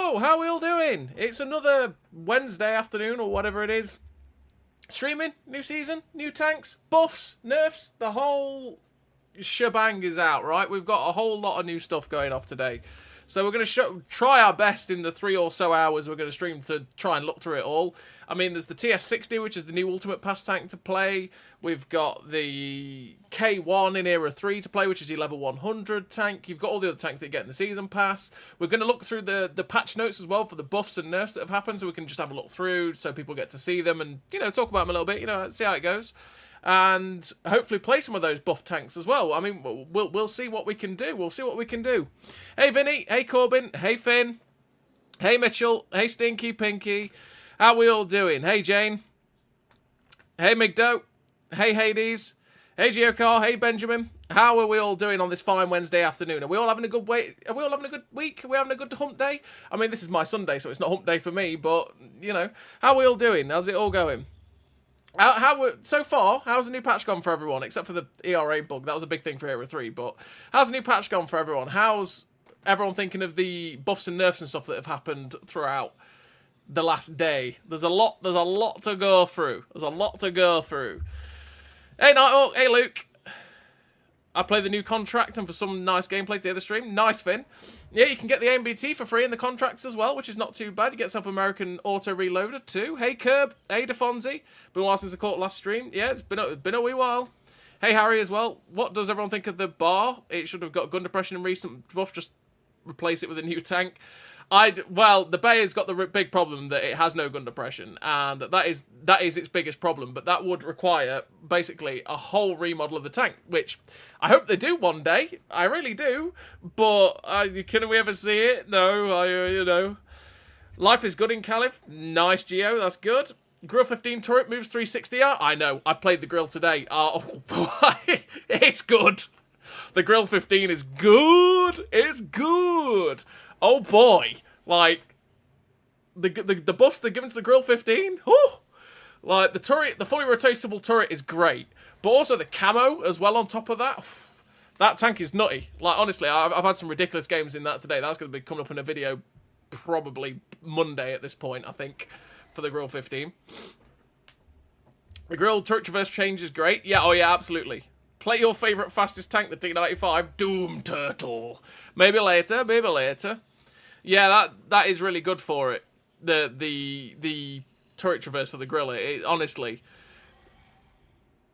Yo, how are we all doing? It's another Wednesday afternoon or whatever it is. Streaming, new season, new tanks, buffs, nerfs, the whole shebang is out, right? We've got a whole lot of new stuff going off today. So we're going to try our best in the 3 or so hours we're going to stream to try and look through it all. I mean, there's the TS-60, which is the new Ultimate Pass tank to play. We've got the K1 in Era 3 to play, which is your level 100 tank. You've got all the other tanks that you get in the Season Pass. We're going to look through the patch notes as well for the buffs and nerfs that have happened, so we can just have a look through so people get to see them and, you know, talk about them a little bit, you know, see how it goes. And hopefully play some of those buff tanks as well. I mean, we'll see what we can do. We'll see what we can do. Hey, Vinny. Hey, Corbin. Hey, Finn. Hey, Mitchell. Hey, Stinky Pinky. How we all doing? Hey, Jane. Hey, Migdo. Hey, Hades. Hey, Geocar. Hey, Benjamin. How are we all doing on this fine Wednesday afternoon? Are we all having a good Are we all having a good week? Are we having a good hump day? I mean, this is my Sunday, so it's not hump day for me, but, you know, how are we all doing? How's it all going? So far, how's the new patch gone for everyone? Except for the ERA bug. That was a big thing for Era 3, but how's the new patch gone for everyone? How's everyone thinking of the buffs and nerfs and stuff that have happened throughout the last day? There's a lot to go through. Hey, Nighthawk. Hey, Luke. I play the new contract and for some nice gameplay to the stream. Nice, Finn. Yeah, you can get the AMBT for free in the contracts as well, which is not too bad. You get South American Auto Reloader too. Hey, Curb. Hey, DeFonzie. Been a while since I caught last stream. Yeah, it's been a wee while. Hey, Harry as well. What does everyone think of the bar? It should have got gun depression in recent buff. Just replace it with a new tank. Well, the Bay has got the big problem that it has no gun depression, and that is its biggest problem. But that would require basically a whole remodel of the tank, which I hope they do one day. I really do. But can we ever see it? No. You know, life is good in Caliph. Nice, Geo. That's good. Grille 15 turret moves 360. I know. I've played the Grille today. Oh, boy. It's good. The Grille 15 is good. It's good. Oh boy, like, the buffs they're giving to the Grille 15, whew! Like, the turret, the fully rotatable turret is great, but also the camo as well on top of that. That tank is nutty. Like, honestly, I've had some ridiculous games in that today. That's going to be coming up in a video probably Monday at this point, I think, for the Grille 15. The Grille turret traverse change is great. Yeah, oh yeah, absolutely. Play your favourite fastest tank, the T95, Doom Turtle. Maybe later, maybe later. Yeah, that is really good for it. The turret traverse for the Grille. Honestly,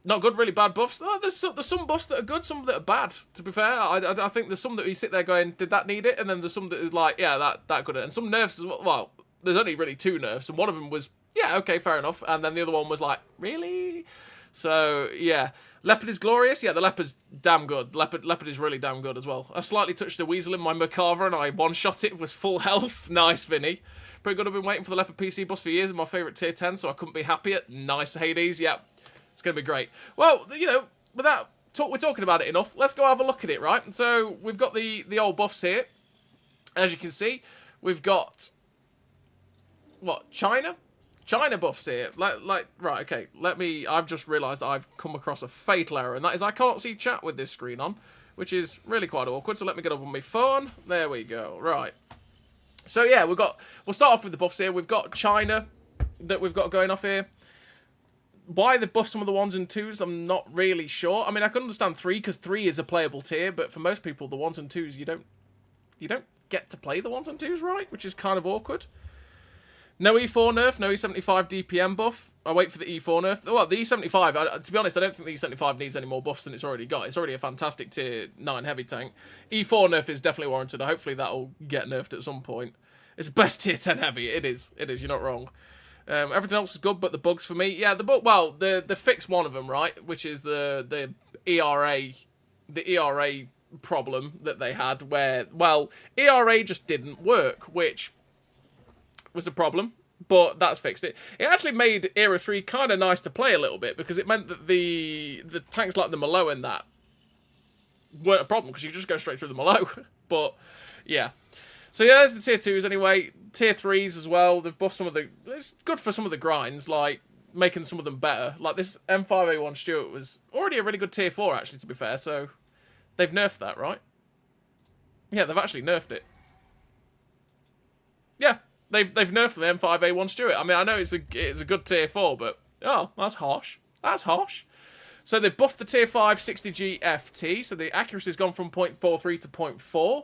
not good. Really bad buffs. Oh, there's some buffs that are good, some that are bad. To be fair, I think there's some that you sit there going, did that need it? And then there's some that is like, yeah, that good. And some nerfs as well. Well, there's only really 2 nerfs, and one of them was, yeah, okay, fair enough. And then the other one was like, really? So yeah. Leopard is glorious. Yeah, the Leopard's damn good. Leopard is really damn good as well. I slightly touched a weasel in my Merkava and I one-shot it. It was full health. Nice, Vinny. Pretty good. I've been waiting for the Leopard PC bus for years. It's my favourite tier 10, so I couldn't be happier. Nice, Hades. Yeah, it's going to be great. Well, you know, we're talking about it enough. Let's go have a look at it, right? So we've got the old buffs here. As you can see, we've got, what, China buffs here. Right, okay. I've just realised I've come across a fatal error, and that is I can't see chat with this screen on, which is really quite awkward, so let me get up on my phone. There we go. Right. So yeah, we'll start off with the buffs here. We've got China that we've got going off here. Why they buff some of the 1s and 2s, I'm not really sure. I mean, I can understand 3, because 3 is a playable tier, but for most people, the 1s and 2s, you don't get to play the 1s and 2s right, which is kind of awkward. No E4 nerf, no E75 DPM buff. I wait for the E4 nerf. Well, the E75, to be honest, I don't think the E75 needs any more buffs than it's already got. It's already a fantastic tier 9 heavy tank. E4 nerf is definitely warranted. Hopefully that'll get nerfed at some point. It's the best tier 10 heavy. It is, you're not wrong. Everything else is good, but the bugs for me, yeah, the fix one of them, right, which is the ERA problem that they had where, well, ERA just didn't work, which was a problem, but that's fixed it. It actually made Era 3 kind of nice to play a little bit, because it meant that the tanks like the Malo and that weren't a problem, because you could just go straight through the Malo. But, yeah. So, yeah, there's the Tier 2s anyway. Tier 3s as well. They've buffed some of the... It's good for some of the grinds, like making some of them better. Like this M5A1 Stuart was already a really good Tier 4, actually, to be fair, so they've nerfed that, right? Yeah, they've actually nerfed it. Yeah, they've nerfed the M5A1 Stuart. I mean, I know it's a good tier 4, but oh, that's harsh. That's harsh. So they've buffed the tier 5 60G FT, so the accuracy's gone from 0.43 to 0.4.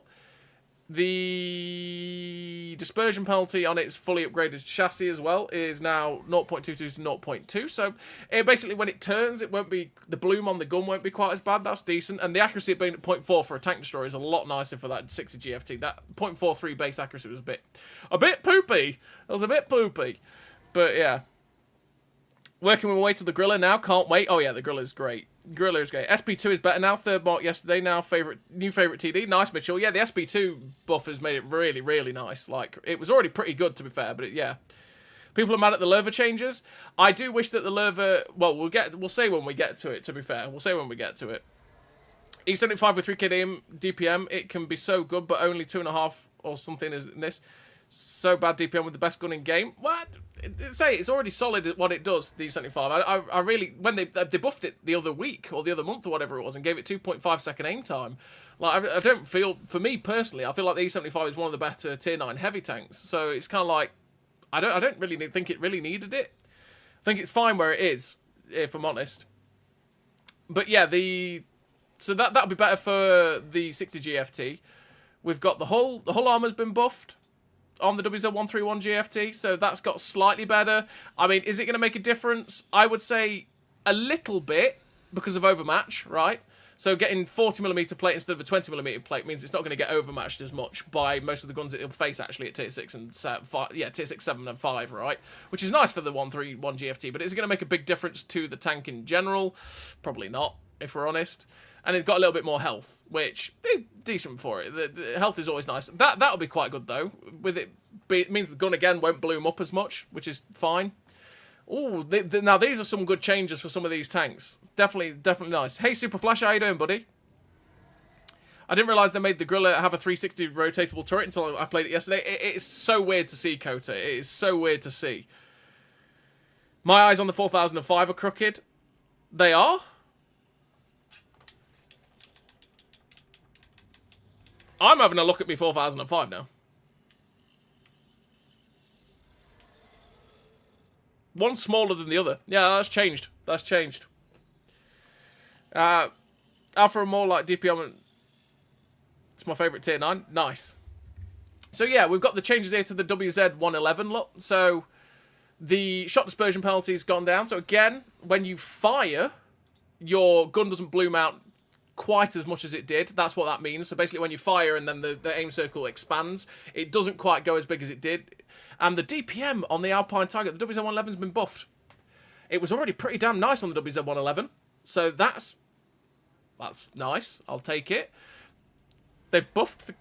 The dispersion penalty on its fully upgraded chassis as well is now 0.22 to 0.2. So basically, when it turns, it won't be, the bloom on the gun won't be quite as bad. That's decent. And the accuracy being at 0.4 for a tank destroyer is a lot nicer for that 60 GFT. That 0.43 base accuracy was a bit poopy. It was a bit poopy. But yeah. Working my way to the Grille now. Can't wait. Oh yeah, the Grille is great. Grille is great. SP2 is better now. Third mark yesterday. Now new favorite TD. Nice, Mitchell. Yeah, the SP2 buff has made it really, really nice. Like, it was already pretty good, to be fair, but yeah. People are mad at the Lerva changes. I do wish that the Lerva... Well, we'll say when we get to it, to be fair. We'll say when we get to it. E75 with 3k DPM, it can be so good, but only 2.5 or something is in this. So bad DPM with the best gun in game. What? Say it's already solid at what it does. The E75. I really, when they buffed it the other week or the other month or whatever it was and gave it 2.5 second aim time. Like, I don't feel, for me personally, I feel like the E75 is one of the better tier 9 heavy tanks. So it's kind of like, I don't really think it really needed it. I think it's fine where it is, if I'm honest. But yeah, so that'll be better for the 60 GFT. We've got the hull armor's been buffed on the WZ131 GFT, so that's got slightly better. I mean, is it going to make a difference? I would say a little bit because of overmatch, right? So getting 40mm plate instead of a 20mm plate means it's not going to get overmatched as much by most of the guns it'll face actually at tier 6 and 5, yeah, tier 6, 7 and 5, right? Which is nice for the 131 GFT, but is it going to make a big difference to the tank in general? Probably not, if we're honest. And it's got a little bit more health, which is decent for it. The health is always nice. That'll be quite good, though. With it means the gun, again, won't bloom up as much, which is fine. Ooh, now these are some good changes for some of these tanks. Definitely nice. Hey, Super Flash, how you doing, buddy? I didn't realise they made the Grille have a 360 rotatable turret until I played it yesterday. It's so weird to see, Kota. It is so weird to see. My eyes on the 4005 are crooked. They are? I'm having a look at me 4005 now. One's smaller than the other. Yeah, that's changed. That's changed. Alpha and more like DPM. It's my favourite tier 9. Nice. So yeah, we've got the changes here to the WZ111 look. So the shot dispersion penalty's gone down. So again, when you fire, your gun doesn't bloom out quite as much as it did. That's what that means. So basically when you fire and then the aim circle expands, it doesn't quite go as big as it did. And the DPM on the Alpine Tiger, the WZ111's been buffed. It was already pretty damn nice on the WZ111. So that's nice. I'll take it. They've buffed the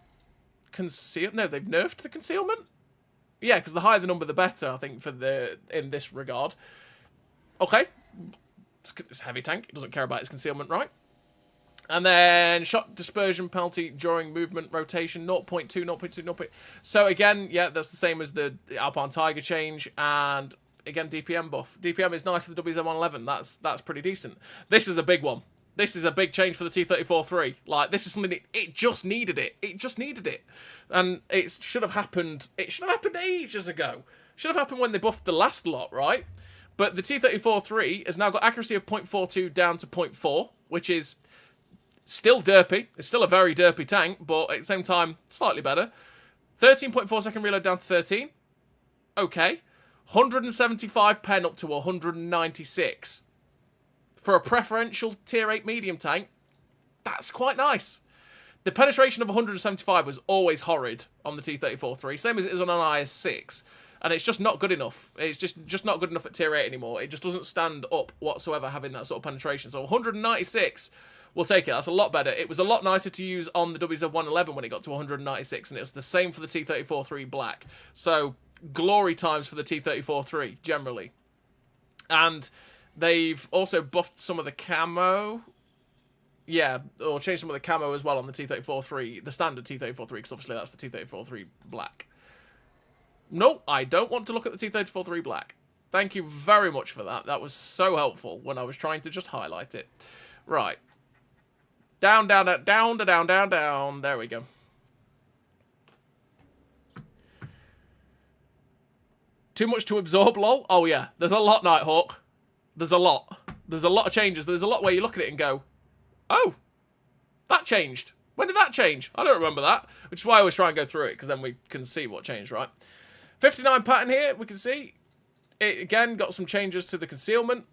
no, they've nerfed the concealment? Yeah, because the higher the number, the better, I think, in this regard. Okay. It's a heavy tank. It doesn't care about its concealment, right? And then shot dispersion penalty during movement rotation, 0.2, 0.2, 0.2. So again, yeah, that's the same as the Alpine Tiger change. And again, DPM buff. DPM is nice for the WZ111. That's pretty decent. This is a big one. This is a big change for the T-34-3. Like, this is something it just needed it. It just needed it. And it should have happened. It should have happened ages ago. Should have happened when they buffed the last lot, right? But the T-34-3 has now got accuracy of 0.42 down to 0.4, which is still derpy. It's still a very derpy tank, but at the same time, slightly better. 13.4 second reload down to 13. Okay. 175 pen up to 196. For a preferential tier 8 medium tank, that's quite nice. The penetration of 175 was always horrid on the T-34-3, same as it is on an IS-6. And it's just not good enough. It's just not good enough at tier 8 anymore. It just doesn't stand up whatsoever having that sort of penetration. So 196... we'll take it. That's a lot better. It was a lot nicer to use on the WZ111 when it got to 196, and it was the same for the T-34-3 Black. So, glory times for the T-34-3, generally. And they've also buffed some of the camo. Yeah, or changed some of the camo as well on the T-34-3, the standard T-34-3, because obviously that's the T-34-3 Black. No, I don't want to look at the T-34-3 Black. Thank you very much for that. That was so helpful when I was trying to just highlight it. Right. Down, down, down, down, down, down, down. There we go. Too much to absorb, lol. Oh, yeah. There's a lot, Nighthawk. There's a lot. There's a lot of changes. There's a lot where you look at it and go, oh, that changed. When did that change? I don't remember that. Which is why I always try and go through it, because then we can see what changed, right? 59 pattern here, we can see. It, again, got some changes to the concealment.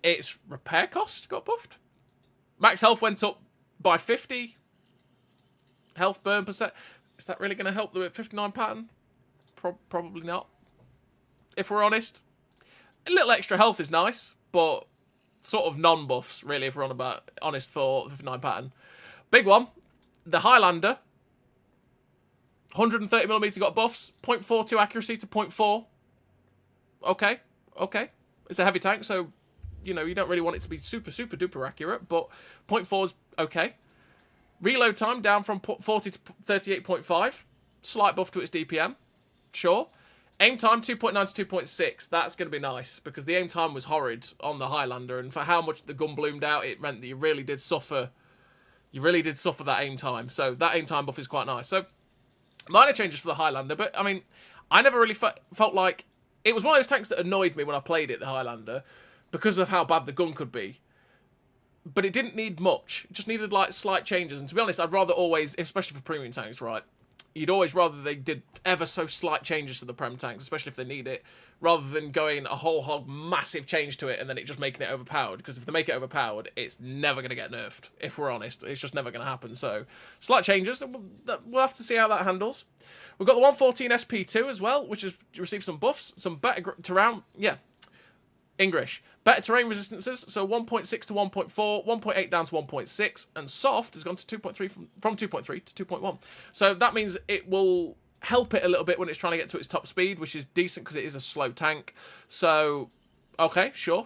Its repair cost got buffed. Max health went up by 50. Health burn percent. Is that really going to help the 59 pattern? Probably not. If we're honest. A little extra health is nice, but sort of non-buffs, really, if we're honest for 59 pattern. Big one. The Highlander. 130mm got buffs. 0.42 accuracy to 0.4. Okay. Okay. It's a heavy tank, so, you know, you don't really want it to be super, super duper accurate, but 0.4 is okay. Reload time down from 40 to 38.5. Slight buff to its DPM. Sure. Aim time 2.9 to 2.6. That's going to be nice, because the aim time was horrid on the Highlander, and for how much the gun bloomed out, it meant that you really did suffer. You really did suffer that aim time. So that aim time buff is quite nice. So minor changes for the Highlander, but I mean, I never really felt like it was one of those tanks that annoyed me when I played it, the Highlander, because of how bad the gun could be. But it didn't need much. It just needed like slight changes. And to be honest, I'd rather always, especially for premium tanks, right? You'd always rather they did ever so slight changes to the Prem tanks, especially if they need it, rather than going a whole hog massive change to it and then it just making it overpowered. Because if they make it overpowered, it's never going to get nerfed, if we're honest. It's just never going to happen. So, slight changes. We'll have to see how that handles. We've got the 114 SP2 as well, which has received some buffs, some better terrain. Yeah, English. Better terrain resistances, so 1.6 to 1.4, 1.8 down to 1.6, and soft has gone to 2.3 from 2.3 to 2.1. So that means it will help it a little bit when it's trying to get to its top speed, which is decent because it is a slow tank. So, okay, sure.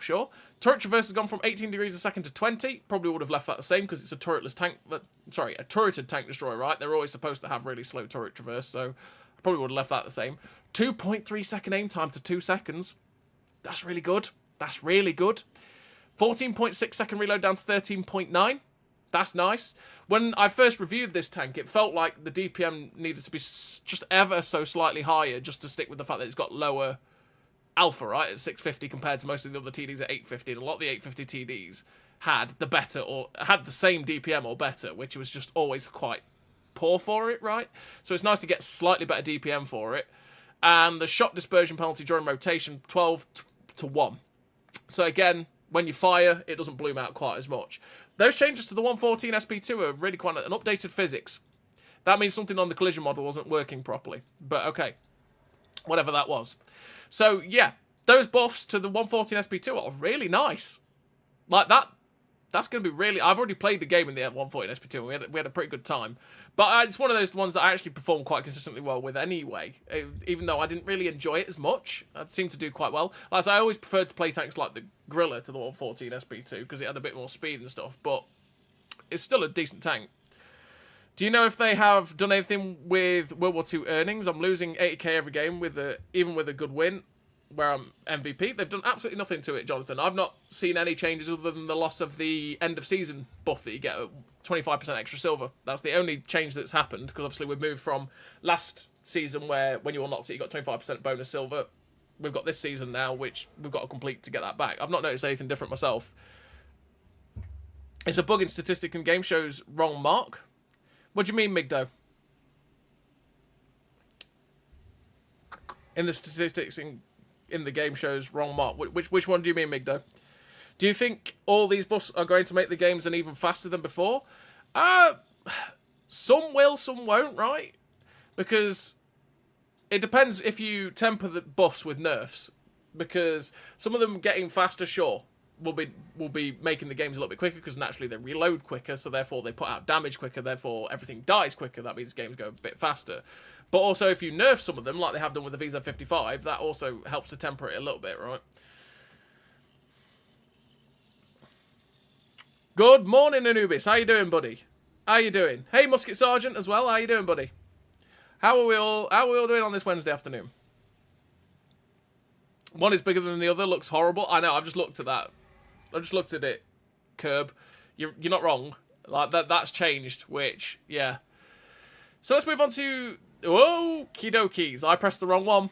Turret traverse has gone from 18 degrees a second to 20. Probably would have left that the same because it's a turretless tank. Sorry, a turreted tank destroyer, right? They're always supposed to have really slow turret traverse, so I probably would have left that the same. 2.3 second aim time to 2 seconds. That's really good. That's really good. 14.6 second reload down to 13.9. That's nice. When I first reviewed this tank, it felt like the DPM needed to be just ever so slightly higher just to stick with the fact that it's got lower alpha, right, at 650 compared to most of the other TDs at 850. And a lot of the 850 TDs had the better or had the same DPM or better, which was just always quite poor for it, right? So it's nice to get slightly better DPM for it. And the shot dispersion penalty during rotation, 12 to 1. So again, when you fire, it doesn't bloom out quite as much. Those changes to the 114 SP2 are really quite an updated physics. That means something on the collision model wasn't working properly. But okay, whatever that was. So yeah, those buffs to the 114 SP2 are really nice. Like that's going to be really... I've already played the game in the 114 SP2 and we had a pretty good time. But it's one of those ones that I actually performed quite consistently well with anyway. Even though I didn't really enjoy it as much. I seemed to do quite well. As I always preferred to play tanks like the Grille to the 114 SP2 because it had a bit more speed and stuff. But it's still a decent tank. Do you know if they have done anything with World War II earnings? I'm losing 80k every game, even with a good win, where I'm MVP. They've done absolutely nothing to it, Jonathan. I've not seen any changes other than the loss of the end of season buff that you get at 25% extra silver. That's the only change that's happened, because obviously we've moved from last season where when you unlocked it you got 25% bonus silver. We've got this season now, which we've got to complete to get that back. I've not noticed anything different myself. It's a bug in statistic and game shows wrong mark. What do you mean, Migdo? In the statistics in the game shows wrong mark. Which one do you mean, Migdo? Do you think all these buffs are going to make the games an even faster than before? Some will, some won't, right? Because it depends if you temper the buffs with nerfs. Because some of them getting faster, sure, will be making the games a little bit quicker because naturally they reload quicker, so therefore they put out damage quicker, therefore everything dies quicker. That means games go a bit faster. But also, if you nerf some of them, like they have done with the VZ55, that also helps to temper it a little bit, right? Good morning, Anubis. How you doing, buddy? How you doing? Hey, Musket Sergeant as well. How you doing, buddy? How are we all doing on this Wednesday afternoon? One is bigger than the other. Looks horrible. I know. I've just looked at that. I just looked at it. Curb. You're not wrong. Like that's changed. Which, yeah. So let's move on to... Whoa, okie dokies. I pressed the wrong one.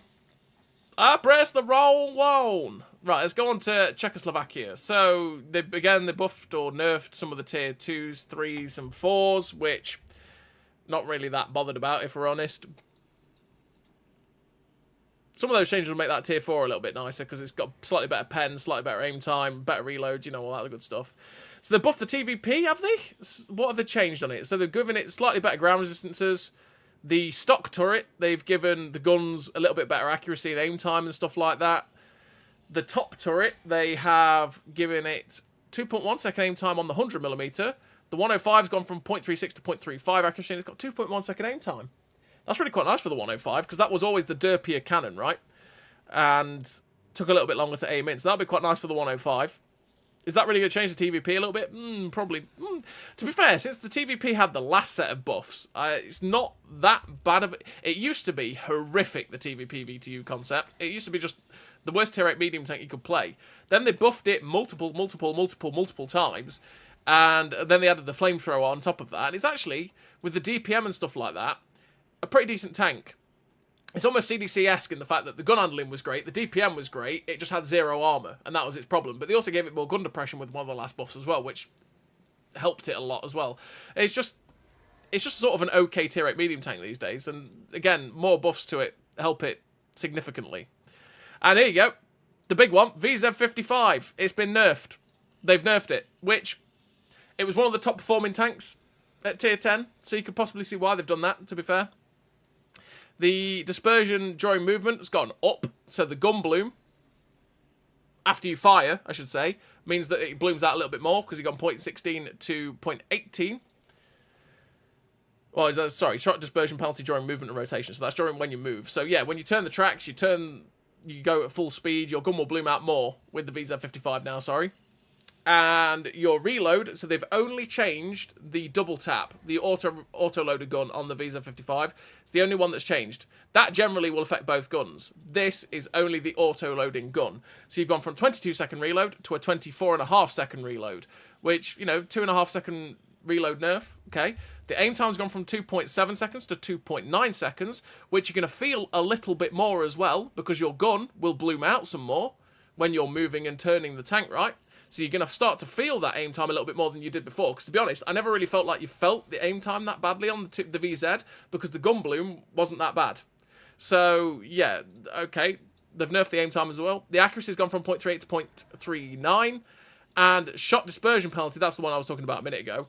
I pressed the wrong one. Right, let's go on to Czechoslovakia. So, they buffed or nerfed some of the tier 2s, 3s, and 4s, which not really that bothered about, if we're honest. Some of those changes will make that tier 4 a little bit nicer, because it's got slightly better pen, slightly better aim time, better reload, you know, all that good stuff. So they buffed the TVP, have they? What have they changed on it? So they've given it slightly better ground resistances. The stock turret, they've given the guns a little bit better accuracy and aim time and stuff like that. The top turret, they have given it 2.1 second aim time on the 100mm. The 105's gone from 0.36 to 0.35 accuracy, and it's got 2.1 second aim time. That's really quite nice for the 105, because that was always the derpier cannon, right? And took a little bit longer to aim in, so that'll be quite nice for the 105. Is that really going to change the TVP a little bit? Probably. To be fair, since the TVP had the last set of buffs, it's not that bad of it. It used to be horrific, the TVP VTU concept. It used to be just the worst tier 8 medium tank you could play. Then they buffed it multiple times, and then they added the flamethrower on top of that. And it's actually, with the DPM and stuff like that, a pretty decent tank. It's almost CDC-esque in the fact that the gun handling was great, the DPM was great, it just had 0 armor, and that was its problem. But they also gave it more gun depression with one of the last buffs as well, which helped it a lot as well. It's just sort of an okay tier 8 medium tank these days, and again, more buffs to it help it significantly. And here you go, the big one, VZ55. It's been nerfed. They've nerfed it, which it was one of the top performing tanks at tier 10, so you could possibly see why they've done that, to be fair. The dispersion during movement has gone up, so the gun bloom, after you fire, I should say, means that it blooms out a little bit more, because you've gone 0.16 to 0.18. Well, sorry, shot dispersion penalty during movement and rotation, so that's during when you move. So yeah, when you turn the tracks, you go at full speed, your gun will bloom out more, with the VZ55 now, sorry. And your reload, so they've only changed the double tap, the auto-loaded gun on the VZ55. It's the only one that's changed. That generally will affect both guns. This is only the auto-loading gun. So you've gone from 22-second reload to a 24.5-second reload, which, you know, 2.5-second reload nerf, okay? The aim time's gone from 2.7 seconds to 2.9 seconds, which you're going to feel a little bit more as well, because your gun will bloom out some more when you're moving and turning the tank, right? So you're going to start to feel that aim time a little bit more than you did before. Because to be honest, I never really felt like you felt the aim time that badly on the VZ, because the gun bloom wasn't that bad. So, yeah, okay, they've nerfed the aim time as well. The accuracy's gone from 0.38 to 0.39. And shot dispersion penalty, that's the one I was talking about a minute ago.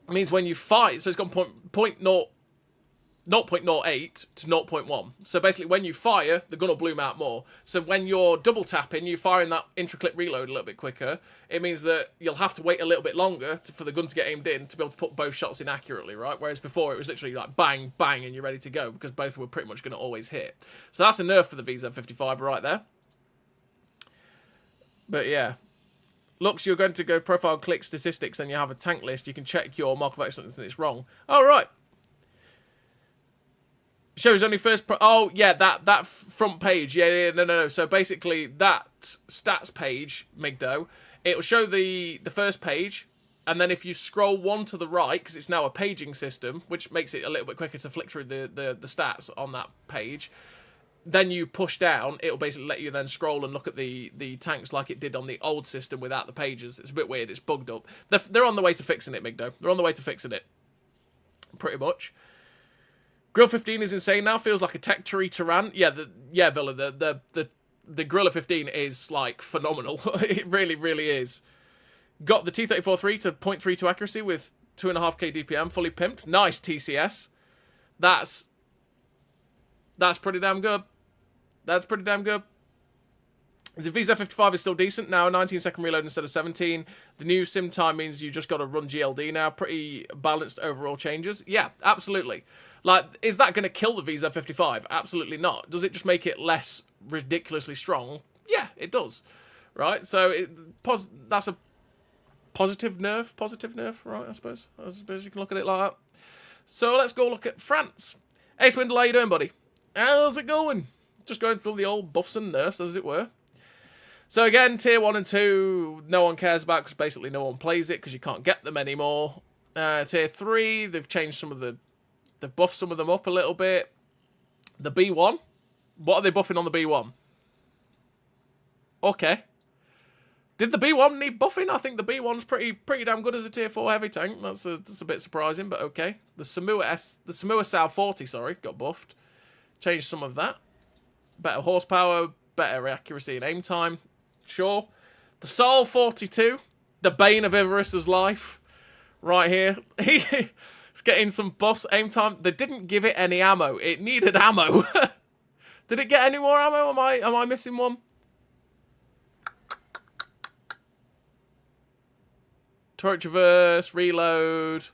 It means when you fire, so it's gone 0.08 to 0.1. So basically, when you fire, the gun will bloom out more. So when you're double tapping, you're firing that intra-clip reload a little bit quicker. It means that you'll have to wait a little bit longer for the gun to get aimed in to be able to put both shots in accurately, right? Whereas before, it was literally like bang, bang, and you're ready to go, because both were pretty much going to always hit. So that's a nerf for the VZ55 right there. But yeah. Looks, you're going to go profile and click statistics, and you have a tank list. You can check your mark of excellence and it's wrong. Oh, right. Shows only first... oh, yeah, that front page. Yeah, no. So basically, that stats page, Migdo, it'll show the first page, and then if you scroll one to the right, because it's now a paging system, which makes it a little bit quicker to flick through the stats on that page, then you push down, it'll basically let you then scroll and look at the tanks like it did on the old system without the pages. It's a bit weird. It's bugged up. They're on the way to fixing it, Migdo. They're on the way to fixing it. Pretty much. Grille 15 is insane now. Feels like a tech tree Tyran. Yeah, Villa. The Grille 15 is like phenomenal. It really, really is. Got the T34-3 to 0.32 accuracy with 2.5k DPM, fully pimped. Nice TCS. That's pretty damn good. That's pretty damn good. The VZ55 is still decent now, 19-second reload instead of 17. The new sim time means you just got to run GLD now. Pretty balanced overall changes. Yeah, absolutely. Like, is that going to kill the VZ55? Absolutely not. Does it just make it less ridiculously strong? Yeah, it does. Right? So that's a positive nerf, right, I suppose. I suppose you can look at it like that. So let's go look at France. Hey, Swindle, how you doing, buddy? How's it going? Just going through the old buffs and nerfs, as it were. So again, tier 1 and 2, no one cares about, because basically no one plays it, because you can't get them anymore. Tier 3, they've changed some of they've buffed some of them up a little bit. The B1, What are they buffing on the B1? Okay. Did the B1 need buffing? I think the B1's pretty damn good as a tier 4 heavy tank. That's a bit surprising, but okay. The Samua Sao 40, sorry, got buffed. Changed some of that. Better horsepower, better accuracy and aim time. Sure. The Sol 42, the bane of Ivarus's life, right here. He's getting some buffs, aim time. They didn't give it any ammo. It needed ammo. Did it get any more ammo? Am I missing one? Turret traverse, reload.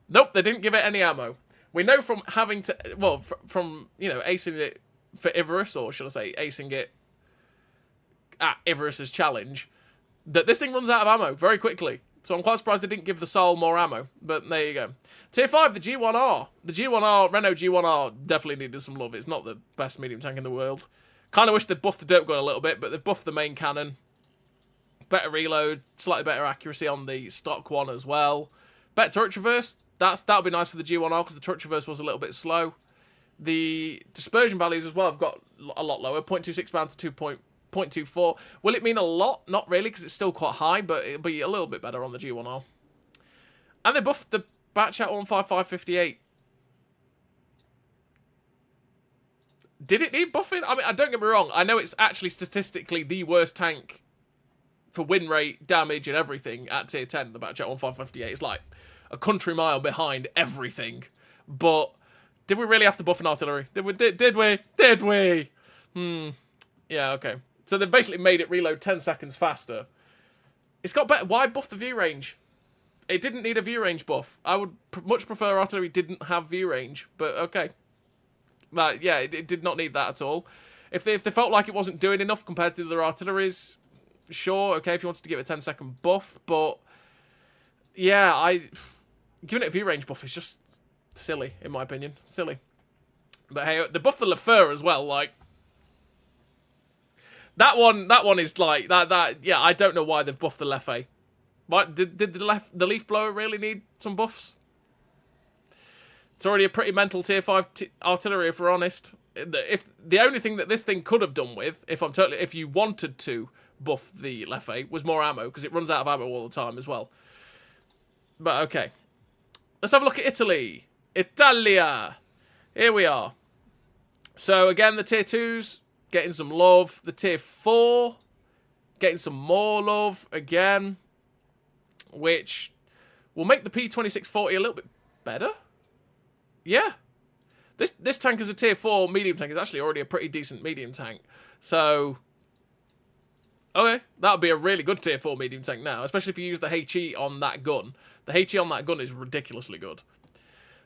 Nope, they didn't give it any ammo. We know from having to, well, from you know, acing it for Ivarus, or should I say, acing it at Ivarus's challenge, that this thing runs out of ammo very quickly. So I'm quite surprised they didn't give the Sol more ammo. But there you go. Tier 5, the G1R. The G1R, Renault G1R definitely needed some love. It's not the best medium tank in the world. Kind of wish they'd buffed the Derp gun a little bit, but they've buffed the main cannon. Better reload, slightly better accuracy on the stock one as well. Better turret traverse. That'll be nice for the G1R because the turret traverse was a little bit slow. The dispersion values as well have got a lot lower, 0.26 down to 2.24. Will it mean a lot? Not really, because it's still quite high, but it'll be a little bit better on the G1R. And they buffed the Batchat 15558. Did it need buffing? I mean, don't get me wrong. I know it's actually statistically the worst tank for win rate, damage, and everything at tier 10, the Batchat 15558. It's like a country mile behind everything. But did we really have to buff an artillery? Did we? Did we? Yeah, okay. So they basically made it reload 10 seconds faster. It's got better. Why buff the view range? It didn't need a view range buff. I would much prefer artillery didn't have view range, but okay. Yeah, it did not need that at all. If they felt like it wasn't doing enough compared to the other artilleries, sure, okay, if you wanted to give it a 10-second buff, but yeah, giving it a view range buff is just silly, in my opinion. Silly. But hey, they buffed the Leopard as well, like, that one is like, yeah, I don't know why they've buffed the Lefe. Right, did the Leaf Blower really need some buffs? It's already a pretty mental tier 5 artillery, if we're honest. If the only thing that this thing could have done with, if you wanted to buff the Lefe, was more ammo, because it runs out of ammo all the time as well. But okay. Let's have a look at Italy. Italia. Here we are. So again, the tier 2s getting some love. The tier 4 getting some more love again, which will make the P2640 a little bit better. Yeah. This tank as a tier 4 medium tank is actually already a pretty decent medium tank. So, okay, that would be a really good tier 4 medium tank now, especially if you use the HE on that gun. The HE on that gun is ridiculously good.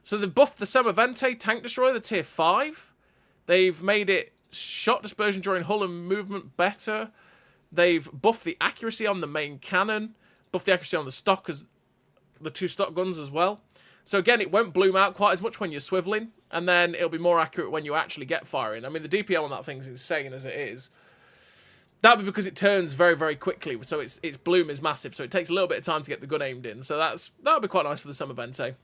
So they've buffed the Semavente tank destroyer, the tier 5. They've made it shot dispersion during hull and movement better. They've buffed the accuracy on the main cannon, buffed the accuracy on the stock, as the 2 stock guns as well. So again, it won't bloom out quite as much when you're swiveling, and then it'll be more accurate when you actually get firing. I mean, the DPM on that thing's insane as it is. That'll be because it turns very, very quickly, so its bloom is massive, so it takes a little bit of time to get the gun aimed in. So that'll be quite nice for the Semavente.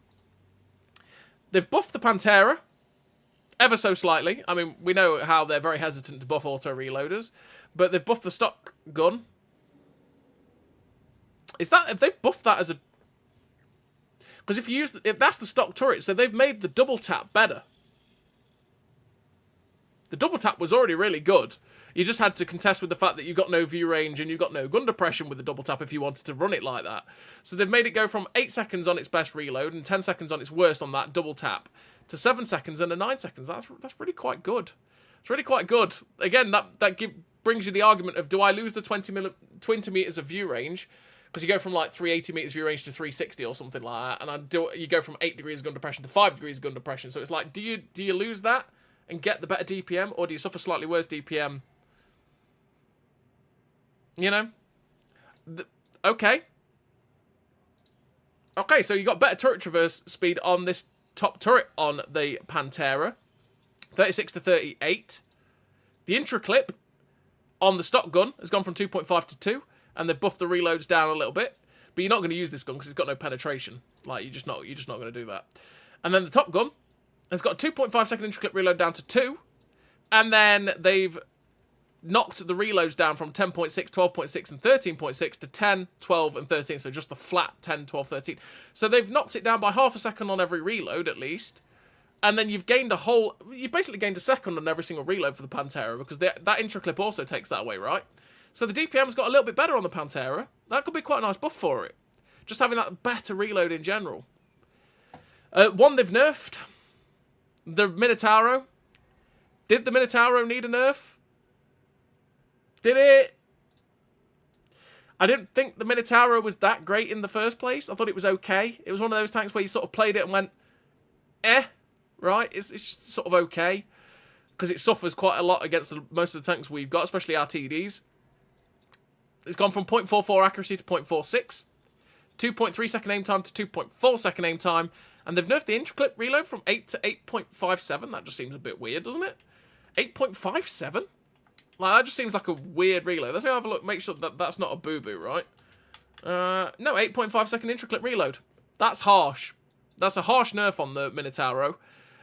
They've buffed the Pantera, ever so slightly. I mean, we know how they're very hesitant to buff auto-reloaders, but they've buffed the stock gun. If they've buffed that as a... Because if that's the stock turret, so they've made the double tap better. The double tap was already really good. You just had to contest with the fact that you got no view range and you got no gun depression with the double tap if you wanted to run it like that. So they've made it go from 8 seconds on its best reload and 10 seconds on its worst on that double tap to 7 seconds and 9 seconds. That's really quite good. It's really quite good. Again, that brings you the argument of, do I lose the 20 meters of view range? Because you go from like 380 meters view range to 360 or something like that, and you go from 8 degrees of gun depression to 5 degrees of gun depression. So it's like, do you lose that and get the better DPM, or do you suffer slightly worse DPM? You know, okay. Okay, so you got better turret traverse speed on this top turret on the Pantera, 36 to 38. The intra clip on the stock gun has gone from 2.5 to 2. And they've buffed the reloads down a little bit, but you're not going to use this gun because it's got no penetration. Like, you're just not going to do that. And then the top gun has got a 2.5 second intraclip reload down to 2, And then they've knocked the reloads down from 10.6, 12.6, and 13.6 to 10, 12, and 13. So just the flat 10, 12, 13. So they've knocked it down by half a second on every reload, at least. And then you've gained you've basically gained a second on every single reload for the Pantera, because that intro clip also takes that away, right? So the DPM's got a little bit better on the Pantera. That could be quite a nice buff for it. Just having that better reload in general. One they've nerfed. The Minotauro. Did the Minotauro need a nerf? Did it? I didn't think the Minotauro was that great in the first place. I thought it was okay. It was one of those tanks where you sort of played it and went, eh. Right, it's sort of okay, because it suffers quite a lot against most of the tanks we've got, especially our TDs. It's gone from 0.44 accuracy to 0.46, 2.3 second aim time to 2.4 second aim time, and they've nerfed the intraclip reload from 8 to 8.57. That just seems a bit weird, doesn't it? 8.57? Like, that just seems like a weird reload. Let's have a look, make sure that that's not a boo-boo, right? No, 8.5 second intraclip reload. That's harsh. That's a harsh nerf on the Minotauro.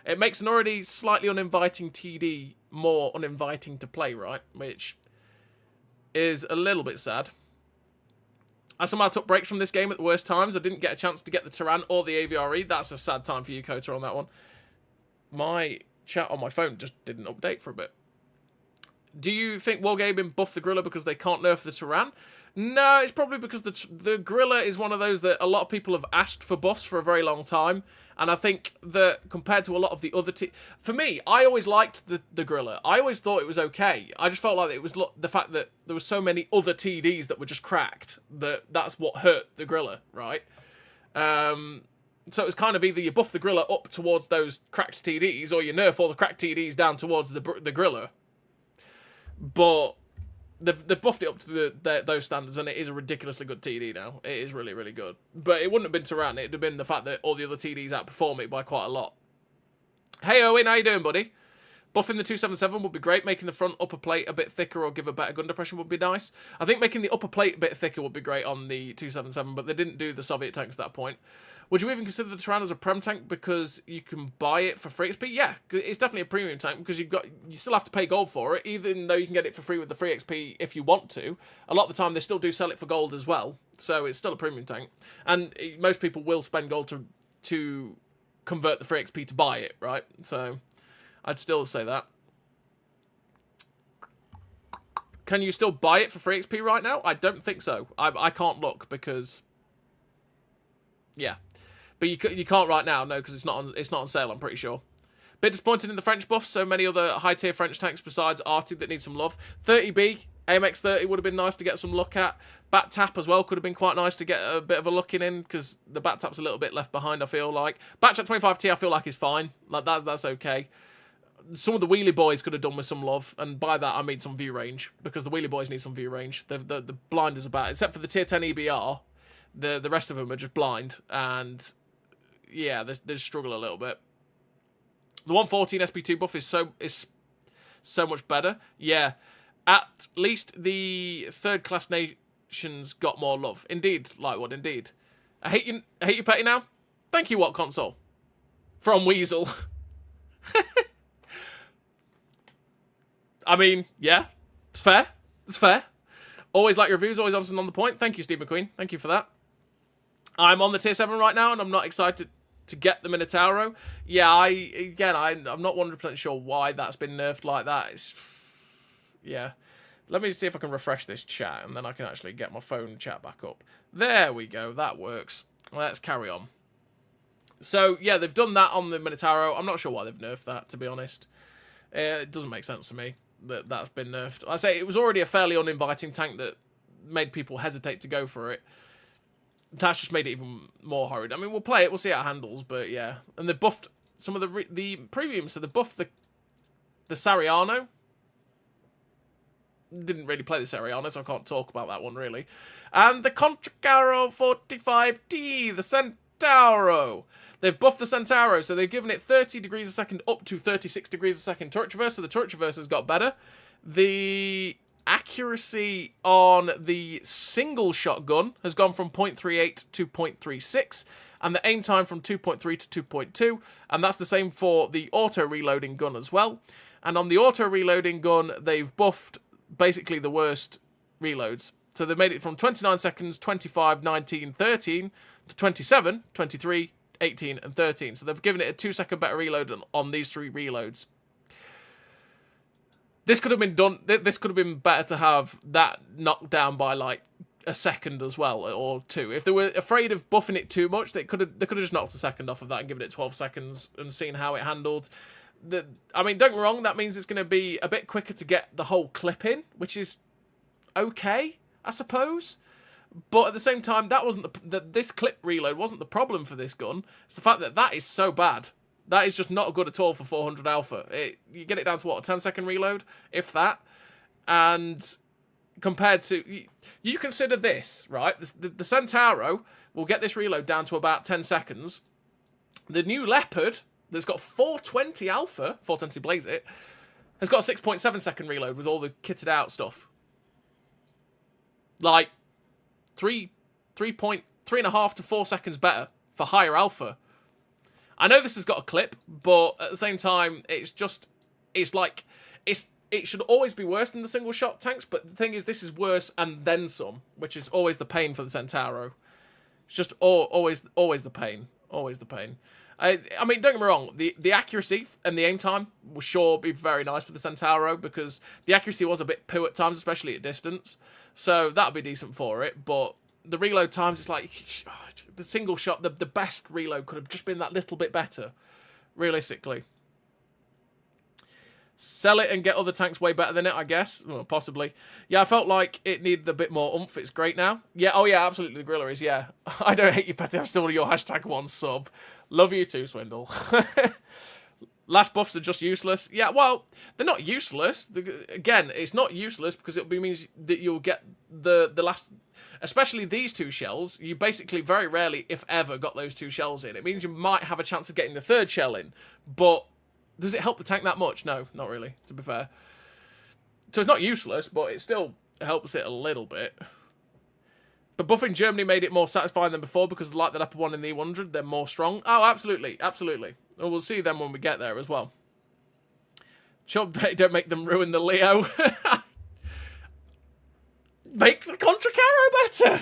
It makes an already slightly uninviting TD more uninviting to play, right? Which is a little bit sad. I somehow took breaks from this game at the worst times. I didn't get a chance to get the Tyrann or the AVRE. That's a sad time for you, Kota, on that one. My chat on my phone just didn't update for a bit. Do you think Wargaming buffed the Grille because they can't nerf the Tyrann? No, it's probably because the Grille is one of those that a lot of people have asked for buffs for a very long time. And I think that compared to a lot of the other... For me, I always liked the Grille. I always thought it was okay. I just felt like it was the fact that there were so many other TDs that were just cracked. That's what hurt the Grille, right? So it was kind of either you buff the Grille up towards those cracked TDs, or you nerf all the cracked TDs down towards the Grille. But they've buffed it up to those standards, and it is a ridiculously good TD now. It is really, really good. But it wouldn't have been Tyrann. It would have been the fact that all the other TDs outperform it by quite a lot. Hey, Owen, how you doing, buddy? Buffing the 277 would be great. Making the front upper plate a bit thicker or give a better gun depression would be nice. I think making the upper plate a bit thicker would be great on the 277, but they didn't do the Soviet tanks at that point. Would you even consider the Tyrann as a Prem tank because you can buy it for free XP? Yeah, it's definitely a premium tank because you still have to pay gold for it, even though you can get it for free with the free XP if you want to. A lot of the time, they still do sell it for gold as well, so it's still a premium tank. And most people will spend gold to convert the free XP to buy it, right? So I'd still say that. Can you still buy it for free XP right now? I don't think so. I can't look because... Yeah. But you can't right now, no, because it's not on sale, I'm pretty sure. Bit disappointed in the French buffs, so many other high-tier French tanks besides Arctic that need some love. 30B, AMX-30 would have been nice to get some look at. Bat Tap as well could have been quite nice to get a bit of a look in, because the Bat Tap's a little bit left behind, I feel like. Batchat 25T I feel like is fine. Like, that's okay. Some of the Wheelie Boys could have done with some love, and by that I mean some view range, because the Wheelie Boys need some view range. The blinders are bad, except for the Tier 10 EBR. The rest of them are just blind, and... yeah, they struggle a little bit. The 114 SP2 buff is so much better. Yeah, at least the third class nations got more love. Indeed, Lightwood, indeed. I hate you, Petty now. Thank you, Wotconsole. From Weasel. I mean, yeah, it's fair. It's fair. Always like your reviews, always honest and on the point. Thank you, Steve McQueen. Thank you for that. I'm on the tier 7 right now, and I'm not excited to get the Minotauro. Yeah, I'm not 100% sure why that's been nerfed like that. Yeah. Let me see if I can refresh this chat, and then I can actually get my phone chat back up. There we go. That works. Let's carry on. So, yeah, they've done that on the Minotauro. I'm not sure why they've nerfed that, to be honest. It doesn't make sense to me that that's been nerfed. I say it was already a fairly uninviting tank that made people hesitate to go for it. That's just made it even more horrid. I mean, we'll play it. We'll see how it handles. But, yeah. And they buffed some of the premiums. So they buffed the Sariano. Didn't really play the Sariano, so I can't talk about that one, really. And the Contracaro 45T, the Centauro. They've buffed the Centauro, so they've given it 30 degrees a second up to 36 degrees a second turret traverse. So the turret traverse has got better. The accuracy on the single shotgun has gone from 0.38 to 0.36, and the aim time from 2.3 to 2.2, and that's the same for the auto reloading gun as well. And on the auto-reloading gun, they've buffed basically the worst reloads. So they've made it from 29 seconds, 25, 19, 13, to 27, 23, 18, and 13. So they've given it a 2-second better reload on these 3 reloads. This could have been done. This could have been better to have that knocked down by like a second as well, or 2. If they were afraid of buffing it too much, they could have just knocked a second off of that and given it 12 seconds and seen how it handled. I mean, don't get me wrong. That means it's going to be a bit quicker to get the whole clip in, which is okay, I suppose. But at the same time, that wasn't this clip reload wasn't the problem for this gun. It's the fact that that is so bad. That is just not good at all for 400 alpha. You get it down to, what, a 10-second reload, if that. And compared to... You consider this, right? The Centauro will get this reload down to about 10 seconds. The new Leopard, that's got 420 alpha, 420 blaze it, has got a 6.7-second reload with all the kitted out stuff. Like, 3.5 to 4 seconds better for higher alpha. I know this has got a clip, but at the same time, it should always be worse than the single shot tanks, but the thing is, this is worse and then some, which is always the pain for the Centauro. It's just always the pain. Always the pain. I mean, don't get me wrong, the accuracy and the aim time will sure be very nice for the Centauro, because the accuracy was a bit poo at times, especially at distance, so that'll be decent for it, but the reload times, it's like, the single shot, the best reload could have just been that little bit better, realistically. Sell it and get other tanks way better than it, I guess. Well, possibly. Yeah, I felt like it needed a bit more oomph. It's great now. Yeah, oh yeah, absolutely, the Griller is, yeah. I don't hate you, Petty. I'm still your #1 sub. Love you too, Swindle. Last buffs are just useless. Yeah, well, they're not useless. Again, it's not useless because it means that you'll get the last... Especially these 2 shells, you basically very rarely, if ever, got those 2 shells in. It means you might have a chance of getting the 3rd shell in, but does it help the tank that much? No, not really, to be fair. So it's not useless, but it still helps it a little bit. But buffing Germany made it more satisfying than before because, like the Leopard 1 in the E100, they're more strong. Oh, absolutely, absolutely. And we'll see them when we get there as well. Don't make them ruin the Leo. Make the Contra Caro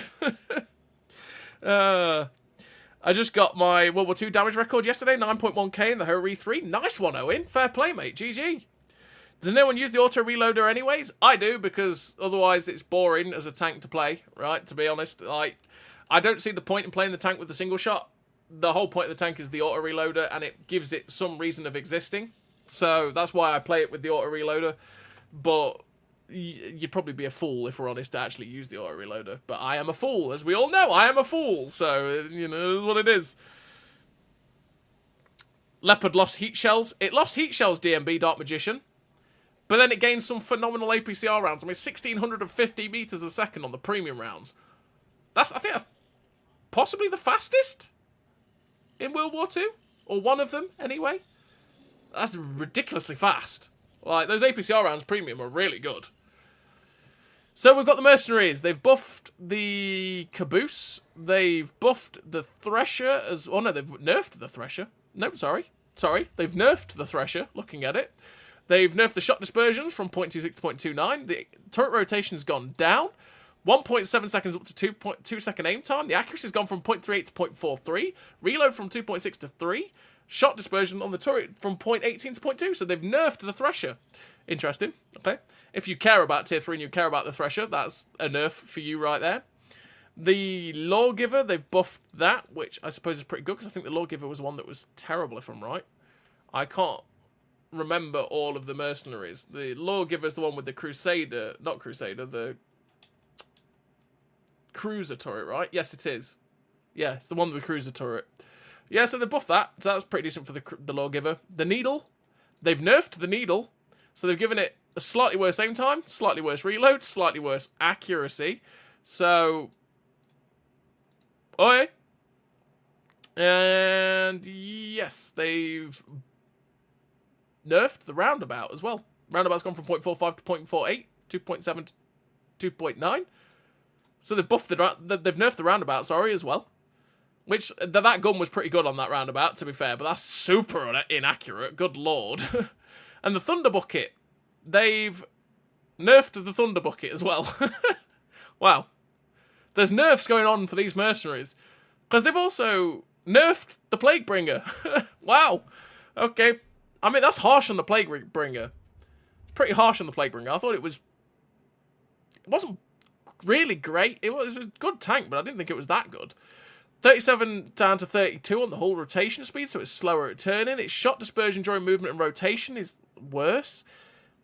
better! I just got my World War II damage record yesterday, 9.1k in the Hurry 3. Nice one, Owen. Fair play, mate. GG. Does no one use the auto-reloader anyways? I do, because otherwise it's boring as a tank to play, right? To be honest, I don't see the point in playing the tank with the single shot. The whole point of the tank is the auto-reloader, and it gives it some reason of existing. So that's why I play it with the auto-reloader. But you'd probably be a fool, if we're honest, to actually use the auto-reloader. But I am a fool, as we all know. I am a fool, so, you know, it is what it is. Leopard lost heat shells. It lost heat shells, DMB, Dark Magician. But then it gained some phenomenal APCR rounds. I mean, 1,650 meters a second on the premium rounds. I think that's possibly the fastest in World War II. Or one of them, anyway. That's ridiculously fast. Like, those APCR rounds premium are really good. So we've got the Mercenaries. They've buffed the Caboose. They've buffed the Thresher as... Oh, no, they've nerfed the Thresher. No, sorry. They've nerfed the Thresher, looking at it. They've nerfed the shot dispersions from 0.26 to 0.29. The turret rotation's gone down. 1.7 seconds up to 2.2 second aim time. The accuracy's gone from 0.38 to 0.43. Reload from 2.6 to 3. Shot dispersion on the turret from 0.18 to 0.2. So they've nerfed the Thresher. Interesting. Okay. If you care about Tier 3 and you care about the Thresher, that's a nerf for you right there. The Lawgiver, they've buffed that, which I suppose is pretty good, because I think the Lawgiver was one that was terrible, if I'm right. I can't remember all of the Mercenaries. The Lawgiver's the one with the Crusader, not Crusader, the Cruiser turret, right? Yes, it is. Yeah, it's the one with the Cruiser turret. Yeah, so they buffed that. So that's pretty decent for the Lawgiver. The Needle, they've nerfed the Needle, so they've given it a slightly worse aim time, slightly worse reload, slightly worse accuracy. So, oi. And yes, they've nerfed the Roundabout as well. Roundabout's gone from 0.45 to 0.48, 2.7 to 2.9. So they've buffed they've nerfed the Roundabout, sorry, as well. Which, that gun was pretty good on that Roundabout, to be fair, but that's super inaccurate, good lord. And the Thunder Bucket, they've nerfed the Thunder Bucket as well. Wow. There's nerfs going on for these mercenaries. Because they've also nerfed the Plague Bringer. Wow. Okay. I mean, that's harsh on the Plague Bringer. It's pretty harsh on the Plague Bringer. I thought it wasn't really great. It was a good tank, but I didn't think it was that good. 37 down to 32 on the whole rotation speed, so it's slower at turning. Its shot dispersion during movement and rotation is worse.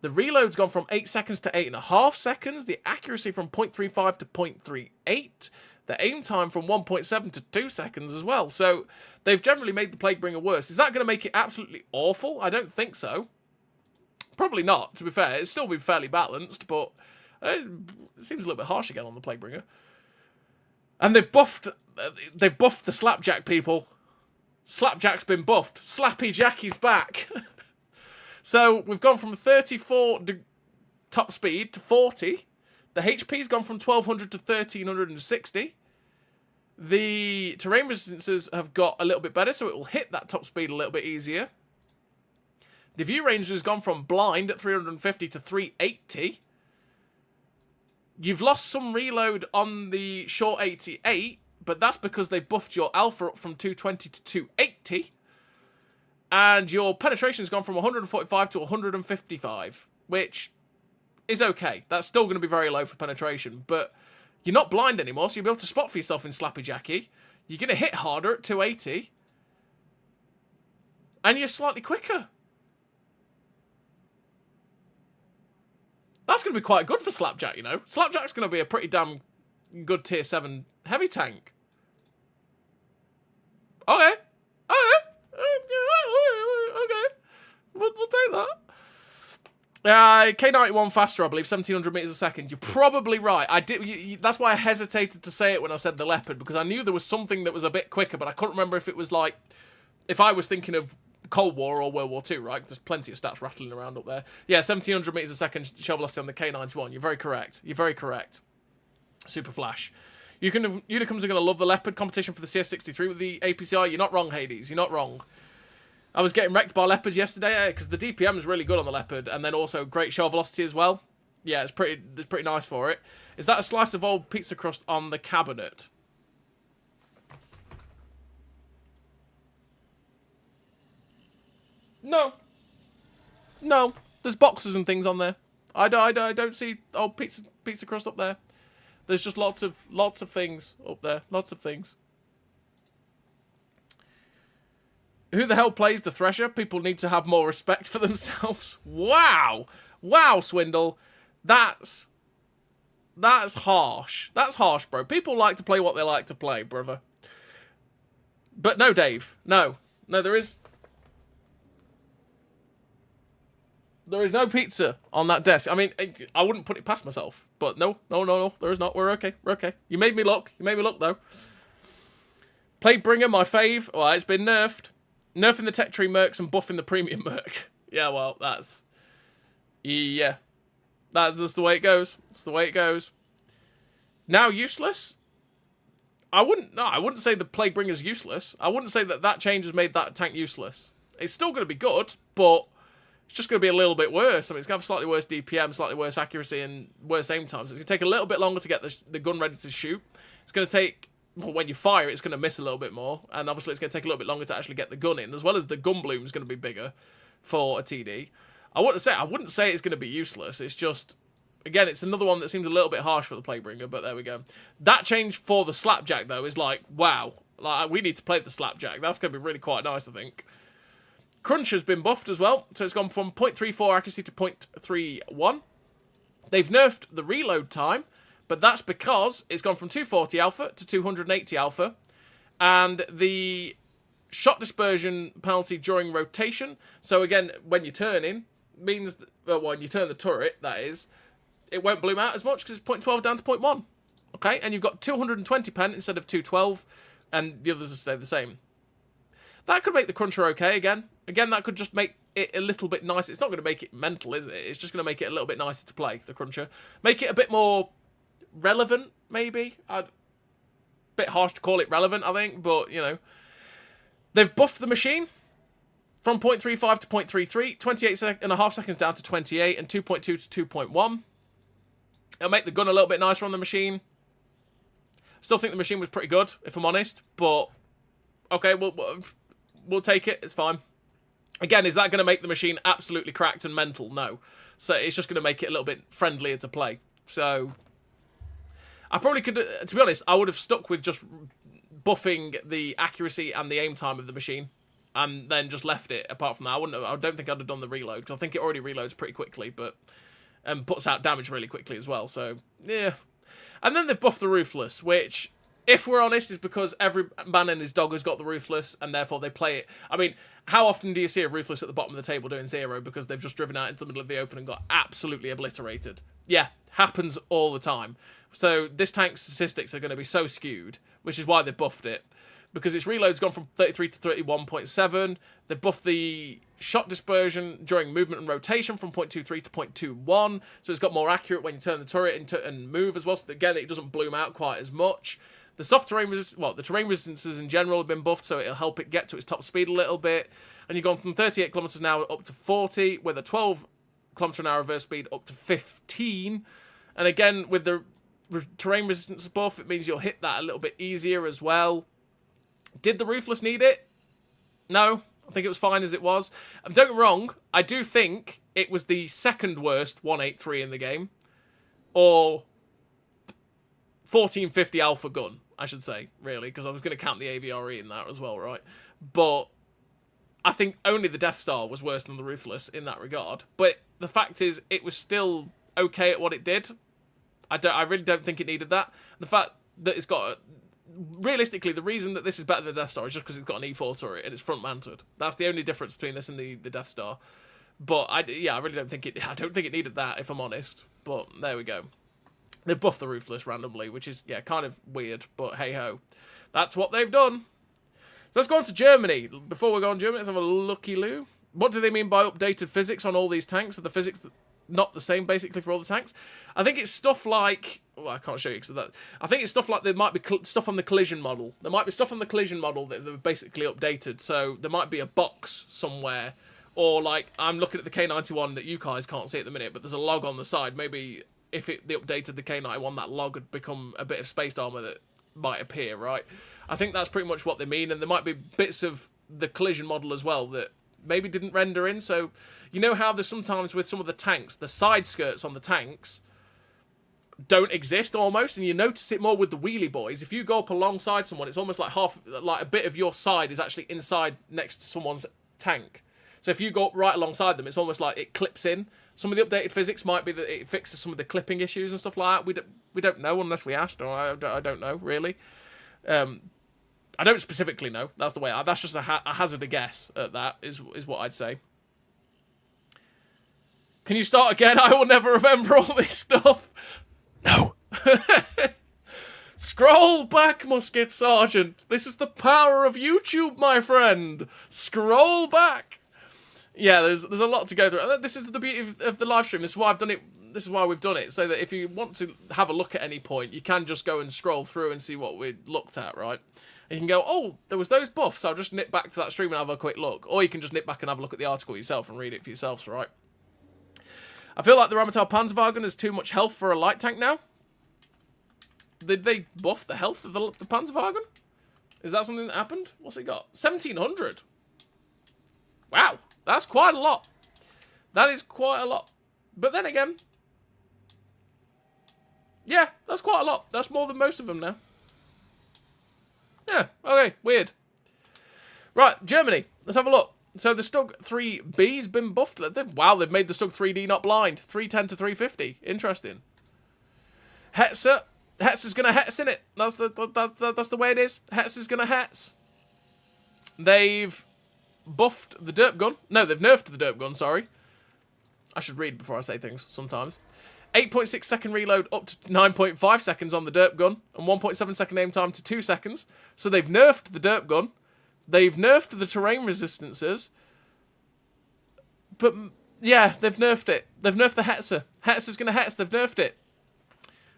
The reload's gone from 8 seconds to 8.5 seconds. The accuracy from 0.35 to 0.38. The aim time from 1.7 to 2 seconds as well. So they've generally made the Plague Bringer worse. Is that going to make it absolutely awful? I don't think so. Probably not, to be fair. It's still been fairly balanced, but it seems a little bit harsh again on the Plague Bringer. And they've buffed the Slapjack, people. Slapjack's been buffed. Slappy Jackie's back. So we've gone from 34 top speed to 40. The HP's gone from 1200 to 1360. The terrain resistances have got a little bit better, so it will hit that top speed a little bit easier. The view range has gone from blind at 350 to 380. You've lost some reload on the short 88, but that's because they buffed your alpha up from 220 to 280. And your penetration has gone from 145 to 155, which is okay. That's still going to be very low for penetration, but you're not blind anymore, so you'll be able to spot for yourself in Slappy Jackie. You're going to hit harder at 280. And you're slightly quicker. That's going to be quite good for Slapjack, you know. Slapjack's going to be a pretty damn good tier 7 heavy tank. Okay. Okay. Okay. We'll take that. K91 faster, I believe, 1700 meters a second. You're probably right. That's why I hesitated to say it when I said the Leopard, because I knew there was something that was a bit quicker, but I couldn't remember if it was like, if I was thinking of Cold War or World War II, right? There's plenty of stats rattling around up there. Yeah, 1700 meters a second shell velocity on the K91. You're very correct. You're very correct. Super flash. Unicums are going to love the Leopard competition for the CS63 with the APCR. You're not wrong, Hades. You're not wrong. I was getting wrecked by Leopards yesterday because the DPM is really good on the Leopard, and then also great shell velocity as well. Yeah, it's pretty nice for it. Is that a slice of old pizza crust on the cabinet? No. No. There's boxes and things on there. I don't see old pizza crust up there. There's just lots of things up there. Lots of things. Who the hell plays the Thresher? People need to have more respect for themselves. Wow. Wow, Swindle. That's harsh. That's harsh, bro. People like to play what they like to play, brother. But no, Dave. No. No, there is no pizza on that desk. I mean, I wouldn't put it past myself. But no. There is not. We're okay. We're okay. You made me look. You made me look, though. Plague Bringer, my fave. Well, it's been nerfed. Nerfing the Tech Tree Mercs and buffing the Premium Merc. Yeah, well, that's... Yeah. That's the way it goes. That's the way it goes. Now useless? I wouldn't say the Plague Bringer's useless. I wouldn't say that change has made that tank useless. It's still going to be good, but it's just going to be a little bit worse. I mean, it's going to have slightly worse DPM, slightly worse accuracy, and worse aim times. It's going to take a little bit longer to get the gun ready to shoot. It's going to take... Well, when you fire, it's going to miss a little bit more, and obviously it's going to take a little bit longer to actually get the gun in, as well as the gun bloom is going to be bigger for a TD. I wouldn't say it's going to be useless. It's just, again, it's another one that seems a little bit harsh for the Plaguebringer, but there we go. That change for the Slapjack, though, is like, wow. Like, we need to play the Slapjack. That's going to be really quite nice, I think. Crunch has been buffed as well, so it's gone from 0.34 accuracy to 0.31. They've nerfed the reload time, but that's because it's gone from 240 alpha to 280 alpha. And the shot dispersion penalty during rotation. So again, when you're turning, means that, well, when you turn the turret, that is, it won't bloom out as much because it's 0.12 down to 0.1. Okay, and you've got 220 pen instead of 212, and the others will stay the same. That could make the Cruncher okay again. Again, that could just make it a little bit nicer. It's not going to make it mental, is it? It's just going to make it a little bit nicer to play, the Cruncher. Make it a bit more relevant, maybe. Bit harsh to call it relevant, I think, but, you know. They've buffed the machine. From 0.35 to 0.33, 28.5 seconds down to 28, and 2.2 to 2.1. It'll make the gun a little bit nicer on the machine. Still think the machine was pretty good, if I'm honest, but okay, we'll take it. It's fine. Again, is that going to make the machine absolutely cracked and mental? No. So it's just going to make it a little bit friendlier to play. So I probably could, to be honest, I would have stuck with just buffing the accuracy and the aim time of the machine, and then just left it. Apart from that, I don't think I'd have done the reload, because I think it already reloads pretty quickly, but puts out damage really quickly as well. So yeah. And then they've buffed the Ruthless, which, if we're honest, is because every man and his dog has got the Ruthless, and therefore they play it. I mean, how often do you see a Ruthless at the bottom of the table doing 0 because they've just driven out into the middle of the open and got absolutely obliterated? Yeah, happens all the time. So this tank's statistics are going to be so skewed, which is why they buffed it. Because its reload's gone from 33 to 31.7. They buffed the shot dispersion during movement and rotation from 0.23 to 0.21. So it's got more accurate when you turn the turret and move as well. So again, it doesn't bloom out quite as much. The soft terrain the terrain resistances in general have been buffed, so it'll help it get to its top speed a little bit. And you've gone from 38 kilometers an hour up to 40, with a 12 kilometer an hour reverse speed up to 15. And again, with the terrain resistance buff, it means you'll hit that a little bit easier as well. Did the Ruthless need it? No. I think it was fine as it was. Don't get me wrong, I do think it was the second worst 183 in the game. Or 1450 alpha gun, I should say, really, because I was going to count the AVRE in that as well, right? But I think only the Death Star was worse than the Ruthless in that regard. But the fact is, it was still okay at what it did. I really don't think it needed that. The fact that it's got realistically, the reason that this is better than the Death Star is just because it's got an E4 turret and it's front mounted. That's the only difference between this and the Death Star. But I really don't think it. I don't think it needed that, if I'm honest. But there we go. They've buffed the Ruthless randomly, which is kind of weird. But hey ho, that's what they've done. So let's go on to Germany. Before we go on Germany, let's have a looky-loo. What do they mean by updated physics on all these tanks? Are the physics not the same basically for all the tanks? I think it's stuff like, well, I can't show you because of that. I think it's stuff like there might be stuff on the collision model. There might be stuff on the collision model that they've basically updated. So there might be a box somewhere, or like I'm looking at the K91 that you guys can't see at the minute, but there's a log on the side. Maybe if they updated the K91, that log would become a bit of spaced armor that might appear, right? I think that's pretty much what they mean, and there might be bits of the collision model as well that maybe didn't render in. So you know how there's sometimes with some of the tanks, the side skirts on the tanks don't exist almost, and you notice it more with the wheelie boys. If you go up alongside someone, it's almost like like a bit of your side is actually inside next to someone's tank. So if you go up right alongside them, it's almost like it clips in. Some of the updated physics might be that it fixes some of the clipping issues and stuff like that. We don't know unless we asked, or I don't know really. I don't specifically know. That's the way. That's just a hazard a guess at that is what I'd say. Can you start again? I will never remember all this stuff. No. Scroll back, Musket Sergeant. This is the power of YouTube, my friend. Scroll back. Yeah, there's a lot to go through. And this is the beauty of the live stream. This is why I've done it. This is why we've done it. So that if you want to have a look at any point, you can just go and scroll through and see what we looked at, right? And you can go, oh, there was those buffs. I'll just nip back to that stream and have a quick look. Or you can just nip back and have a look at the article yourself and read it for yourselves, right? I feel like the Rheinmetall Panzerwagen has too much health for a light tank now. Did they buff the health of the Panzerwagen? Is that something that happened? What's it got? 1700. Wow, that's quite a lot. That is quite a lot. But then again, yeah, that's quite a lot. That's more than most of them now. Yeah, okay, weird. Right, Germany. Let's have a look. So the Stug 3B's been buffed. Wow, they've made the Stug 3D not blind. 310 to 350. Interesting. Hetzer. Hetzer's gonna Hetz in it. That's the way it is. Hetzer's gonna Hetz. They've buffed the Derp gun. No, they've nerfed the Derp gun, sorry. I should read before I say things sometimes. 8.6 second reload up to 9.5 seconds on the Derp gun, and 1.7 second aim time to 2 seconds. So they've nerfed the Derp gun. They've nerfed the terrain resistances. But, yeah, they've nerfed it. They've nerfed the Hetzer. Hetzer's going to Hetz. They've nerfed it.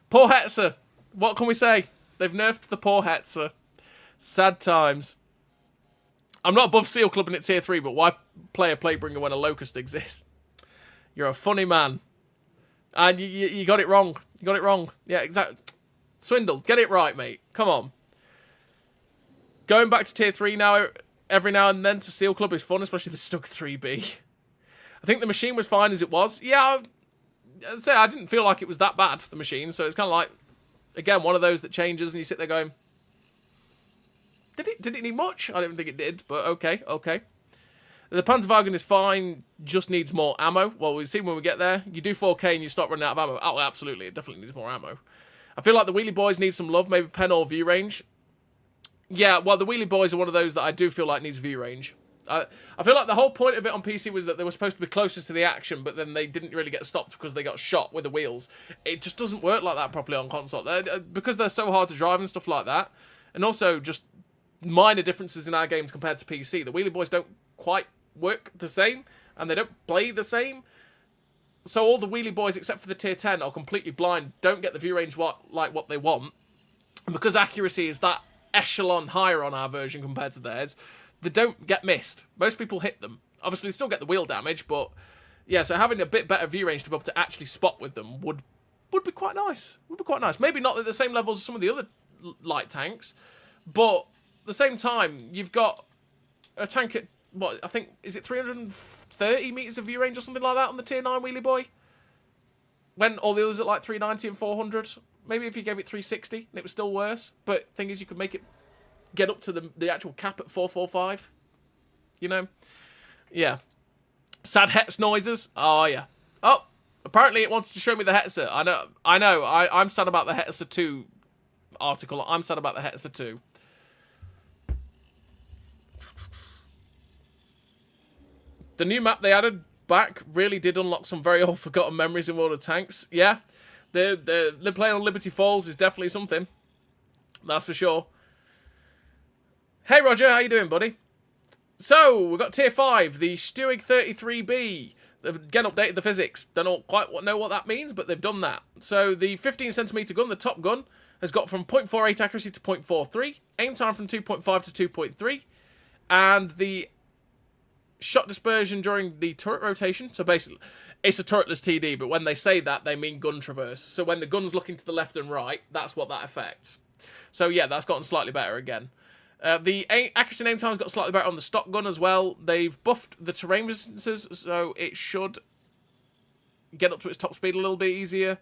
Poor Hetzer. What can we say? They've nerfed the poor Hetzer. Sad times. I'm not above Seal Clubbing at tier 3, but why play a Platebringer when a Locust exists? You're a funny man. And you got it wrong. You got it wrong. Yeah, exactly. Swindle, get it right, mate. Come on. Going back to tier 3 now, every now and then to Seal Club is fun, especially the Stug 3B. I think the machine was fine as it was. Yeah, I'd say I didn't feel like it was that bad, the machine. So it's kind of like, again, one of those that changes and you sit there going, did it need much? I don't think it did, but okay. The Panzerwagen is fine, just needs more ammo. Well, we'll see when we get there. You do 4K and you start running out of ammo. Oh, absolutely, it definitely needs more ammo. I feel like the Wheelie Boys need some love, maybe pen or view range. Yeah, well, the Wheelie Boys are one of those that I do feel like needs view range. I feel like the whole point of it on PC was that they were supposed to be closest to the action, but then they didn't really get stopped because they got shot with the wheels. It just doesn't work like that properly on console. Because they're so hard to drive and stuff like that. And also just minor differences in our games compared to PC. The Wheelie Boys don't quite work the same, and they don't play the same. So all the Wheelie Boys, except for the tier 10, are completely blind, don't get the view range what they want. And because accuracy is that echelon higher on our version compared to theirs, they don't get missed. Most people hit them. Obviously, they still get the wheel damage, but yeah, so having a bit better view range to be able to actually spot with them would be quite nice. Would be quite nice. Maybe not at the same levels as some of the other light tanks, but at the same time, you've got a tank at, what, I think, is it 330 metres of view range or something like that on the tier 9 Wheelie Boy? When all the others at like 390 and 400. Maybe if you gave it 360 and it was still worse. But thing is, you could make it get up to the actual cap at 445. You know? Yeah. Sad Hetz noises. Oh, yeah. Oh, apparently it wanted to show me the Hetzer. I know. I'm sad about the Hetzer 2 article. I'm sad about the Hetzer 2. The new map they added back really did unlock some very old forgotten memories in World of Tanks. Yeah. The playing on Liberty Falls is definitely something. That's for sure. Hey Roger, how you doing, buddy? So, we've got Tier 5, the Stug 33B. They've again updated the physics. Don't quite know what that means, but they've done that. So, the 15cm gun, the top gun, has got from 0.48 accuracy to 0.43. Aim time from 2.5 to 2.3. And the shot dispersion during the turret rotation. So, basically, it's a turretless TD, but when they say that, they mean gun traverse. So, when the gun's looking to the left and right, that's what that affects. So, yeah, that's gotten slightly better again. The accuracy and aim time's got slightly better on the stock gun as well. They've buffed the terrain resistances, so it should get up to its top speed a little bit easier.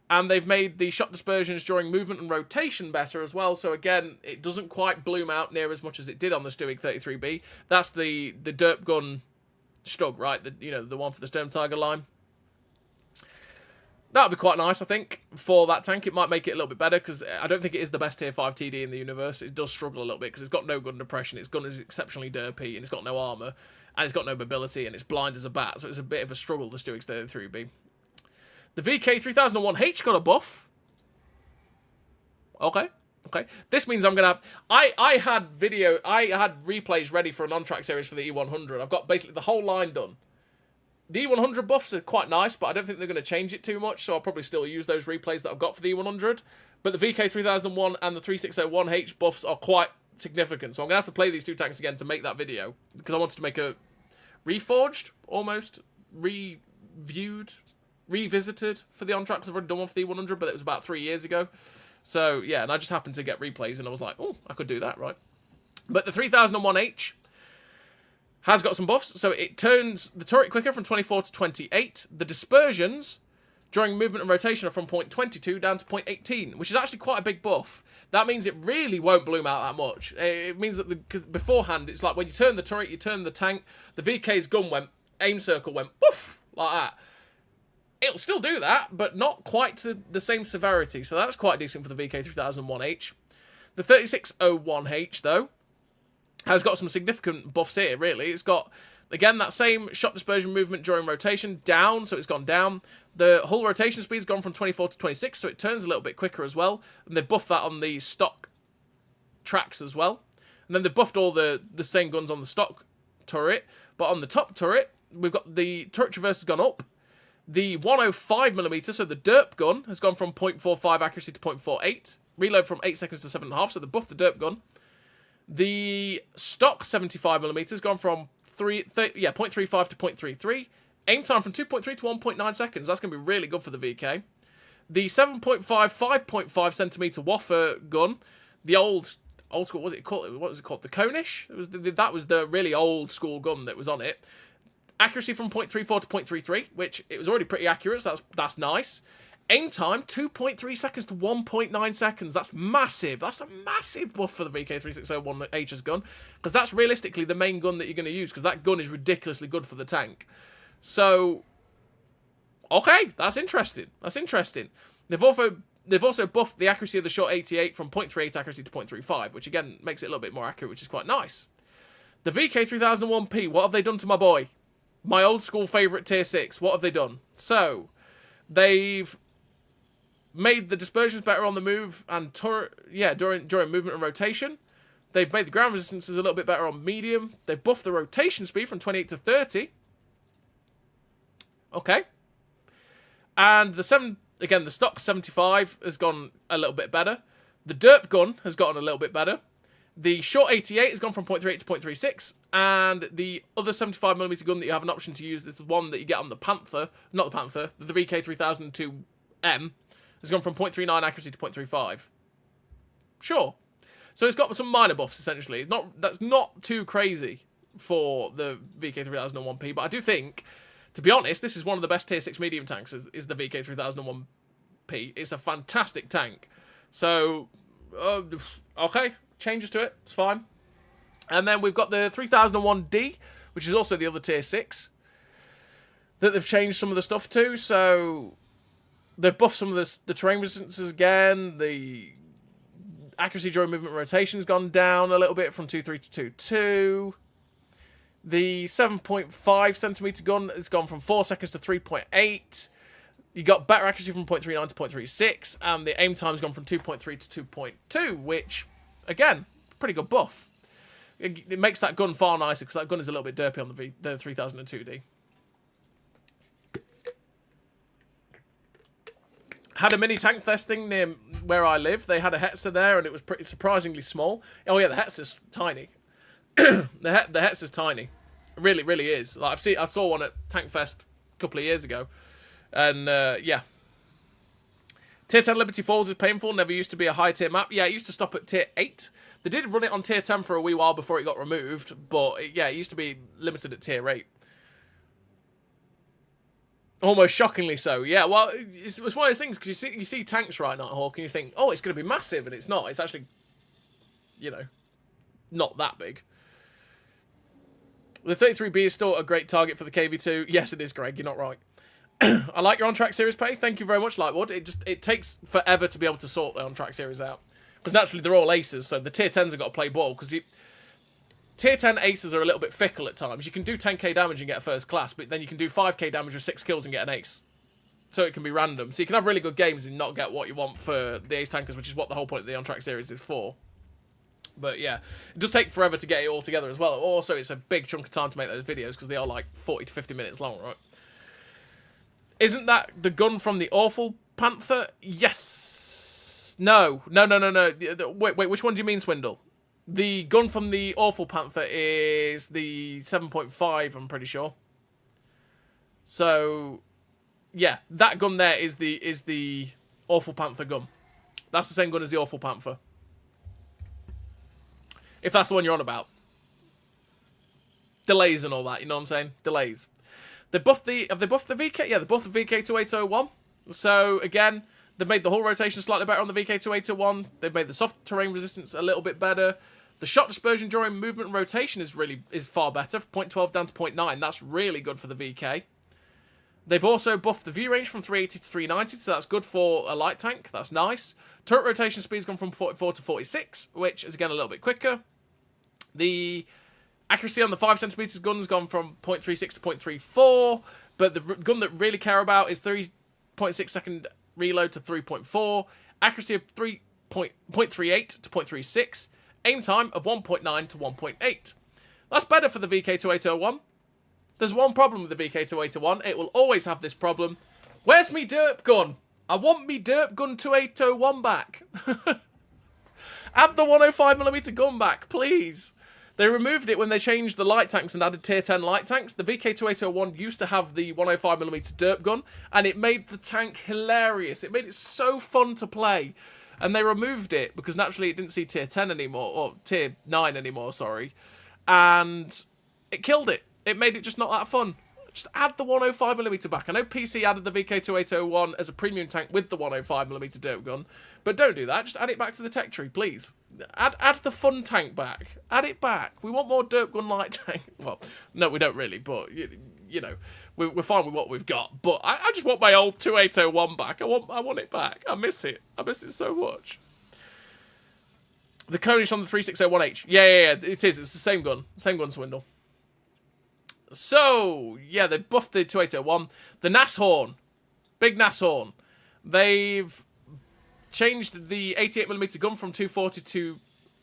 And they've made the shot dispersions during movement and rotation better as well. So again, it doesn't quite bloom out near as much as it did on the Stug 33B. That's the Derp gun Stug, right? The one for the Jagdtiger line. That would be quite nice, I think, for that tank. It might make it a little bit better, because I don't think it is the best tier 5 TD in the universe. It does struggle a little bit, because it's got no gun depression, its gun is exceptionally derpy, and it's got no armour, and it's got no mobility, and it's blind as a bat, so it's a bit of a struggle, the Stug 33B. The VK3001H got a buff. Okay. This means I'm going to have... I had replays ready for a non-track series for the E100. I've got basically the whole line done. The E100 buffs are quite nice, but I don't think they're going to change it too much, so I'll probably still use those replays that I've got for the E100. But the VK3001 and the 3601H buffs are quite significant, so I'm going to have to play these two tanks again to make that video, because I wanted to make a reforged, almost, reviewed, revisited for the on-tracks. I've already done one for the E100, but it was about 3 years ago. So, yeah, and I just happened to get replays, and I was like, oh, I could do that, right? But the 3001H... has got some buffs, so it turns the turret quicker from 24 to 28. The dispersions during movement and rotation are from 0.22 down to 0.18, which is actually quite a big buff. That means it really won't bloom out that much. It means that because beforehand, it's like when you turn the turret, you turn the tank, the VK's gun went, aim circle went, poof, like that. It'll still do that, but not quite to the same severity, so that's quite decent for the VK3001H. The 3601H, though, has got some significant buffs here, really. It's got, again, that same shot dispersion movement during rotation, down, so it's gone down. The hull rotation speed's gone from 24 to 26, so it turns a little bit quicker as well. And they've buffed that on the stock tracks as well. And then they've buffed all the same guns on the stock turret. But on the top turret, we've got the turret traverse has gone up. The 105mm, so the Derp gun, has gone from 0.45 accuracy to 0.48. Reload from 8 seconds to 7.5, so they buffed the Derp gun. The stock 75mm has gone from 0.35 to 0.33. Aim time from 2.3 to 1.9 seconds. That's going to be really good for the VK. The 7.5, 5.5 centimeter Waffer gun, the old school, what was it called? What was it called? The Konish? That was the really old school gun that was on it. Accuracy from 0.34 to 0.33, which it was already pretty accurate, so that's nice. Aim time, 2.3 seconds to 1.9 seconds. That's massive. That's a massive buff for the VK3601H's gun, because that's realistically the main gun that you're going to use, because that gun is ridiculously good for the tank. So, okay, that's interesting. That's interesting. They've also buffed the accuracy of the short 88 from 0.38 accuracy to 0.35, which again makes it a little bit more accurate, which is quite nice. The VK3001P, what have they done to my boy? My old school favourite tier 6, what have they done? So, they've made the dispersions better on the move and during movement and rotation. They've made the ground resistances a little bit better on medium. They've buffed the rotation speed from 28 to 30. Okay. And the stock 75 has gone a little bit better. The Derp gun has gotten a little bit better. The short 88 has gone from 0.38 to 0.36, and the other 75mm gun that you have an option to use is the one that you get on the Panther, not the Panther, the VK3002M, has gone from 0.39 accuracy to 0.35. Sure. So it's got some minor buffs, essentially. That's not too crazy for the VK3001P, but I do think, to be honest, this is one of the best tier 6 medium tanks, is the VK3001P. It's a fantastic tank. So, okay. Changes to it, it's fine. And then we've got the 3001D, which is also the other tier 6, that they've changed some of the stuff to. So they've buffed some of the terrain resistances again. The accuracy during movement and rotation has gone down a little bit from 2.3 to 2.2. The 7.5 centimeter gun has gone from 4 seconds to 3.8. You got better accuracy from 0.39 to 0.36, and the aim time's gone from 2.3 to 2.2, which, again, pretty good buff. It makes that gun far nicer, because that gun is a little bit derpy on the 3002D. Had a mini tank fest thing near where I live. They had a Hetzer there, and it was pretty surprisingly small. Oh yeah, the Hetzer's tiny. the Hetzer's tiny. It really, really is. Like I saw one at Tank Fest a couple of years ago, and yeah. Tier 10 Liberty Falls is painful. Never used to be a high tier map. Yeah, it used to stop at tier 8. They did run it on tier 10 for a wee while before it got removed, but yeah, it used to be limited at tier 8. Almost shockingly so. Yeah, well, it's one of those things, because you see tanks right now, Hawk, and you think, oh, it's going to be massive, and it's not. It's actually, you know, not that big. The 33B is still a great target for the KV2. Yes, it is, Greg. You're not right. I like your on-track series pay. Thank you very much, Lightwood. It takes forever to be able to sort the on-track series out, because naturally they're all aces, so the tier 10s have got to play ball, because tier 10 aces are a little bit fickle at times. You can do 10k damage and get a first class, but then you can do 5k damage with 6 kills and get an ace. So it can be random. So you can have really good games and not get what you want for the ace tankers, which is what the whole point of the on-track series is for. But yeah, it does take forever to get it all together as well. Also, it's a big chunk of time to make those videos, because they are like 40 to 50 minutes long, right? Isn't that the gun from the awful Panther? Yes. No. Wait, which one do you mean, Swindle? The gun from the awful Panther is the 7.5, I'm pretty sure. So, yeah, that gun there is the awful Panther gun. That's the same gun as the awful Panther. If that's the one you're on about. Delays and all that, you know what I'm saying? Delays. Have they buffed the VK? Yeah, they buffed the VK2801. So, again, they've made the hull rotation slightly better on the VK2801. They've made the soft terrain resistance a little bit better. The shot dispersion during movement and rotation is far better. 0.12 down to 0.9. That's really good for the VK. They've also buffed the view range from 380 to 390, so that's good for a light tank. That's nice. Turret rotation speed's gone from 44 to 46, which is, again, a little bit quicker. The accuracy on the 5cm gun's gone from 0.36 to 0.34, but the gun that really care about is 3.6 second reload to 3.4, accuracy of 0.38 to 0.36, aim time of 1.9 to 1.8. That's better for the VK2801. There's one problem with the VK2801. It will always have this problem. Where's me derp gun? I want me derp gun 2801 back. Add the 105mm gun back, please. They removed it when they changed the light tanks and added tier 10 light tanks. The VK2801 used to have the 105mm derp gun, and it made the tank hilarious. It made it so fun to play. And they removed it because naturally it didn't see tier 10 anymore, or tier 9 anymore, sorry. And it killed it. It made it just not that fun. Just add the 105mm back. I know PC added the VK2801 as a premium tank with the 105mm derp gun, but don't do that. Just add it back to the tech tree, please. Add the fun tank back. Add it back. We want more derp gun light tank. Well, no, we don't really, but you know, we're fine with what we've got. But I just want my old 2801 back. I want it back. I miss it. I miss it so much. The Konish on the 3601H. Yeah, it is. It's the same gun. Same gun, Swindle. So, yeah, they buffed the 2801. The Nashorn. Big Nashorn. They've changed the 88mm gun from 240 to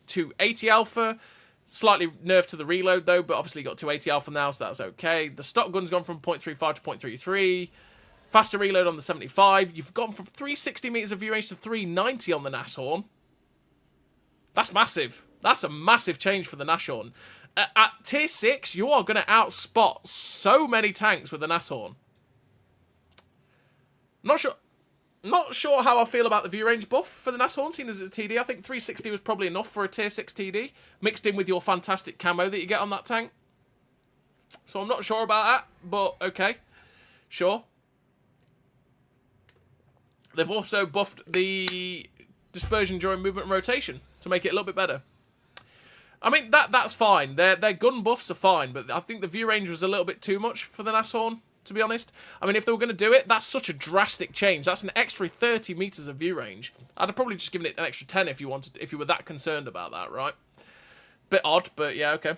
280 alpha. Slightly nerfed to the reload, though, but obviously you got 280 alpha now, so that's okay. The stock gun's gone from 0.35 to 0.33. Faster reload on the 75. You've gone from 360 meters of view range to 390 on the Nashorn. That's massive. That's a massive change for the Nashorn. At tier 6, you are going to outspot so many tanks with the Nashorn. Not sure how I feel about the view range buff for the Nashorn, seen as it's a TD. I think 360 was probably enough for a tier 6 TD, mixed in with your fantastic camo that you get on that tank. So I'm not sure about that, but okay. Sure. They've also buffed the dispersion during movement and rotation to make it a little bit better. I mean, that's fine. Their gun buffs are fine, but I think the view range was a little bit too much for the Nashorn, to be honest. I mean, if they were going to do it, that's such a drastic change. That's an extra 30 meters of view range. I'd have probably just given it an extra 10 if you wanted, if you were that concerned about that, right? Bit odd, but yeah, okay.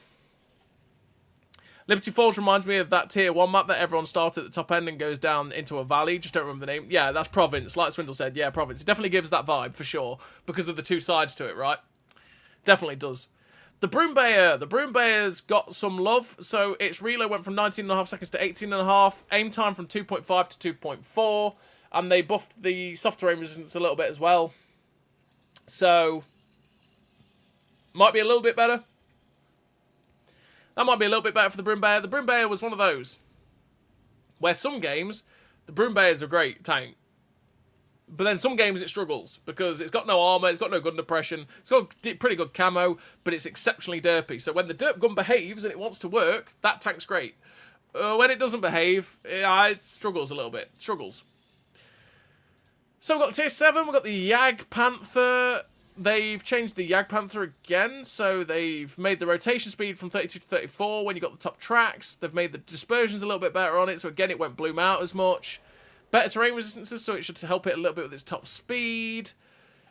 Liberty Falls reminds me of that tier 1 map that everyone started at the top end and goes down into a valley. Just don't remember the name. Yeah, that's Province. Like Swindle said, yeah, Province. It definitely gives that vibe, for sure, because of the two sides to it, right? Definitely does. The Broombayer. The Broombayer's got some love. So its reload went from 19.5 seconds to 18.5. Aim time from 2.5 to 2.4. And they buffed the soft terrain resistance a little bit as well. So, might be a little bit better. That might be a little bit better for the Broombayer. The Broombayer was one of those where some games, the Broombayer's a great tank. But then some games it struggles because it's got no armor, it's got no gun depression, it's got pretty good camo, but it's exceptionally derpy. So when the derp gun behaves and it wants to work, that tank's great. When it doesn't behave, it struggles a little bit. Struggles. So we've got tier 7, we've got the Jagdpanzer. They've changed the Jagdpanzer again, so they've made the rotation speed from 32 to 34 when you got the top tracks. They've made the dispersions a little bit better on it, so again it won't bloom out as much. Better terrain resistances, so it should help it a little bit with its top speed.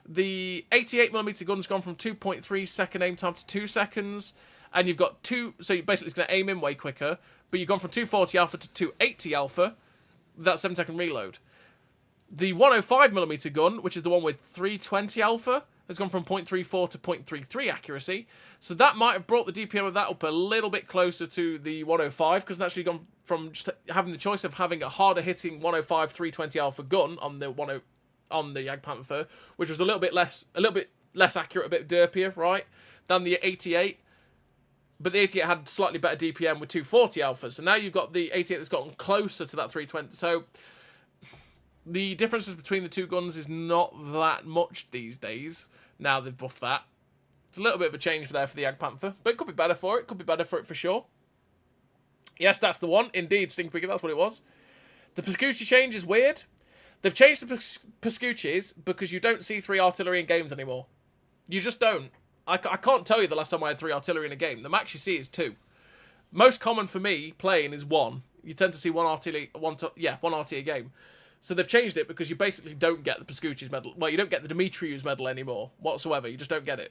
The 88mm gun's gone from 2.3 second aim time to 2 seconds. And you've got so basically it's going to aim in way quicker. But you've gone from 240 alpha to 280 alpha. That 7 second reload. The 105mm gun, which is the one with 320 alpha, has gone from 0.34 to 0.33 accuracy. So that might have brought the DPM of that up a little bit closer to the 105, because it's actually gone from just having the choice of having a harder hitting 105 320 alpha gun on the Jagdpanther, which was a little bit less accurate, a bit derpier, right, than the 88. But the 88 had slightly better DPM with 240 alpha. So now you've got the 88 that's gotten closer to that 320. So the differences between the two guns is not that much these days. Now they've buffed that. It's a little bit of a change there for the Jagdpanther, but it could be better for it. Could be better for it for sure. Yes, that's the one. Indeed, Stinkpigger, that's what it was. The Pascucci change is weird. They've changed the Pascuccis because you don't see 3 artillery in games anymore. You just don't. I can't tell you the last time I had 3 artillery in a game. The max you see is 2. Most common for me playing is 1. You tend to see 1 artillery, 1 RT a game. So they've changed it because you basically don't get the Pascucci's medal. Well, you don't get the Dimitriou's medal anymore whatsoever. You just don't get it.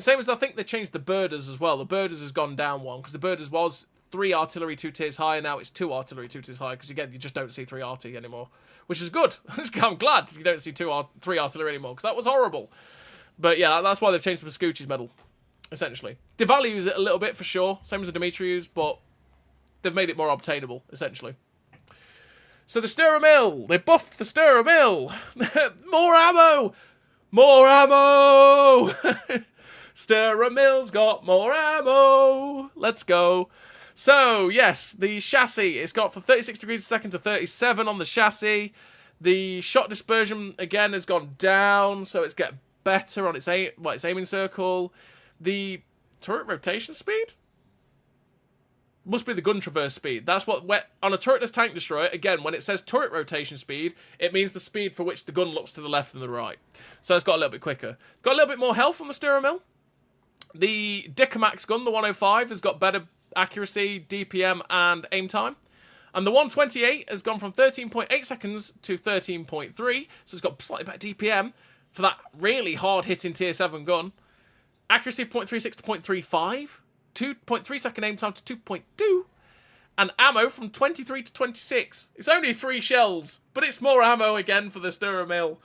Same as I think they changed the Birders as well. The Birders has gone down 1 because the Birders was 3 artillery 2 tiers higher. Now it's 2 artillery 2 tiers higher because, again, you just don't see 3 RT anymore, which is good. I'm glad you don't see 3 artillery anymore because that was horrible. But yeah, that's why they've changed the Pascucci's medal, essentially. Devalues it a little bit for sure, same as the Dimitriou's, but they've made it more obtainable, essentially. So the Stirrer Mill, they buffed the Stirrer Mill. More ammo! More ammo! Stirrer Mill's got more ammo. Let's go. So, yes, the chassis, it's got from 36 degrees a second to 37 on the chassis. The shot dispersion, again, has gone down, so it's getting better on its aiming circle. The turret rotation speed? Must be the gun traverse speed. That's what, on a turretless tank destroyer, again, when it says turret rotation speed, it means the speed for which the gun looks to the left and the right. So it's got a little bit quicker. Got a little bit more health on the Stirrer Mill. The Dicamax gun, the 105, has got better accuracy, DPM, and aim time. And the 128 has gone from 13.8 seconds to 13.3, so it's got slightly better DPM for that really hard-hitting Tier 7 gun. Accuracy of 0.36 to 0.35, 2.3 second aim time to 2.2, and ammo from 23 to 26. It's only 3 shells, but it's more ammo again for the Stirrer Mill.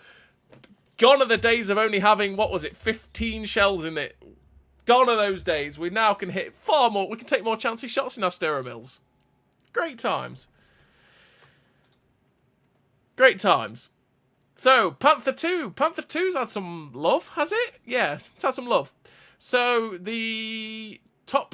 Gone are the days of only having, 15 shells in it. Gone are those days. We now can hit far more. We can take more chancy shots in our Stirrer Mills. Great times. Great times. So, Panther 2. Panther 2's had some love, has it? Yeah, it's had some love. So, the top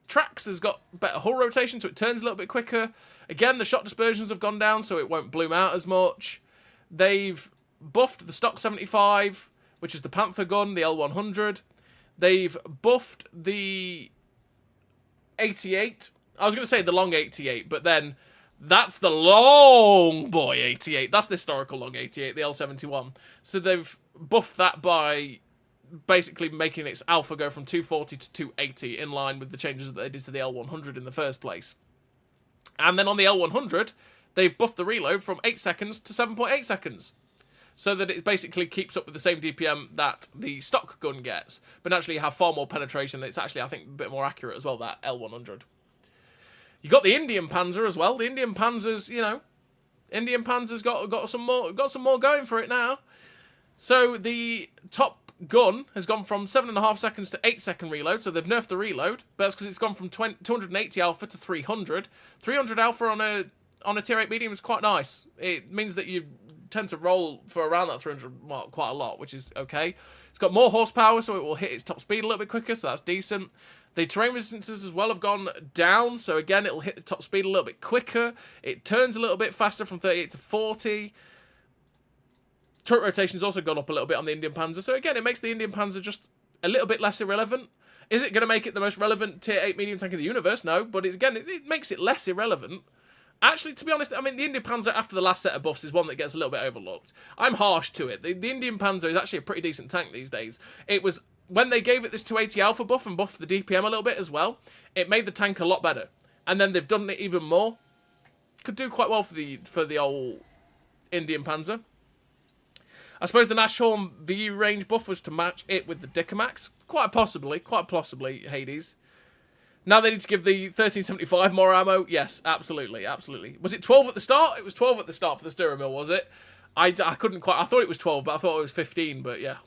tracks has got better hull rotation, so it turns a little bit quicker. Again, the shot dispersions have gone down, so it won't bloom out as much. They've buffed the stock 75, which is the Panther gun, the L100. They've buffed the 88. I was going to say the long 88, but then that's the long boy 88. That's the historical long 88, the L71. So they've buffed that by basically making its alpha go from 240 to 280 in line with the changes that they did to the L100 in the first place. And then on the L100, they've buffed the reload from 8 seconds to 7.8 seconds. So that it basically keeps up with the same DPM that the stock gun gets. But naturally you have far more penetration. It's actually, I think, a bit more accurate as well, that L100. You got the Indian Panzer as well. The Indian Panzer's, Indian Panzer's got some more going for it now. So the top gun has gone from 7.5 seconds to 8 second reload. So they've nerfed the reload, but that's because it's gone from 280 alpha to 300. 300 alpha on a tier 8 medium is quite nice. It means that you tend to roll for around that 300 mark quite a lot, which is okay. It's got more horsepower, so it will hit its top speed a little bit quicker, so that's decent. The terrain resistances as well have gone down, so again, it'll hit the top speed a little bit quicker. It turns a little bit faster from 38 to 40. Turret rotation's also gone up a little bit on the Indian Panzer, so again, it makes the Indian Panzer just a little bit less irrelevant. Is it going to make it the most relevant tier 8 medium tank in the universe? No, but it makes it less irrelevant. Actually, to be honest, I mean, the Indian Panzer, after the last set of buffs, is one that gets a little bit overlooked. I'm harsh to it. The Indian Panzer is actually a pretty decent tank these days. It was, when they gave it this 280 alpha buff and buffed the DPM a little bit as well, it made the tank a lot better. And then they've done it even more. Could do quite well for the old Indian Panzer. I suppose the Nashorn VU range buff was to match it with the Dicamax. Quite possibly, Hades. Now they need to give the 1375 more ammo. Yes, absolutely. Was it 12 at the start? It was 12 at the start for the Stirrer Mill, was it? I couldn't quite... I thought it was 12, but I thought it was 15, but yeah.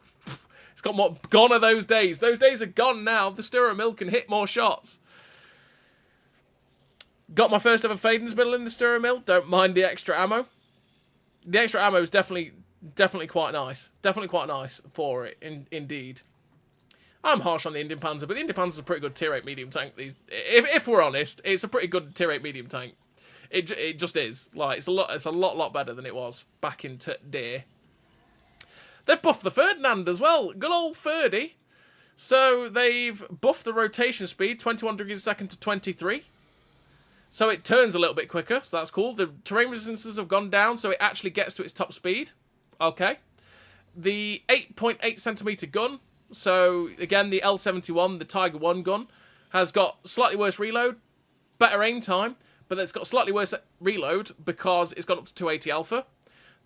It's got more... Gone are those days. Those days are gone now. The Stirrer Mill can hit more shots. Got my first ever Faden's Middle in the Stirrer Mill. Don't mind the extra ammo. The extra ammo is definitely quite nice. Definitely quite nice for it, indeed. I'm harsh on the Indian Panzer, but the Indian Panzer's a pretty good tier 8 medium tank. If we're honest, it's a pretty good tier 8 medium tank. It just is. Like, it's a lot better than it was back in day. They've buffed the Ferdinand as well. Good old Ferdy. So they've buffed the rotation speed, 21 degrees a second to 23. So it turns a little bit quicker, so that's cool. The terrain resistances have gone down, so it actually gets to its top speed. Okay. The 8.8 centimeter gun. So, again, the L71, the Tiger 1 gun, has got slightly worse reload, better aim time, but it's got slightly worse reload because it's gone up to 280 alpha.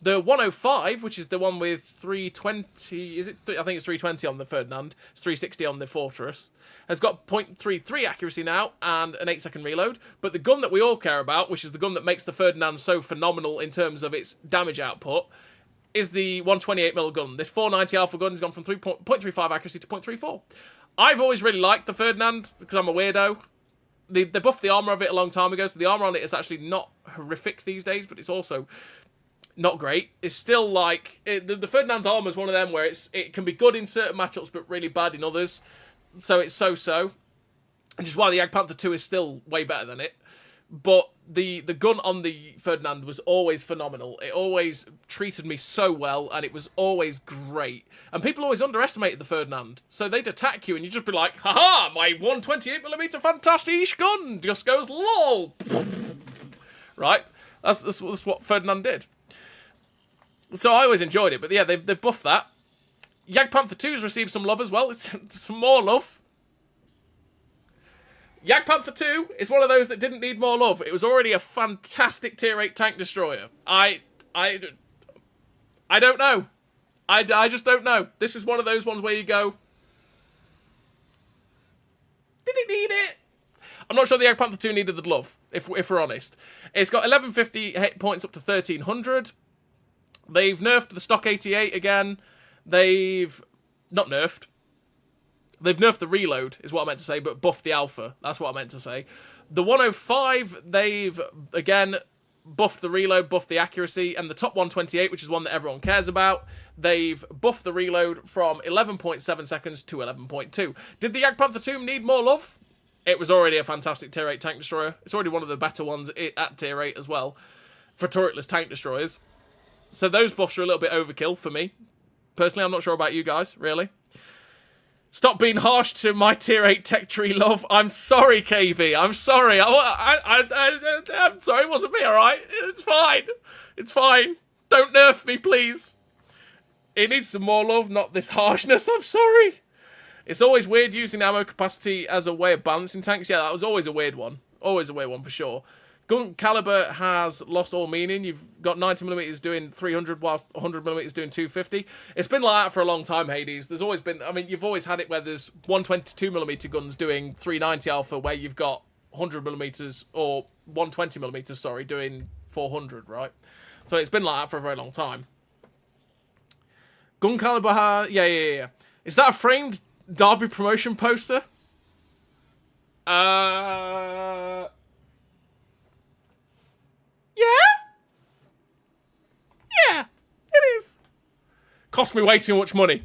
The 105, which is the one with 320, I think it's 320 on the Ferdinand, it's 360 on the Fortress, has got 0.33 accuracy now and an 8 second reload. But the gun that we all care about, which is the gun that makes the Ferdinand so phenomenal in terms of its damage output, is the 128mm gun. This 490 alpha gun has gone from 0.35 accuracy to 0.34. I've always really liked the Ferdinand because I'm a weirdo. They buffed the armour of it a long time ago, so the armour on it is actually not horrific these days, but it's also... not great. It's still like the Ferdinand's Armour is one of them where it can be good in certain matchups but really bad in others. So it's so-so, which is why the Jagdpanther 2 is still way better than it. But the gun on the Ferdinand was always phenomenal. It always treated me so well, and it was always great. And people always underestimated the Ferdinand. So they'd attack you, and you'd just be like, haha, my 128mm fantastic gun just goes lol. Right? That's what Ferdinand did. So I always enjoyed it, but yeah, they've buffed that. Jagdpanther 2's received some love as well. It's some more love. Jagdpanther 2 is one of those that didn't need more love. It was already a fantastic tier 8 tank destroyer. I don't know. I just don't know. This is one of those ones where you go, did it need it? I'm not sure the Jagdpanther 2 needed the love, if we're honest. It's got 1150 hit points up to 1300. They've nerfed the stock 88 again. They've not nerfed. They've nerfed the reload, is what I meant to say, but buffed the alpha. That's what I meant to say. The 105, they've, again, buffed the reload, buffed the accuracy, and the top 128, which is one that everyone cares about, they've buffed the reload from 11.7 seconds to 11.2. Did the Jagdpanther 2 need more love? It was already a fantastic tier 8 tank destroyer. It's already one of the better ones at tier 8 as well, for turretless tank destroyers. So those buffs are a little bit overkill for me. Personally, I'm not sure about you guys, really. Stop being harsh to my tier 8 tech tree love. I'm sorry, KB. I'm sorry. I'm sorry, it wasn't me, alright? It's fine. It's fine. Don't nerf me, please. It needs some more love, not this harshness. I'm sorry. It's always weird using ammo capacity as a way of balancing tanks. Yeah, that was always a weird one. Always a weird one, for sure. Gun caliber has lost all meaning. You've got 90mm doing 300 whilst 100mm doing 250. It's been like that for a long time, Hades. There's always been, I mean, you've always had it where there's 122mm guns doing 390 alpha, where you've got 100mm or 120mm, sorry, doing 400, right? So it's been like that for a very long time. Gun caliber, yeah. Is that a framed Derby promotion poster? Yeah, it is. Cost me way too much money.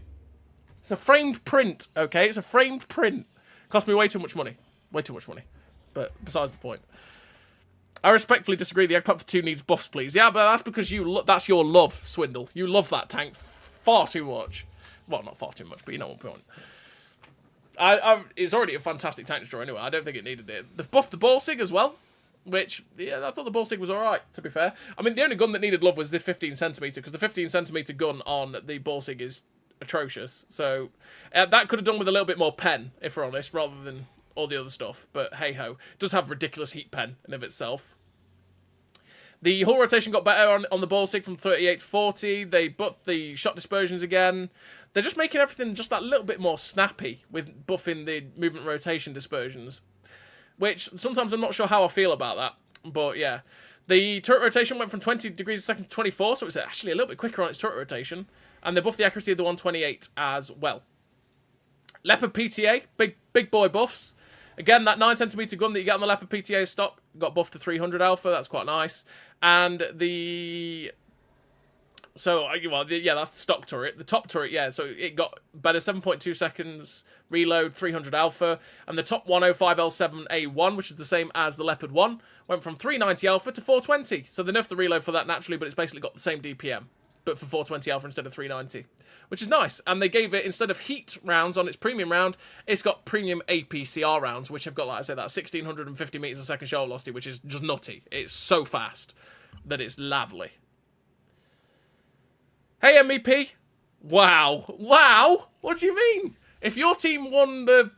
It's a framed print, okay? It's a framed print. Cost me way too much money. Way too much money. But besides the point. I respectfully disagree. The Jagdpanther 2 needs buffs, please. Yeah, but that's because that's your love, Swindle. You love that tank far too much. Well, not far too much, but you know what point. It's already a fantastic tank destroyer anyway. I don't think it needed it. They've buffed the ball sig as well. Which, yeah, I thought the ball sig was alright, to be fair. I mean, the only gun that needed love was the 15cm, because the 15cm gun on the ball sig is atrocious. So, that could have done with a little bit more pen, if we're honest, rather than all the other stuff. But hey-ho. It does have ridiculous heat pen in of itself. The hull rotation got better on the ball sig from 38 to 40. They buffed the shot dispersions again. They're just making everything just that little bit more snappy with buffing the movement rotation dispersions. Which, sometimes I'm not sure how I feel about that. But, yeah. The turret rotation went from 20 degrees a second to 24, so it's actually a little bit quicker on its turret rotation. And they buffed the accuracy of the 128 as well. Leopard PTA, big boy buffs. Again, that 9cm gun that you get on the Leopard PTA stock got buffed to 300 alpha. That's quite nice. And the... So, well, yeah, that's the stock turret. The top turret, yeah, so it got better 7.2 seconds reload, 300 alpha. And the top 105 L7A1, which is the same as the Leopard 1, went from 390 alpha to 420. So they nerfed the reload for that naturally, but it's basically got the same DPM, but for 420 alpha instead of 390, which is nice. And they gave it, instead of heat rounds on its premium round, it's got premium APCR rounds, which have got, like I said, that 1650 meters a second shell velocity, which is just nutty. It's so fast that it's lovely. Hey, MEP. Wow. Wow? What do you mean? If your team won the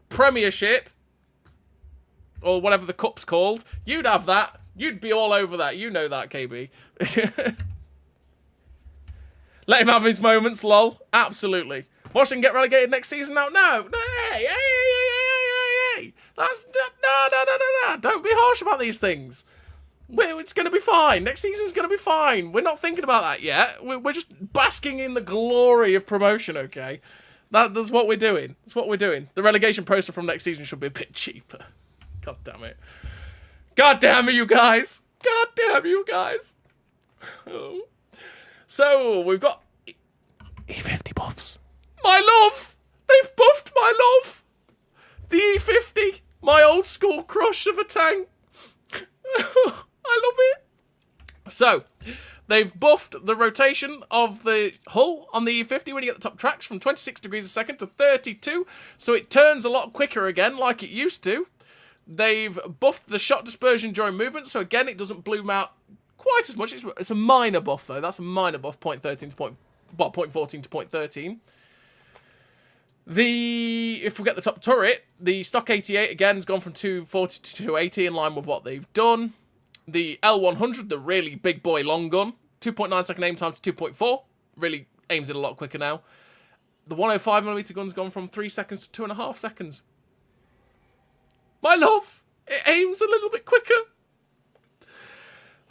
Premiership, or whatever the cup's called, you'd have that. You'd be all over that. You know that, KB. Let him have his moments, lol. Absolutely. Watch him get relegated next season now? No. Hey. That's... No. Don't be harsh about these things. It's going to be fine. Next season's going to be fine. We're not thinking about that yet. We're just basking in the glory of promotion, okay? That's what we're doing. That's what we're doing. The relegation poster from next season should be a bit cheaper. God damn it. God damn you guys. God damn you guys. Oh. So, we've got E50 buffs. My love! They've buffed my love! The E50, my old school crush of a tank. I love it. So, they've buffed the rotation of the hull on the E50 when you get the top tracks from 26 degrees a second to 32, so it turns a lot quicker again like it used to. They've buffed the shot dispersion during movement, so again it doesn't bloom out quite as much. It's a minor buff though. That's a minor buff, 0.13 to 0.14 to 0.13. If we get the top turret, the stock 88 again has gone from 240 to 280 in line with what they've done. The L100, the really big boy long gun, 2.9 second aim time to 2.4. Really aims it a lot quicker now. The 105mm gun's gone from 3 seconds to 2.5 seconds. My love, it aims a little bit quicker.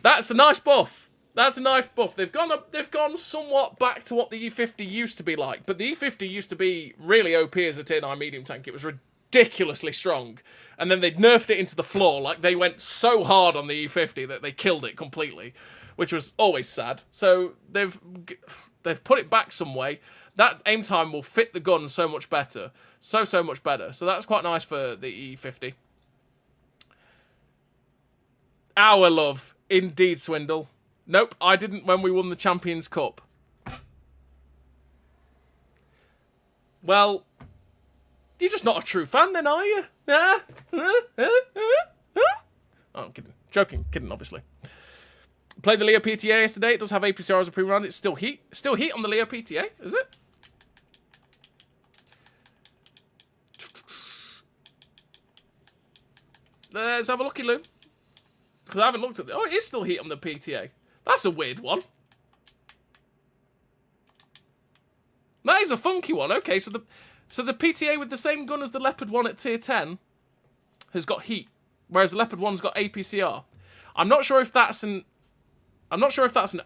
That's a nice buff. That's a nice buff. They've gone somewhat back to what the E50 used to be like, but the E50 used to be really OP as a tier 9 medium tank. It was ridiculously strong, and then they'd nerfed it into the floor. Like, they went so hard on the E50 that they killed it completely, which was always sad. So they've put it back some way. That aim time will fit the gun so much better. So much better. So that's quite nice for the E50. Our love. Indeed, Swindle. Nope, I didn't when we won the Champions Cup. Well, you're just not a true fan then, are you? Oh, I'm kidding. Joking. Kidding, obviously. Played the Leo PTA yesterday. It does have APCR as a pre-round. It's still heat. Still heat on the Leo PTA, is it? Let's have a looky, Lou. Because I haven't looked at it. Oh, it is still heat on the PTA. That's a weird one. That is a funky one. Okay, so the PTA with the same gun as the Leopard one at tier 10 has got heat, whereas the Leopard one's got APCR. I'm not sure if that's an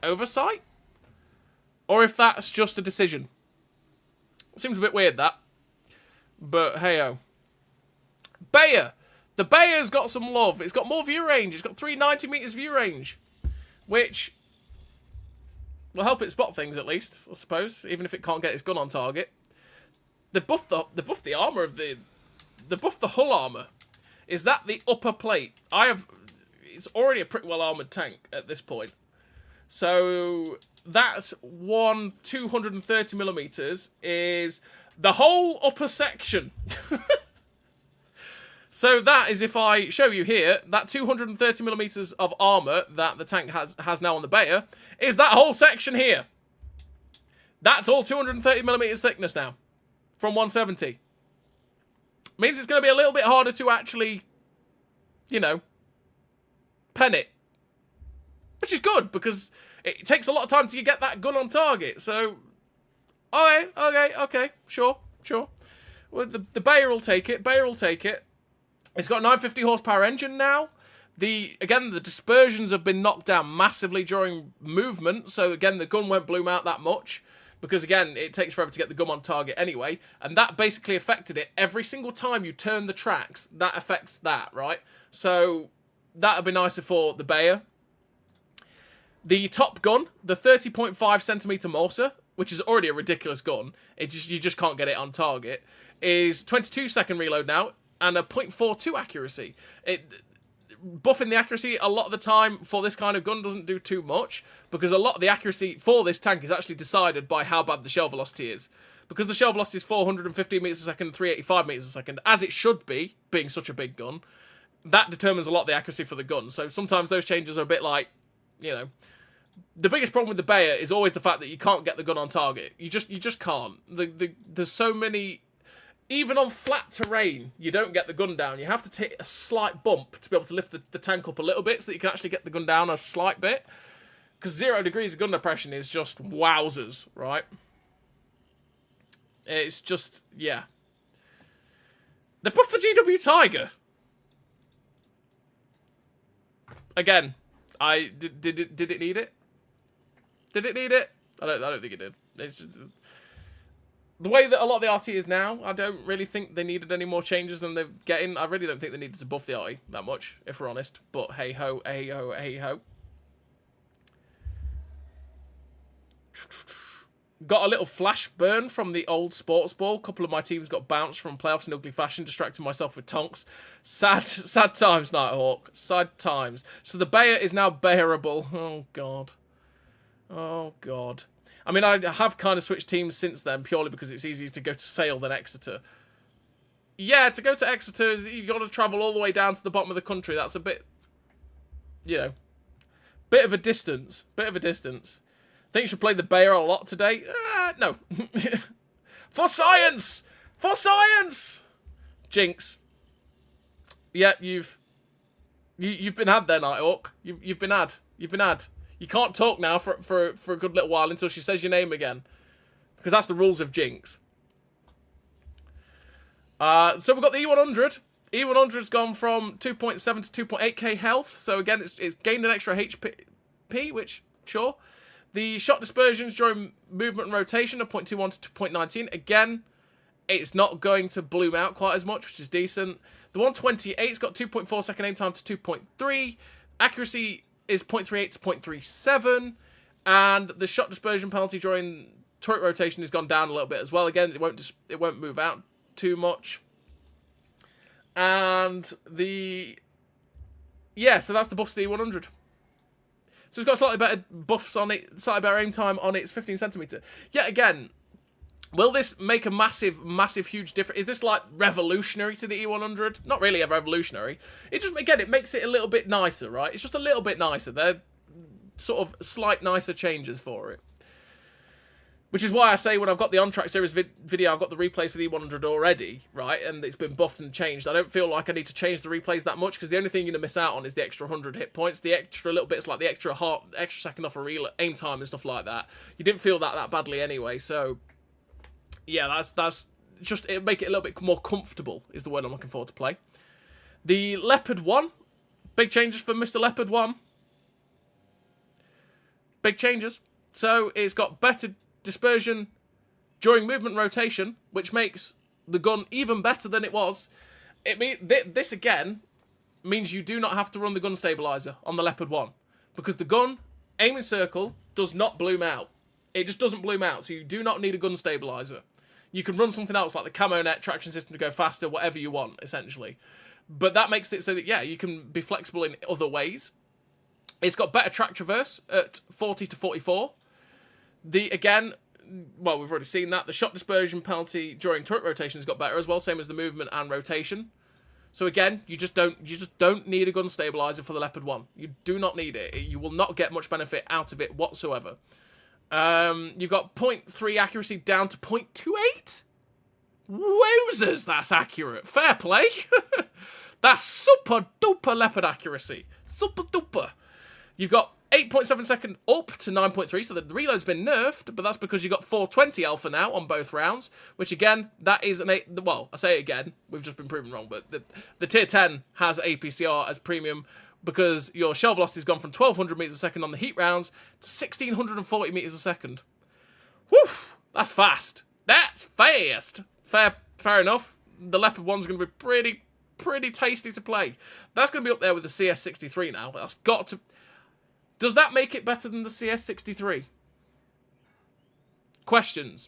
oversight or if that's just a decision. It seems a bit weird, that. But hey-oh. Bayer. The Bayer's got some love. It's got more view range. It's got 390 meters view range, which will help it spot things at least, I suppose, even if it can't get its gun on target. They buffed the armor of the hull armor. Is that the upper plate? It's already a pretty well armored tank at this point. So that's 230mm is the whole upper section. So that is, if I show you here, that 230mm of armor that the tank has now on the Bayer, is that whole section here. That's all 230mm thickness now, from 170. Means it's going to be a little bit harder to actually, you know, pen it. Which is good, because it takes a lot of time to get that gun on target. So, okay, sure. Well, the Bayer will take it. It's got a 950 horsepower engine now. Again, the dispersions have been knocked down massively during movement. So again, the gun won't bloom out that much. Because again, it takes forever to get the gun on target anyway. And that basically affected it. Every single time you turn the tracks, that affects that, right? So that would be nicer for the Bayer. The top gun, the 30.5cm Morser, which is already a ridiculous gun. You just can't get it on target. Is 22-second reload now. And a 0.42 accuracy. Buffing the accuracy a lot of the time for this kind of gun doesn't do too much, because a lot of the accuracy for this tank is actually decided by how bad the shell velocity is. Because the shell velocity is 415 meters a second, 385 meters a second, as it should be, being such a big gun, that determines a lot of the accuracy for the gun. So sometimes those changes are a bit like, you know, the biggest problem with the Bayer is always the fact that you can't get the gun on target. You just can't. There's so many. Even on flat terrain, you don't get the gun down. You have to take a slight bump to be able to lift the tank up a little bit so that you can actually get the gun down a slight bit. Because 0 degrees of gun depression is just wowzers, right? It's just, yeah. They buffed the GW Tiger. Again, did it need it? Did it need it? I don't think it did. It's just, the way that a lot of the RT is now, I don't really think they needed any more changes than they're getting. I really don't think they needed to buff the RT that much, if we're honest. But hey ho, hey ho, hey ho. Got a little flash burn from the old sports ball. A couple of my teams got bounced from playoffs in ugly fashion, distracting myself with tonks. Sad times, Nighthawk. Sad times. So the Bayer is now bearable. Oh, God. Oh, God. I mean, I have kind of switched teams since then, purely because it's easier to go to Sale than Exeter. Yeah, to go to Exeter, you've got to travel all the way down to the bottom of the country. That's a bit, you know, bit of a distance. Bit of a distance. Think you should play the Bayer a lot today? No. For science! For science! Jinx. Yeah, you've been had there, Nighthawk. You've been had. You've been had. You can't talk now for a good little while until she says your name again. Because that's the rules of Jinx. So we've got the E100. E100's gone from 2.7 to 2.8k health. So again, it's gained an extra HP, which, sure. The shot dispersions during movement and rotation are 0.21 to 0.19. Again, it's not going to bloom out quite as much, which is decent. The 128's got 2.4 second aim time to 2.3. Accuracy is 0.38 to 0.37, and the shot dispersion penalty during turret rotation has gone down a little bit as well. Again, it won't move out too much. And so that's the buffs to the E100. So it's got slightly better buffs on it, slightly better aim time on its 15 centimeter. Yet again, will this make a massive, huge difference? Is this like revolutionary to the E100? Not really a revolutionary. It just, again, it makes it a little bit nicer, right? It's just a little bit nicer. They're sort of slight nicer changes for it. Which is why I say when I've got the on-track series video, I've got the replays for the E100 already, right? And it's been buffed and changed. I don't feel like I need to change the replays that much because the only thing you're going to miss out on is the extra 100 hit points. The extra little bits like the extra second off a reel, aim time and stuff like that. You didn't feel that badly anyway, so... Yeah, that's just, it'll make it a little bit more comfortable, is the word I'm looking forward to play. The Leopard 1. Big changes for Mr. Leopard 1. Big changes. So, it's got better dispersion during movement rotation, which makes the gun even better than it was. This, again, means you do not have to run the gun stabilizer on the Leopard 1. Because the gun, aim in circle, does not bloom out. It just doesn't bloom out, so you do not need a gun stabilizer. You can run something else like the Kanone traction system to go faster, whatever you want, essentially. But that makes it so that, yeah, you can be flexible in other ways. It's got better track traverse at 40 to 44. Again, well, we've already seen that. The shot dispersion penalty during turret rotation has got better as well, same as the movement and rotation. So again, you just don't need a gun stabilizer for the Leopard 1. You do not need it. You will not get much benefit out of it whatsoever. You've got 0.3 accuracy down to 0.28? Wowzers, that's accurate. Fair play. That's super duper Leopard accuracy. Super duper. You've got 8.7 second up to 9.3, so the reload's been nerfed, but that's because you've got 420 alpha now on both rounds, which again, that is well, I say it again, we've just been proven wrong, but the tier 10 has APCR as premium, because your shell velocity has gone from 1,200 meters a second on the heat rounds to 1,640 meters a second. Whew! That's fast. That's fast. Fair enough. The Leopard 1's going to be pretty tasty to play. That's going to be up there with the CS63 now. That's got to... Does that make it better than the CS63? Questions.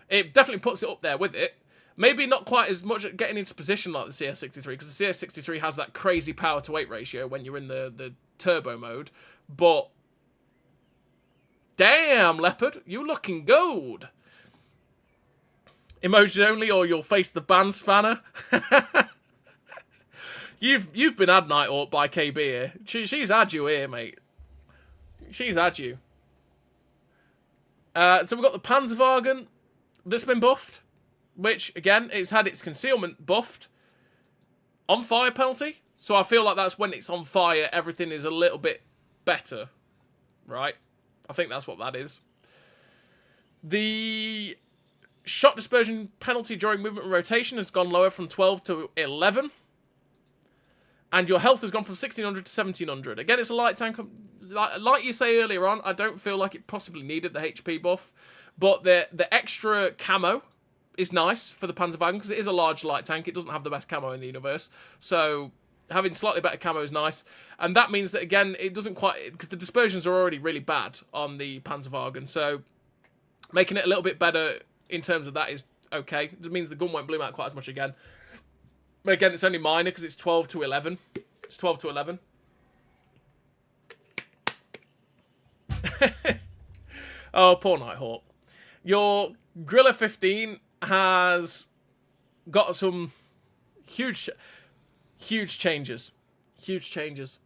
It definitely puts it up there with it. Maybe not quite as much at getting into position like the CS63, because the CS63 has that crazy power to weight ratio when you're in the turbo mode. But damn, Leopard, you looking gold. Emoji only, or you'll face the ban spanner. You've been had Nighthawk by KB here. She's had you here, mate. She's had you. So we've got the Panzerwagen that's been buffed. Which, again, it's had its concealment buffed on fire penalty. So I feel like that's when it's on fire, everything is a little bit better. Right? I think that's what that is. The shot dispersion penalty during movement and rotation has gone lower from 12 to 11. And your health has gone from 1,600 to 1,700. Again, it's a light tank. Like you say earlier on, I don't feel like it possibly needed the HP buff. But the extra camo is nice for the Panzerwagen because it is a large light tank. It doesn't have the best camo in the universe. So having slightly better camo is nice. And that means that, again, it doesn't quite... Because the dispersions are already really bad on the Panzerwagen. So making it a little bit better in terms of that is okay. It means the gun won't bloom out quite as much again. But again, it's only minor because it's 12 to 11. It's 12 to 11. Oh, poor Nighthawk. Your Grille 15 has got some huge changes. Huge changes.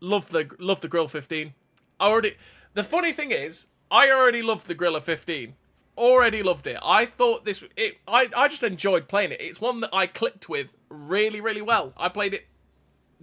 Love the Grille 15. The funny thing is, I already loved the Grille 15. Already loved it. I thought I just enjoyed playing it. It's one that I clicked with really, really well. I played it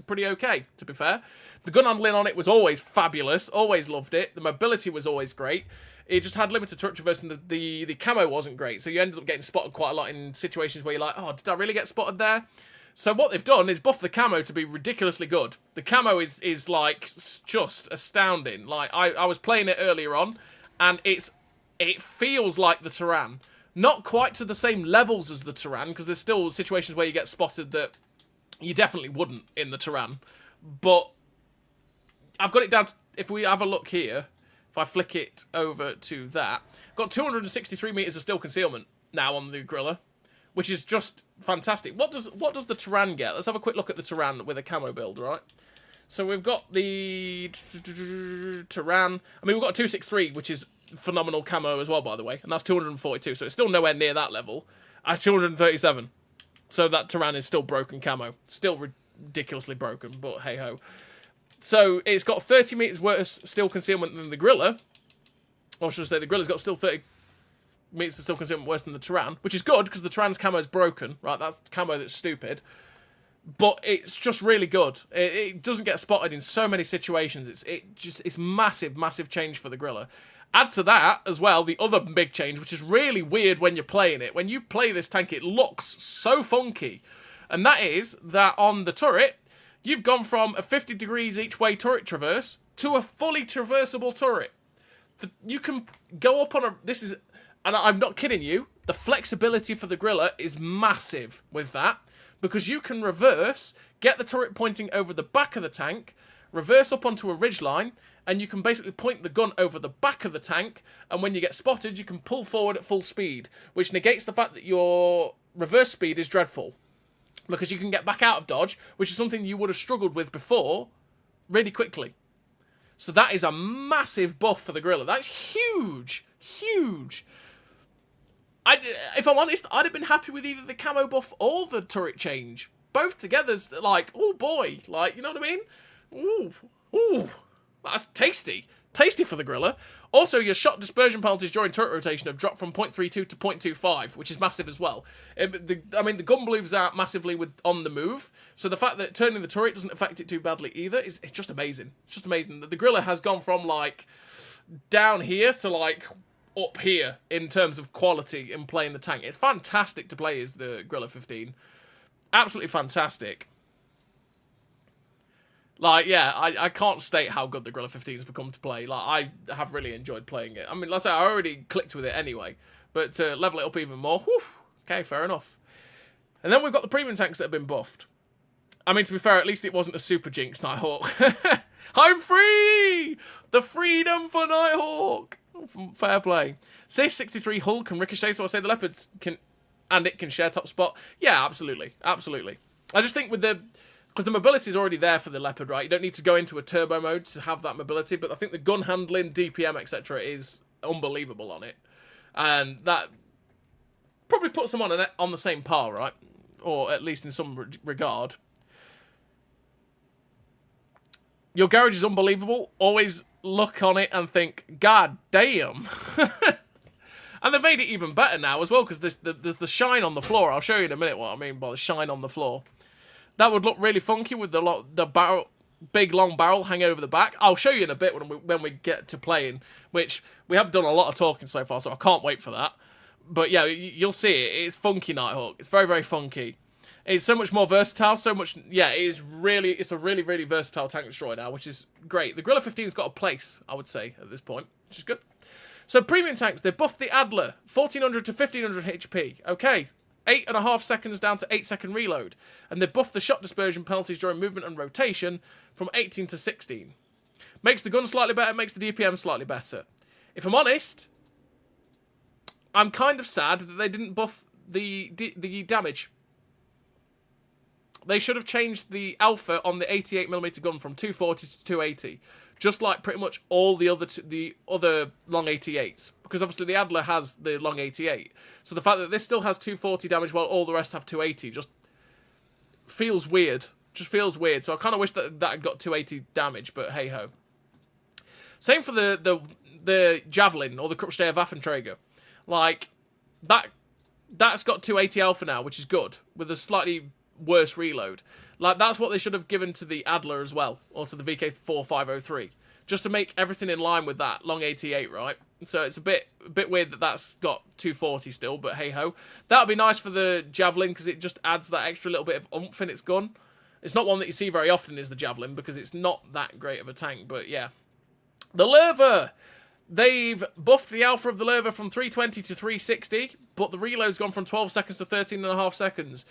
pretty okay, to be fair. The gun handling on it was always fabulous. Always loved it. The mobility was always great. It just had limited turret traverse, and the camo wasn't great. So you ended up getting spotted quite a lot in situations where you're like, oh, did I really get spotted there? So what they've done is buff the camo to be ridiculously good. The camo is like just astounding. Like I was playing it earlier on, and it feels like the Tyrann. Not quite to the same levels as the Tyrann, because there's still situations where you get spotted that you definitely wouldn't in the Tyrann. But I've got it down to, if we have a look here, if I flick it over to that, got 263 meters of steel concealment now on the Grille, which is just fantastic. What does the Tyrann get? Let's have a quick look at the Tyrann with a camo build, right? So we've got the Tyrann. I mean, we've got a 263, which is phenomenal camo as well, by the way, and that's 242, so it's still nowhere near that level. At 237, so that Tyrann is still broken camo. Still ridiculously broken, but hey-ho. So it's got 30 meters worse steel concealment than the Grille. Or should I say the Grille's got still 30 meters of steel concealment worse than the Tyrann, which is good because the Tyrann's camo is broken, right? That's camo that's stupid. But it's just really good. It doesn't get spotted in so many situations. It's massive, massive change for the Grille. Add to that as well the other big change, which is really weird when you're playing it. When you play this tank, it looks so funky, and that is that on the turret, you've gone from a 50 degrees each way turret traverse to a fully traversable turret. You can go up on a... This is... And I'm not kidding you. The flexibility for the Grille is massive with that. Because you can reverse, get the turret pointing over the back of the tank, reverse up onto a ridgeline, and you can basically point the gun over the back of the tank, and when you get spotted, you can pull forward at full speed, which negates the fact that your reverse speed is dreadful. Because you can get back out of dodge, which is something you would have struggled with before, really quickly. So that is a massive buff for the Grille. That's huge. Huge. If I'm honest, I'd have been happy with either the camo buff or the turret change. Both together's like, oh boy. Like, you know what I mean? Ooh. That's tasty. Tasty for the Grille. Also, your shot dispersion penalties during turret rotation have dropped from 0.32 to 0.25, which is massive as well. The gun blooms out massively on the move, so the fact that turning the turret doesn't affect it too badly either is just amazing. It's just amazing. The Grille has gone from, like, down here to, like, up here in terms of quality in playing the tank. It's fantastic to play as the Grille 15. Absolutely fantastic. Like, yeah, I can't state how good the Grille 15 has become to play. Like, I have really enjoyed playing it. I mean, let's say I already clicked with it anyway. But to level it up even more, whew, okay, fair enough. And then we've got the premium tanks that have been buffed. I mean, to be fair, at least it wasn't a Super Jinx Nighthawk. I'm free! The freedom for Nighthawk! Fair play. CS63 hull can ricochet, so I say the Leopards can... And it can share top spot. Yeah, absolutely. Absolutely. I just think with the... Because the mobility is already there for the Leopard, right? You don't need to go into a turbo mode to have that mobility, but I think the gun handling, DPM, etc. is unbelievable on it. And that probably puts them on the same par, right? Or at least in some regard. Your garage is unbelievable. Always look on it and think, God damn. And they've made it even better now as well, because there's the shine on the floor. I'll show you in a minute what I mean by the shine on the floor. That would look really funky with the barrel, big long barrel hanging over the back. I'll show you in a bit when we get to playing, which we have done a lot of talking so far, so I can't wait for that. But yeah, you'll see it. It's funky Nighthawk. It's very, very funky. It's so much more versatile, so much... Yeah, it's a really, really versatile tank destroyer now, which is great. The Grille 15's got a place, I would say, at this point, which is good. So premium tanks, they buffed the Adler, 1400 to 1500 HP. Okay, 8.5 seconds down to 8-second reload. And they buffed the shot dispersion penalties during movement and rotation from 18 to 16. Makes the gun slightly better, makes the DPM slightly better. If I'm honest, I'm kind of sad that they didn't buff the damage. They should have changed the alpha on the 88mm gun from 240 to 280. Just like pretty much all the other long 88s. Because obviously the Adler has the long 88. So the fact that this still has 240 damage while all the rest have 280 just feels weird. Just feels weird. So I kind of wish that had got 280 damage, but hey-ho. Same for the Javelin, or the Kruppsteier Waffenträger. Like, that's got 280 alpha now, which is good, with a slightly worse reload. Like, that's what they should have given to the Adler as well, or to the VK4503, just to make everything in line with that long 88, right? So it's a bit weird that that's got 240 still, but hey-ho. That would be nice for the Javelin, because it just adds that extra little bit of oomph in its gun. It's not one that you see very often, is the Javelin, because it's not that great of a tank, but yeah. The Lerva! They've buffed the alpha of the Lerva from 320 to 360, but the reload's gone from 12 seconds to 13.5 seconds,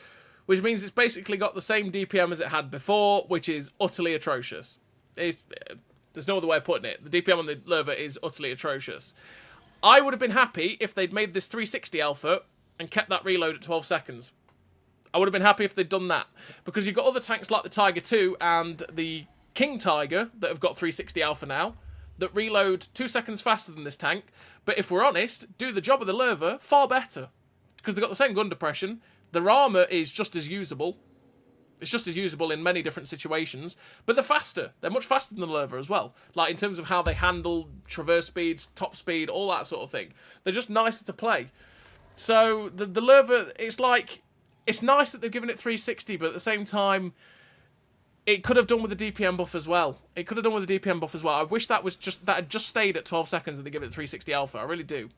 which means it's basically got the same DPM as it had before, which is utterly atrocious. There's no other way of putting it. The DPM on the Lerva is utterly atrocious. I would have been happy if they'd made this 360 alpha and kept that reload at 12 seconds. I would have been happy if they'd done that, because you've got other tanks like the Tiger 2 and the King Tiger that have got 360 alpha now, that reload 2 seconds faster than this tank, but if we're honest, do the job of the Lerva far better. Because they've got the same gun depression, their armour is just as usable. It's just as usable in many different situations, but they're faster. They're much faster than the Lerva as well. Like, in terms of how they handle traverse speeds, top speed, all that sort of thing. They're just nicer to play. So, the Lerva, it's like, it's nice that they've given it 360, but at the same time, it could have done with the DPM buff as well. It could have done with the DPM buff as well. I wish that had just stayed at 12 seconds and they give it 360 alpha. I really do.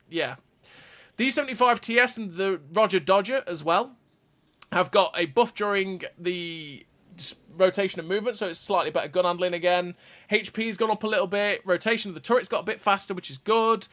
Yeah. The E75 TS and the Roger Dodger as well have got a buff during the rotation and movement, so it's slightly better gun handling again. HP's gone up a little bit. Rotation of the turret's got a bit faster, which is good.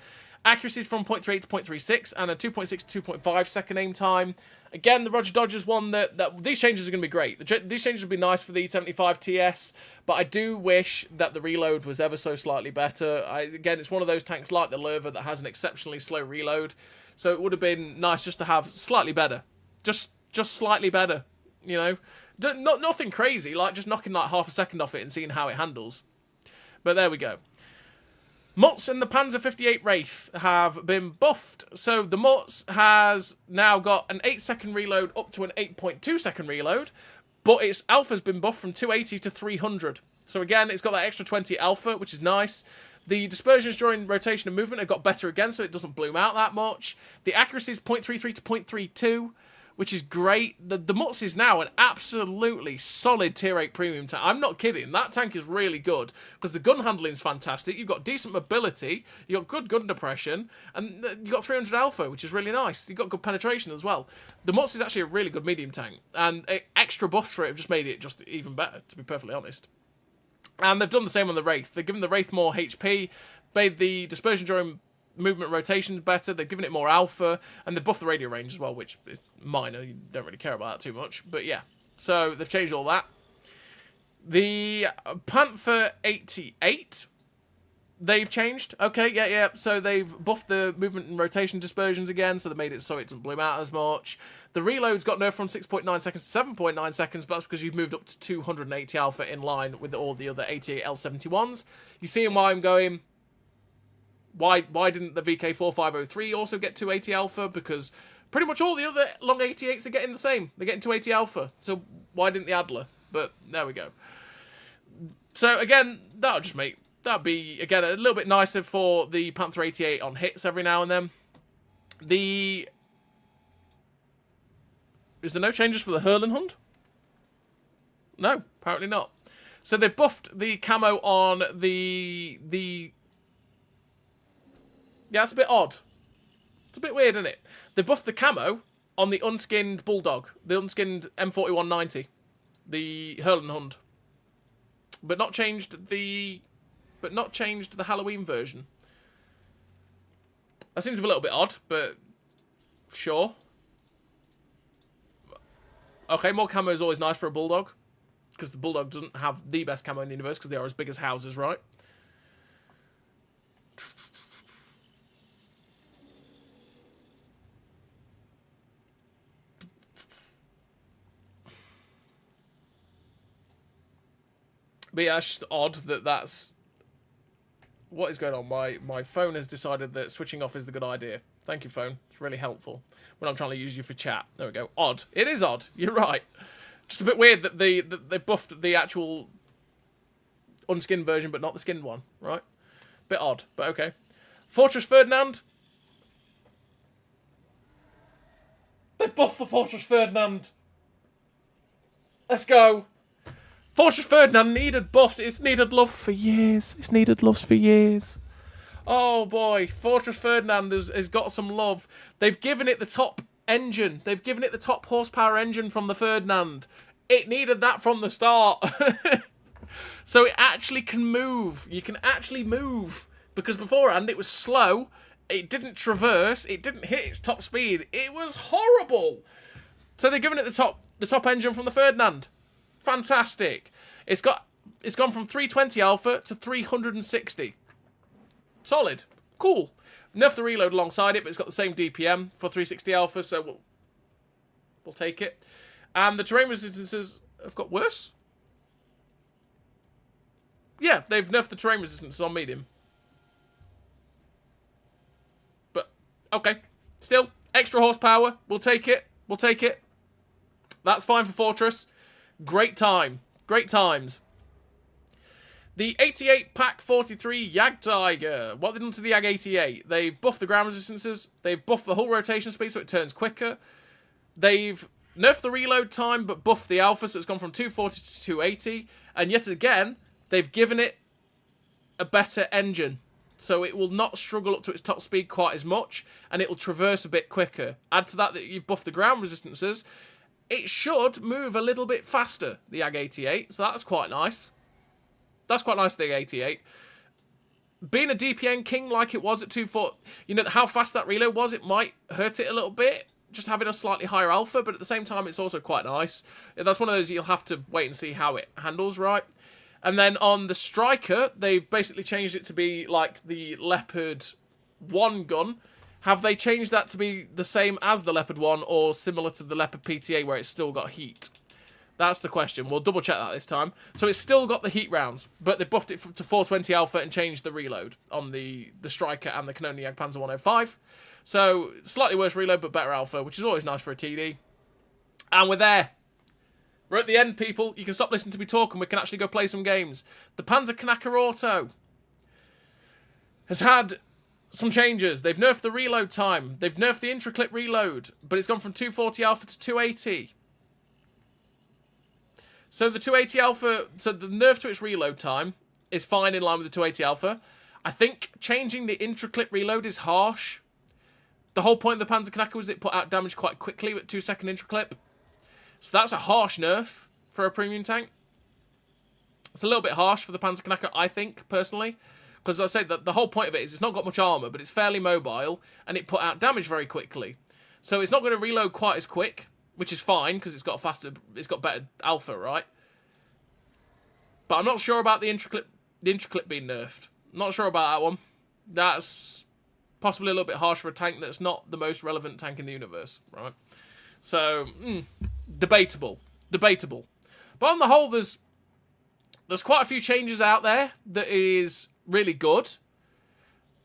Accuracy's from 0.38 to 0.36 and a 2.6 to 2.5 second aim time. Again, the Roger Dodger's one that these changes are going to be great. These changes would be nice for the E75 TS, but I do wish that the reload was ever so slightly better. Again, it's one of those tanks like the Lerva that has an exceptionally slow reload, so it would have been nice just to have slightly better. Just slightly better, you know? Nothing crazy, like just knocking like half a second off it and seeing how it handles. But there we go. Mutz and the Panzer 58 Wraith have been buffed. So the Mutz has now got an 8-second reload up to an 8.2-second reload, but its alpha's been buffed from 280 to 300. So again, it's got that extra 20 alpha, which is nice. The dispersions during rotation and movement have got better again, so it doesn't bloom out that much. The accuracy is 0.33 to 0.32, which is great. The Mutz is now an absolutely solid tier 8 premium tank. I'm not kidding. That tank is really good because the gun handling is fantastic. You've got decent mobility, you've got good gun depression, and you've got 300 alpha, which is really nice. You've got good penetration as well. The Mutz is actually a really good medium tank, and extra buffs for it have just made it just even better, to be perfectly honest. And they've done the same on the Wraith. They've given the Wraith more HP, made the dispersion during movement rotations better, they've given it more alpha, and they've buffed the radio range as well, which is minor, you don't really care about that too much, but yeah. So they've changed all that. The Panther 88, they've changed. Okay, yeah. So they've buffed the movement and rotation dispersions again, so they made it so it doesn't bloom out as much. The reload's got nerfed from 6.9 seconds to 7.9 seconds, but that's because you've moved up to 280 alpha in line with all the other 88 L71s. You see why I'm going... Why didn't the VK4503 also get 280 alpha? Because pretty much all the other long 88s are getting the same. They're getting 280 alpha. So why didn't the Adler? But there we go. So again, that'd be again a little bit nicer for the Panther 88 on hits every now and then. Is there no changes for the Hurlenhund? No, apparently not. So they buffed the camo on the yeah, it's a bit odd. It's a bit weird, isn't it? They buffed the camo on the unskinned Bulldog, the unskinned M4190, the Hurlenhund, but not changed the Halloween version. That seems a little bit odd, but sure. Okay, more camo is always nice for a Bulldog. Because the Bulldog doesn't have the best camo in the universe because they are as big as houses, right? But yeah, it's just odd that that's... What is going on? My phone has decided that switching off is the good idea. Thank you, phone. It's really helpful when I'm trying to use you for chat. There we go. Odd. It is odd. You're right. Just a bit weird that they buffed the actual unskinned version, but not the skinned one, right? Bit odd, but okay. Fortress Ferdinand. They buffed the Fortress Ferdinand. Let's go. Fortress Ferdinand needed buffs. It's needed love for years. It's needed loves for years. Oh boy, Fortress Ferdinand has got some love. They've given it the top engine. They've given it the top horsepower engine from the Ferdinand. It needed that from the start. So it actually can move. You can actually move. Because beforehand it was slow. It didn't traverse. It didn't hit its top speed. It was horrible. So they've given it the top engine from the Ferdinand. Fantastic. It's gone from 320 alpha to 360. Solid. Cool. Nerf the reload alongside it, but it's got the same DPM for 360 alpha, so we'll take it. And the terrain resistances have got worse. Yeah, they've nerfed the terrain resistance on medium. But, okay. Still, extra horsepower. We'll take it. We'll take it. That's fine for Fortress. Great time. Great times. The 88 Pack 43 Jagdtiger. What have they done to the Jag 88? They've buffed the ground resistances. They've buffed the hull rotation speed so it turns quicker. They've nerfed the reload time but buffed the alpha so it's gone from 240 to 280. And yet again, they've given it a better engine. So it will not struggle up to its top speed quite as much and it will traverse a bit quicker. Add to that you've buffed the ground resistances. It should move a little bit faster, the Jag 88, so that's quite nice. That's quite nice, the 88. Being a DPN king like it was at 240, you know, how fast that reload was, it might hurt it a little bit, just having a slightly higher alpha, but at the same time, it's also quite nice. That's one of those you'll have to wait and see how it handles, right? And then on the Striker, they've basically changed it to be like the Leopard 1 gun. Have they changed that to be the same as the Leopard 1 or similar to the Leopard PTA where it's still got heat? That's the question. We'll double check that this time. So it's still got the heat rounds, but they buffed it to 420 alpha and changed the reload on the Striker and the Kanone Jagdpanzer 105. So slightly worse reload, but better alpha, which is always nice for a TD. And we're there. We're at the end, people. You can stop listening to me talk and we can actually go play some games. The Panzer Kanaka Auto has had some changes. They've nerfed the reload time. They've nerfed the intraclip reload, but it's gone from 240 alpha to 280. So the 280 alpha, so the nerf to its reload time is fine in line with the 280 alpha. I think changing the intraclip reload is harsh. The whole point of the Panzer Kanaka was it put out damage quite quickly with 2-second intraclip. So that's a harsh nerf for a premium tank. It's a little bit harsh for the Panzer Kanaka, I think, personally. Because I say that the whole point of it is it's not got much armor, but it's fairly mobile, and it put out damage very quickly. So it's not going to reload quite as quick, which is fine because it's got better alpha, right? But I'm not sure about the intraclip being nerfed. Not sure about that one. That's possibly a little bit harsh for a tank that's not the most relevant tank in the universe, right? So debatable. But on the whole, there's quite a few changes out there that is really good.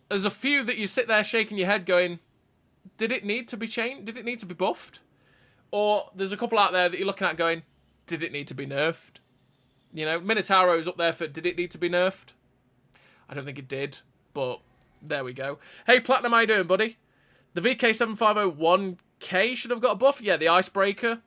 There's a few that you sit there shaking your head going, did it need to be changed? Did it need to be buffed? Or there's a couple out there that you're looking at going, did it need to be nerfed? You know, Minotauro's up there for, did it need to be nerfed? I don't think it did, but there we go. Hey, Platinum, how you doing, buddy? The VK7501K should have got a buff. Yeah, the Icebreaker.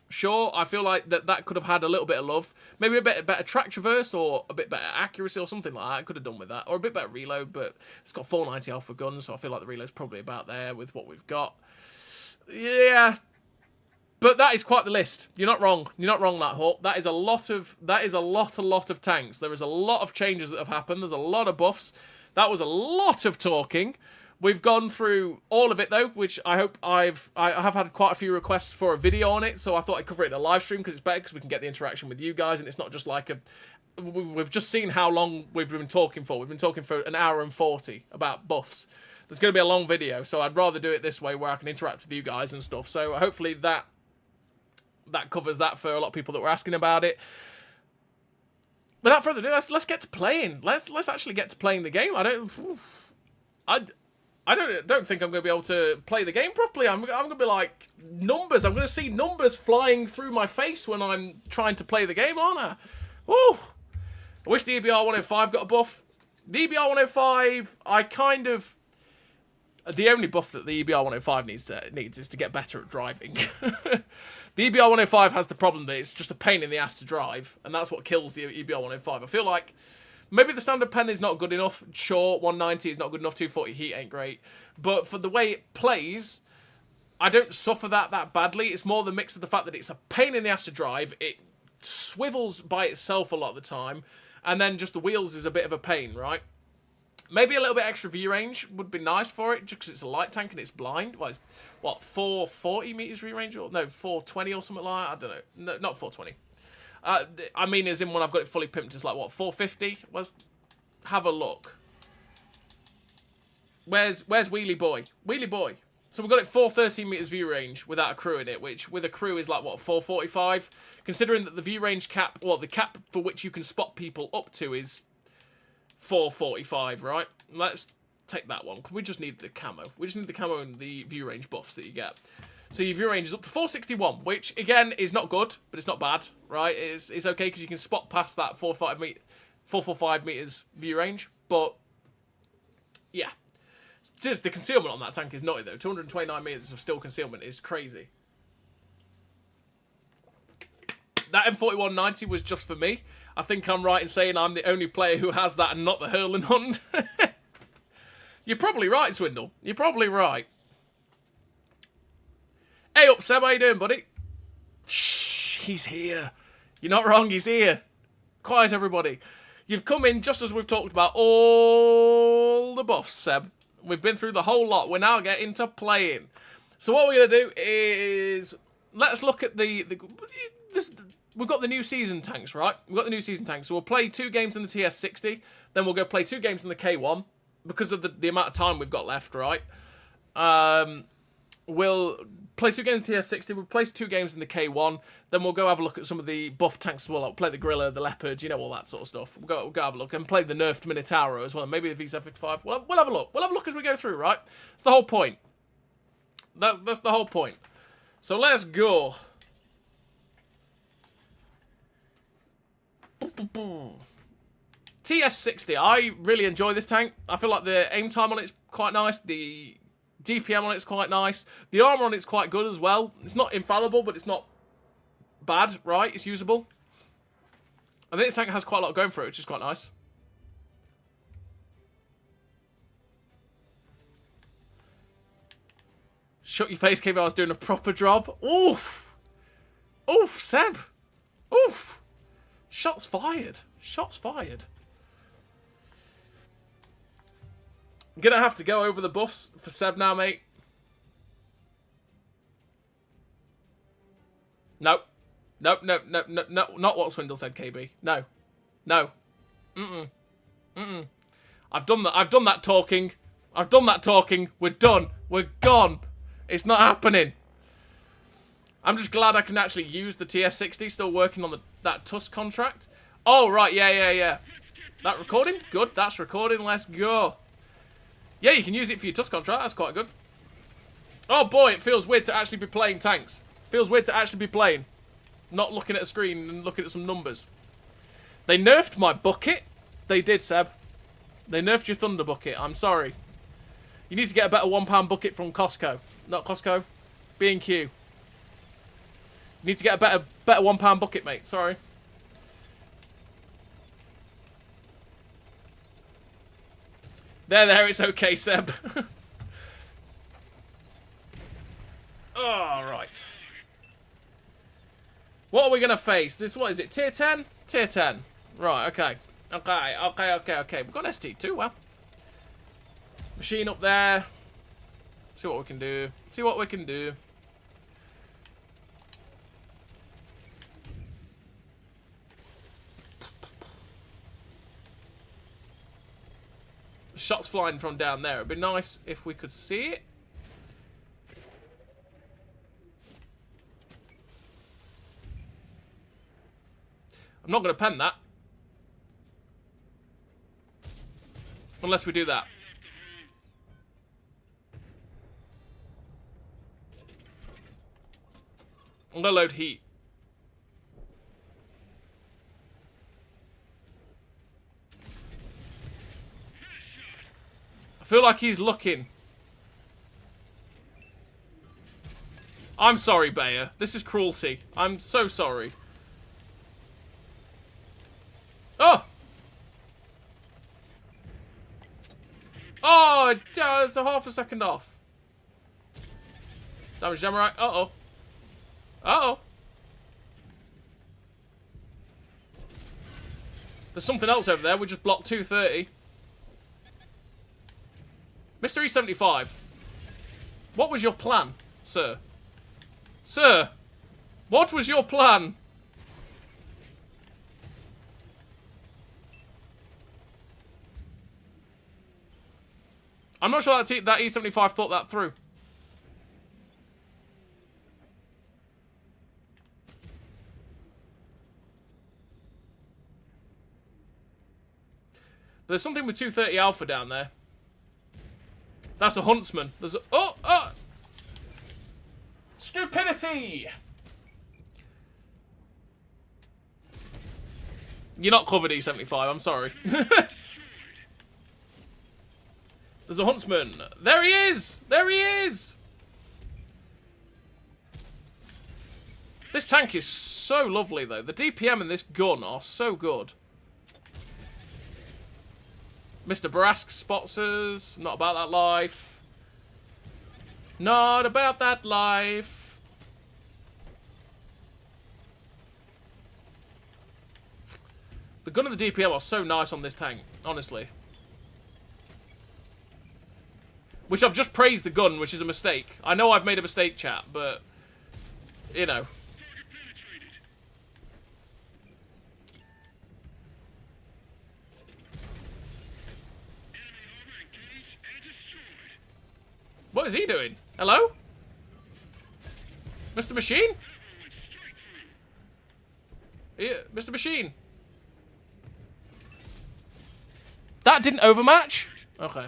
Sure, I feel like that could have had a little bit of love. Maybe a bit better track traverse or a bit better accuracy or something like that. I could have done with that. Or a bit better reload, but it's got 490 alpha guns, so I feel like the reload's probably about there with what we've got. Yeah. But that is quite the list. You're not wrong. You're not wrong, that Hawk. That is a lot of tanks. There is a lot of changes that have happened. There's a lot of buffs. That was a lot of talking. We've gone through all of it though, which I hope I have had quite a few requests for a video on it, so I thought I'd cover it in a live stream because it's better because we can get the interaction with you guys and it's not just like a... We've just seen how long we've been talking for. We've been talking for an hour and 40 about buffs. There's going to be a long video, so I'd rather do it this way where I can interact with you guys and stuff. So hopefully that covers that for a lot of people that were asking about it. Without further ado, let's get to playing. Let's actually get to playing the game. I don't think I'm going to be able to play the game properly. I'm going to be like numbers. I'm going to see numbers flying through my face when I'm trying to play the game, aren't I? Woo! I wish the EBR 105 got a buff. The EBR 105, I kind of... The only buff that the EBR 105 needs is to get better at driving. The EBR 105 has the problem that it's just a pain in the ass to drive, and that's what kills the EBR 105. I feel like maybe the standard pen is not good enough. Sure, 190 is not good enough. 240 heat ain't great. But for the way it plays, I don't suffer that badly. It's more the mix of the fact that it's a pain in the ass to drive. It swivels by itself a lot of the time, and then just the wheels is a bit of a pain, right? Maybe a little bit extra view range would be nice for it, just because it's a light tank and it's blind. Well, it's, what, 440 meters view range? Or no, 420 or something like that? I don't know. No, not 420. I mean, as in when I've got it fully pimped, it's like, what, 450? Let's have a look. Where's Wheelie Boy? Wheelie Boy. So we've got it 413 meters view range without a crew in it, which with a crew is like, what, 445? Considering that the view range cap, well, the cap for which you can spot people up to is 445, right? Let's take that one. We just need the camo. We just need the camo and the view range buffs that you get. So your view range is up to 461, which, again, is not good, but it's not bad, right? It's okay because you can spot past that 445 meters view range, but, yeah. Just the concealment on that tank is nutty, though. 229 meters of still concealment is crazy. That M4190 was just for me. I think I'm right in saying I'm the only player who has that and not the Hurling Hund. You're probably right, Swindle. You're probably right. Hey up, Seb. How you doing, buddy? Shh, he's here. You're not wrong, he's here. Quiet, everybody. You've come in just as we've talked about all the buffs, Seb. We've been through the whole lot. We're now getting to playing. So what we're going to do is... Let's look at we've got the new season tanks, right? We've got the new season tanks. So we'll play 2 games in the TS-60. Then we'll go play 2 games in the K1. Because of the amount of time we've got left, right? We'll play 2 games in the TS-60. We'll play 2 games in the K1. Then we'll go have a look at some of the buff tanks as well. I'll play the Grille, the Leopard, you know, all that sort of stuff. We'll go have a look. And play the nerfed Minotauro as well. Maybe the V75. We'll have a look. We'll have a look as we go through, right? That's the whole point. That's the whole point. So let's go. TS-60. I really enjoy this tank. I feel like the aim time on it's quite nice. The DPM on it's quite nice. The armor on it's quite good as well. It's not infallible, but it's not bad, right? It's usable. I think this tank has quite a lot going for it, which is quite nice. Shut your face, KB. I was doing a proper job. Oof. Oof, Seb. Oof. Shots fired. Shots fired. I'm gonna have to go over the buffs for Seb now, mate. Nope. Nope, nope, nope, nope, no, not what Swindle said, KB. No. No. I've done that talking. I've done that talking. We're done. We're gone. It's not happening. I'm just glad I can actually use the TS-60, still working on that Tusk contract. Oh, right, yeah. That recording? Good, that's recording. Let's go. Yeah, you can use it for your Tusk contract. That's quite good. Oh, boy, it feels weird to actually be playing tanks. Feels weird to actually be playing. Not looking at a screen and looking at some numbers. They nerfed my bucket. They did, Seb. They nerfed your Thunder bucket. I'm sorry. You need to get a better £1 bucket from Costco. Not Costco. B&Q. You need to get a better £1 bucket, mate. Sorry. There, it's okay, Seb. Alright. What are we going to face? What is it? Tier 10? Tier 10. Right, okay. Okay. We've got ST2, well. Machine up there. See what we can do. See what we can do. Shots flying from down there. It'd be nice if we could see it. I'm not going to pen that. Unless we do that. I'm going to load heat. I feel like he's looking. I'm sorry, Bayer. This is cruelty. I'm so sorry. Oh! Oh, it's a half a second off. Damage Samurai. Uh-oh. Uh-oh. There's something else over there. We just blocked 230. Mr. E75. What was your plan, sir? Sir, what was your plan? I'm not sure that E75 thought that through. There's something with 230 Alpha down there. That's a huntsman. There's a... Oh! Oh! Stupidity! You're not covered, E75. I'm sorry. There's a huntsman. There he is! There he is! This tank is so lovely, though. The DPM in this gun are so good. Mr. Barask spots us. Not about that life. Not about that life. The gun and the DPM are so nice on this tank, honestly. Which I've just praised the gun, which is a mistake. I know I've made a mistake, chat, but... You know. What is he doing? Hello? Mr. Machine? Yeah, Mr. Machine. That didn't overmatch? Okay.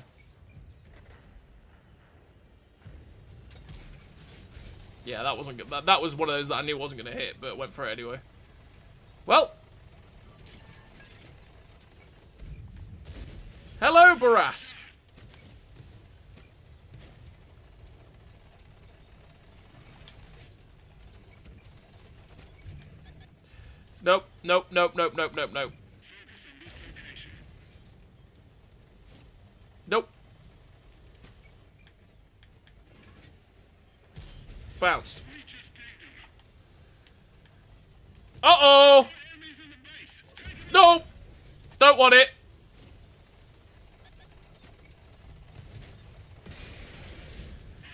Yeah, that wasn't good. That was one of those that I knew wasn't going to hit, but went for it anyway. Well. Hello, Barask. Nope, nope, nope, nope, nope, nope, nope. Nope. Bounced. Uh-oh! No! Don't want it.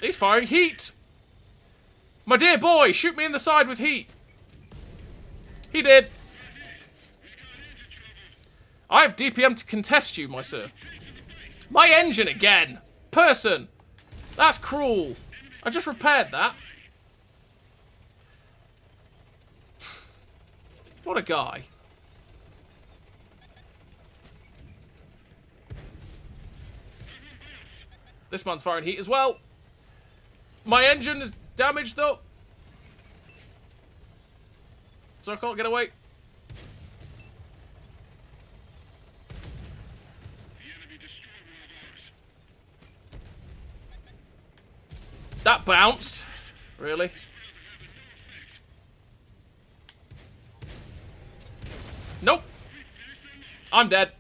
He's firing heat. My dear boy, shoot me in the side with heat. He did. I have DPM to contest you, my sir. My engine again. Person. That's cruel. I just repaired that. What a guy. This man's firing heat as well. My engine is damaged though. So I can't get away. That bounced. Really? Nope. I'm dead.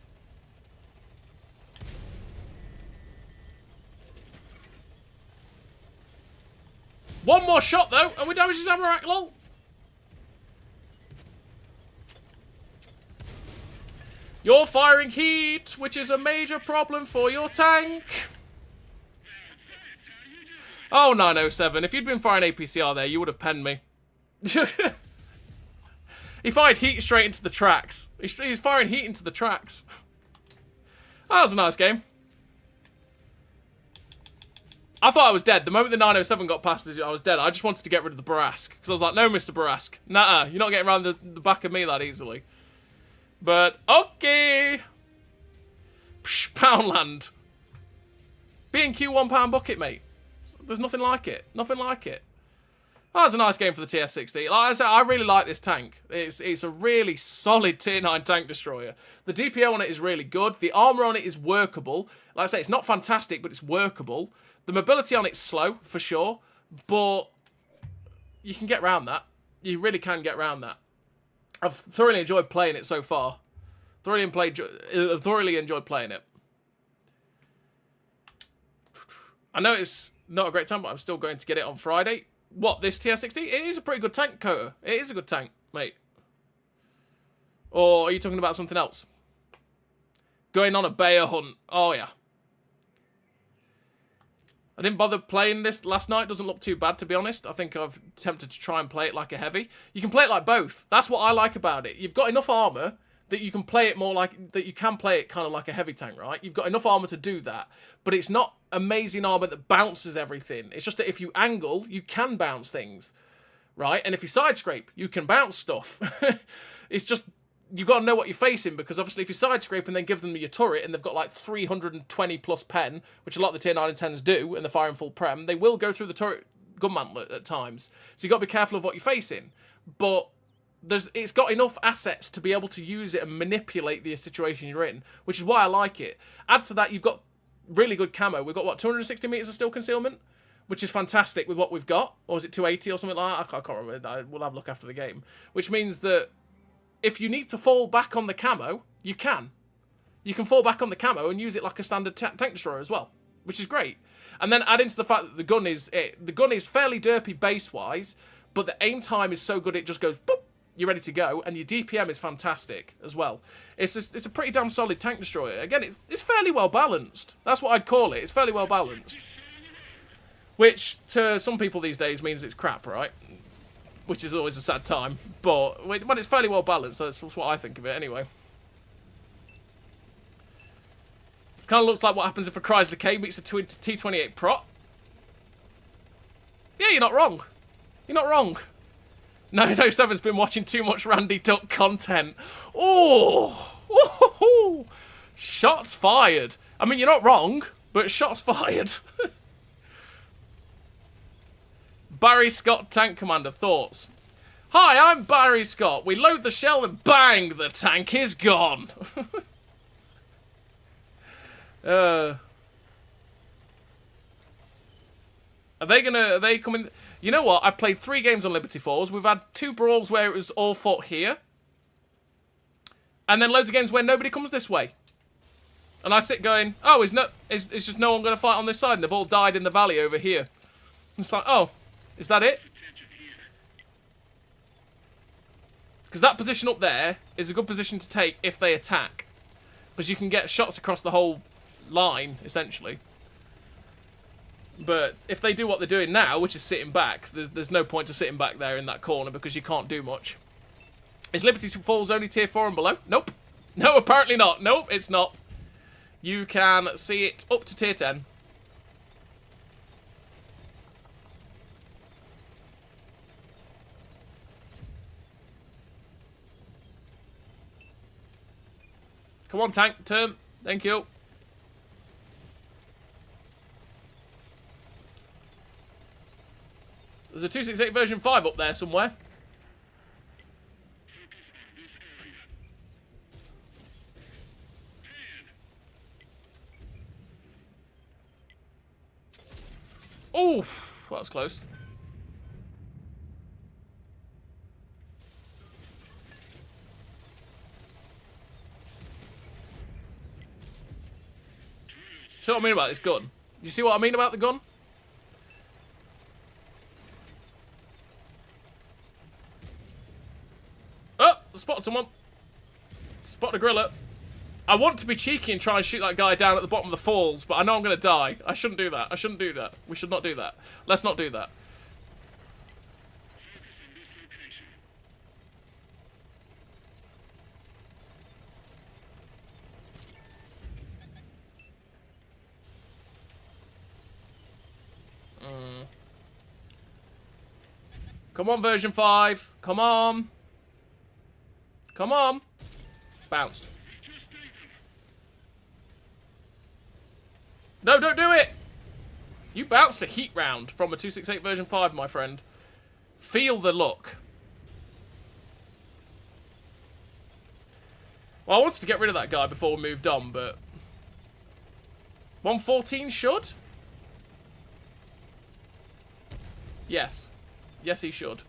One more shot though, and we damage his Amarak, lol. You're firing heat, which is a major problem for your tank. Oh, 907. If you'd been firing APCR there, you would have penned me. He fired heat straight into the tracks. He's firing heat into the tracks. That was a nice game. I thought I was dead. The moment the 907 got past, I was dead. I just wanted to get rid of the Barask. Because I was like, no, Mr. Barask. Nah, you're not getting around the back of me that easily. But, okay. Psh, Poundland. B&Q £1 bucket, mate. There's nothing like it. Nothing like it. Oh, that's a nice game for the TS-60. Like I said, I really like this tank. It's a really solid tier 9 tank destroyer. The DPO on it is really good. The armour on it is workable. Like I say, it's not fantastic, but it's workable. The mobility on it's slow, for sure. But you can get around that. You really can get around that. I've thoroughly enjoyed playing it so far. Thoroughly enjoyed playing it. I know it's not a great tank, but I'm still going to get it on Friday. What, this TS-60? It is a pretty good tank, Kota. It is a good tank, mate. Or are you talking about something else? Going on a bear hunt. Oh, yeah. I didn't bother playing this last night. Doesn't look too bad, to be honest. I think I've attempted to try and play it like a heavy. You can play it like both. That's what I like about it. You've got enough armor that you can play it more like... that you can play it kind of like a heavy tank, right? You've got enough armor to do that. But it's not amazing armor that bounces everything. It's just that if you angle, you can bounce things, right? And if you side scrape, you can bounce stuff. It's just... you've got to know what you're facing, because obviously if you side scrape and then give them your turret and they've got like 320 plus pen, which a lot of the tier 9 and 10s do, and they're firing full prem, they will go through the turret gun mantlet at times. So you've got to be careful of what you're facing. But it's got enough assets to be able to use it and manipulate the situation you're in, which is why I like it. Add to that, you've got really good camo. We've got, what, 260 meters of steel concealment? Which is fantastic with what we've got. Or is it 280 or something like that? I can't remember. We'll have a look after the game. Which means that if you need to fall back on the camo, you can. You can fall back on the camo and use it like a standard tank destroyer as well, which is great. And then add into the fact that the gun is fairly derpy base-wise, but the aim time is so good it just goes, boop, you're ready to go, and your DPM is fantastic as well. It's a pretty damn solid tank destroyer. Again, it's fairly well balanced. That's what I'd call it. It's fairly well balanced. Which, to some people these days, means it's crap, right? Which is always a sad time. But when it's fairly well balanced, that's what I think of it anyway. It kind of looks like what happens if a Chrysler K meets a T28 Prot. Yeah, you're not wrong. You're not wrong. 907's been watching too much Randy Duck content. Oh! Shots fired. I mean, you're not wrong, but shots fired. Barry Scott, Tank Commander, thoughts? Hi, I'm Barry Scott. We load the shell and bang, the tank is gone. Are they coming? You know what? I've played 3 games on Liberty 4s. We've had 2 brawls where it was all fought here. And then loads of games where nobody comes this way. And I sit going, oh, is just no one going to fight on this side? And they've all died in the valley over here. And it's like, oh, is that it? Because that position up there is a good position to take if they attack. Because you can get shots across the whole line, essentially. But if they do what they're doing now, which is sitting back, there's no point to sitting back there in that corner because you can't do much. Is Liberty Falls only tier 4 and below? Nope. No, apparently not. Nope, it's not. You can see it up to tier 10. Come on, tank, turn. Thank you. There's a 268 version 5 up there somewhere. Oof, that was close. See what I mean about this gun? You see what I mean about the gun? Oh, spotted someone. Spotted a griller. I want to be cheeky and try and shoot that guy down at the bottom of the falls, but I know I'm going to die. I shouldn't do that. I shouldn't do that. We should not do that. Let's not do that. Come on, version 5. Come on. Come on. Bounced. No, don't do it! You bounced a heat round from a 268 version 5, my friend. Feel the look. Well, I wanted to get rid of that guy before we moved on, but... 114 should? Yes. Yes, he should.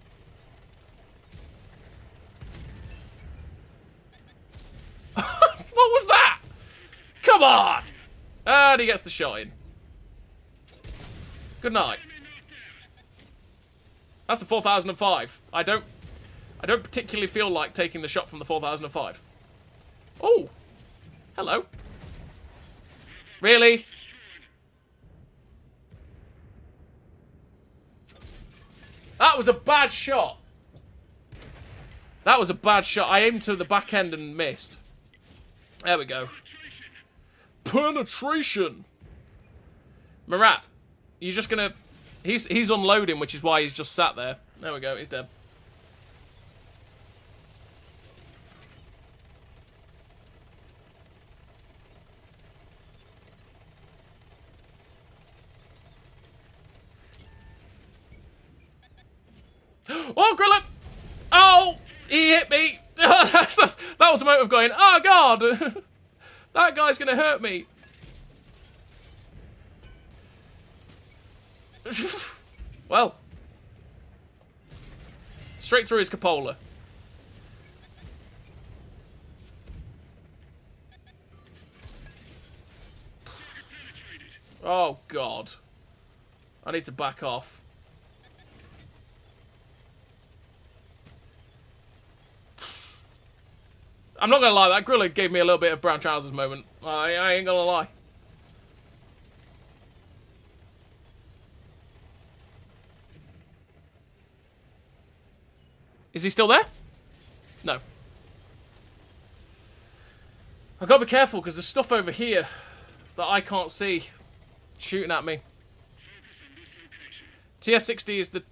What was that? Come on! And he gets the shot in. Good night. That's a 4005. I don't particularly feel like taking the shot from the 4005. Oh! Hello. Really? That was a bad shot. That was a bad shot. I aimed to the back end and missed. There we go. Penetration. Marat, you're just gonna... He's unloading, which is why he's just sat there. There we go, he's dead. Oh, Grille! Oh! He hit me! That was a moment of going, oh, God! That guy's gonna hurt me. Well. Straight through his cupola. Oh, God. I need to back off. I'm not gonna lie, that Grille gave me a little bit of brown trousers moment. I ain't gonna lie. Is he still there? No. I gotta be careful because there's stuff over here that I can't see shooting at me. TS-60 is the...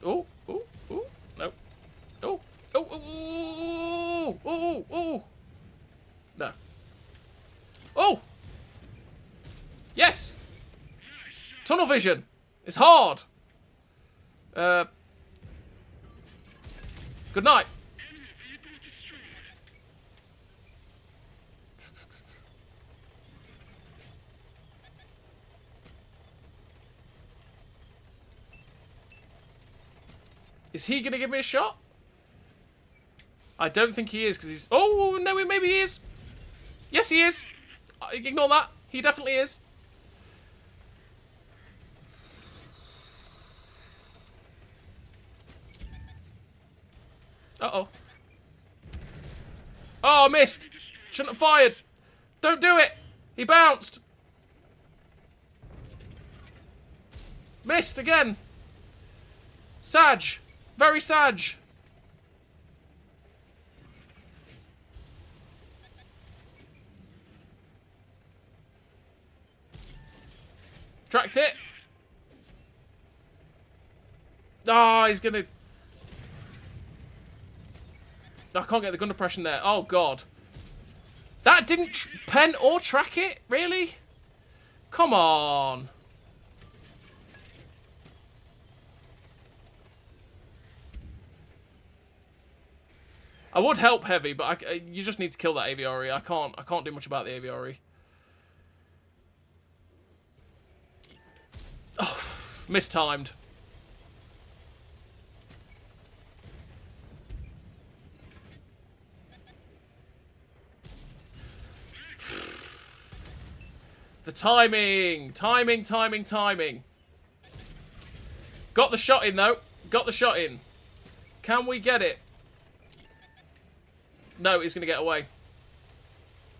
Oh, oh, oh, no. Oh, oh, oh, oh, oh, oh. No. Oh! Yes! Tunnel vision! It's hard! Good night. Is he going to give me a shot? I don't think he is, because he's... Oh, no, maybe he is. Yes, he is. Ignore that. He definitely is. Uh-oh. Oh, I missed. Shouldn't have fired. Don't do it. He bounced. Missed again. Sag. Very Sag. Tracked it. Ah, he's gonna... I can't get the gun depression there. Oh, God. That didn't pen or track it? Really? Come on. I would help heavy, but you just need to kill that AVRE. I can't do much about the AVRE. Oh, mistimed. The timing! Timing, timing, timing. Got the shot in, though. Got the shot in. Can we get it? No, he's going to get away.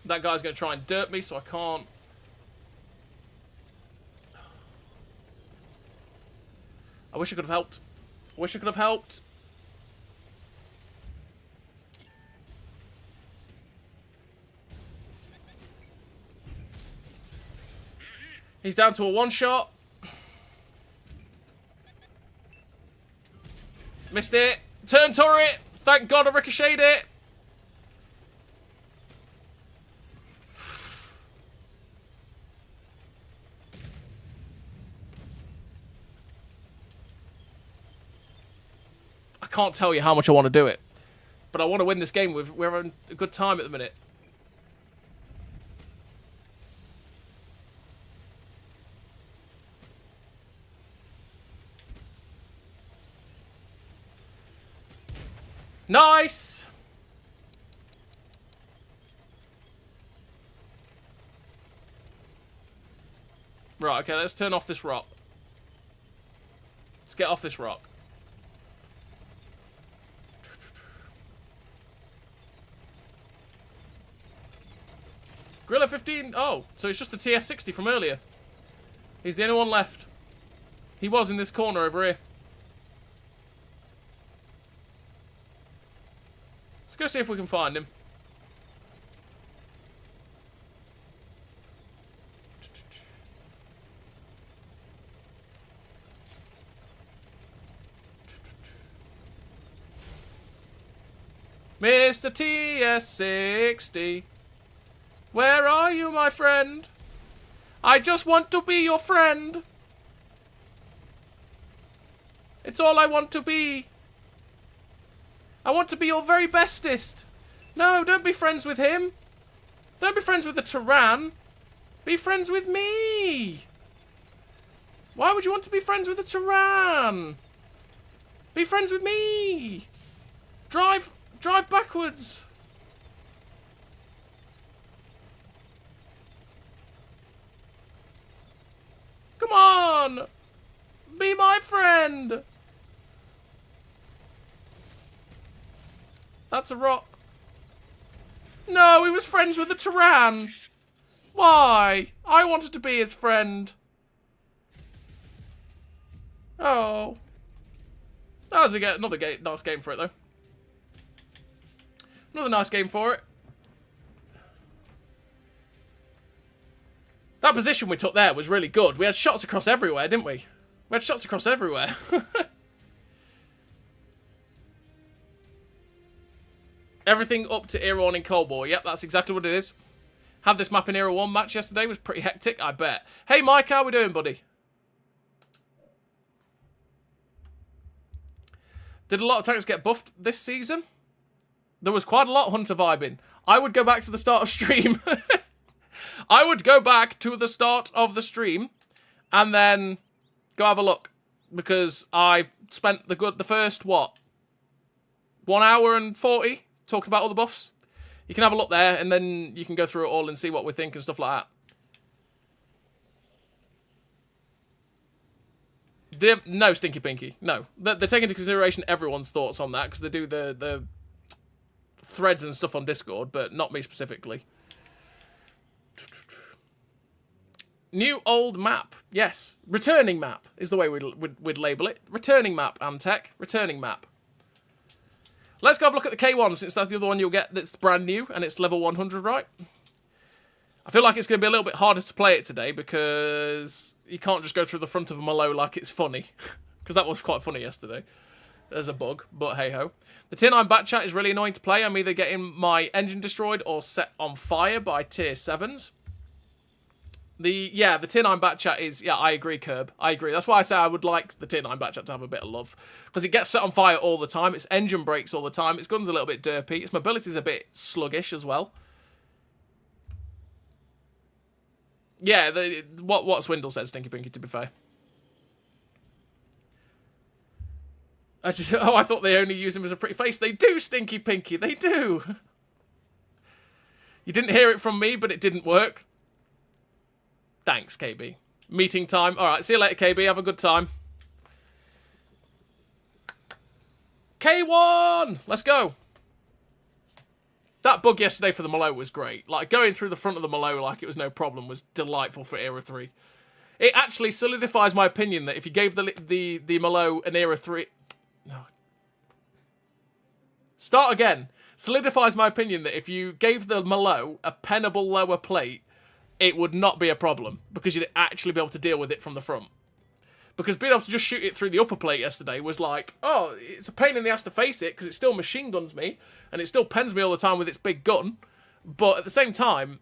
That guy's going to try and derp me, so I can't. I wish I could have helped. I wish I could have helped. He's down to a one-shot. Missed it. Turn turret. Thank God I ricocheted it. I can't tell you how much I want to do it. But I want to win this game. We're having a good time at the minute. Nice! Right, okay, let's turn off this rock. Let's get off this rock. Grille 15. Oh, so it's just the TS-60 from earlier. He's the only one left. He was in this corner over here. Let's go see if we can find him. Mr. TS-60, where are you, my friend? I just want to be your friend. It's all I want to be. I want to be your very bestest. No, don't be friends with him. Don't be friends with the Tyrann. Be friends with me. Why would you want to be friends with the Tyrann? Be friends with me. Drive backwards. Come on. Be my friend. That's a rock. No, he was friends with the Tyrann. Why? I wanted to be his friend. Oh. That was another nice game for it, though. Another nice game for it. That position we took there was really good. We had shots across everywhere, didn't we? We had shots across everywhere. Everything up to Era 1 in Cold War. Yep, that's exactly what it is. Had this map in Era 1 match yesterday. It was pretty hectic, I bet. Hey, Mike, how we doing, buddy? Did a lot of tanks get buffed this season? There was quite a lot Hunter vibing. I would go back to the start of stream. I would go back to the start of the stream and then go have a look. Because I spent the first, what? 1 hour and 40 talking about all the buffs. You can have a look there, and then you can go through it all and see what we think and stuff like that. No, Stinky Pinky. No. They're taking into consideration everyone's thoughts on that, because they do the threads and stuff on Discord, but not me specifically. New old map. Yes. Returning map is the way we'd label it. Returning map, Antec. Returning map. Let's go have a look at the K1, since that's the other one you'll get that's brand new, and it's level 100, right? I feel like it's going to be a little bit harder to play it today, because you can't just go through the front of a Malo like it's funny. Because that was quite funny yesterday. There's a bug, but hey-ho. The Tier 9 Batchat is really annoying to play. I'm either getting my engine destroyed or set on fire by Tier 7s. The Tier 9 Batchat is... Yeah, I agree, Curb. I agree. That's why I say I would like the Tier 9 Batchat to have a bit of love. Because it gets set on fire all the time. Its engine breaks all the time. Its gun's a little bit derpy. Its mobility's a bit sluggish as well. Yeah, what Swindle said, Stinky Pinky, to be fair. I thought they only use him as a pretty face. They do, Stinky Pinky. They do. You didn't hear it from me, but it didn't work. Thanks, KB. Meeting time. All right, see you later, KB. Have a good time. K1! Let's go. That bug yesterday for the Malo was great. Like, going through the front of the Malo like it was no problem was delightful for Era 3. It actually solidifies my opinion that if you gave the Malo an Era 3... No. Start again. Solidifies my opinion that if you gave the Malo a pennable lower plate, it would not be a problem, because you'd actually be able to deal with it from the front. Because being able to just shoot it through the upper plate yesterday was like, oh, it's a pain in the ass to face it, because it still machine guns me, and it still pens me all the time with its big gun. But at the same time,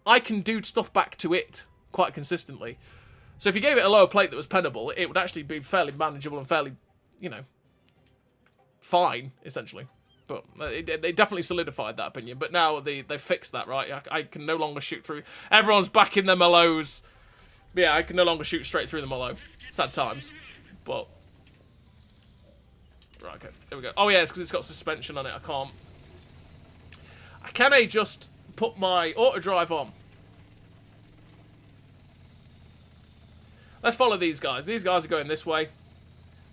I can do stuff back to it quite consistently. So if you gave it a lower plate that was pennable, it would actually be fairly manageable and fairly, you know, fine, essentially. But they definitely solidified that opinion. But now they fixed that, right? I can no longer shoot through. Everyone's back in their Malos. Yeah, I can no longer shoot straight through the Malo. Sad times. But... Right, okay. There we go. Oh, yeah, it's because it's got suspension on it. I can't... Can I just put my auto drive on? Let's follow these guys. These guys are going this way.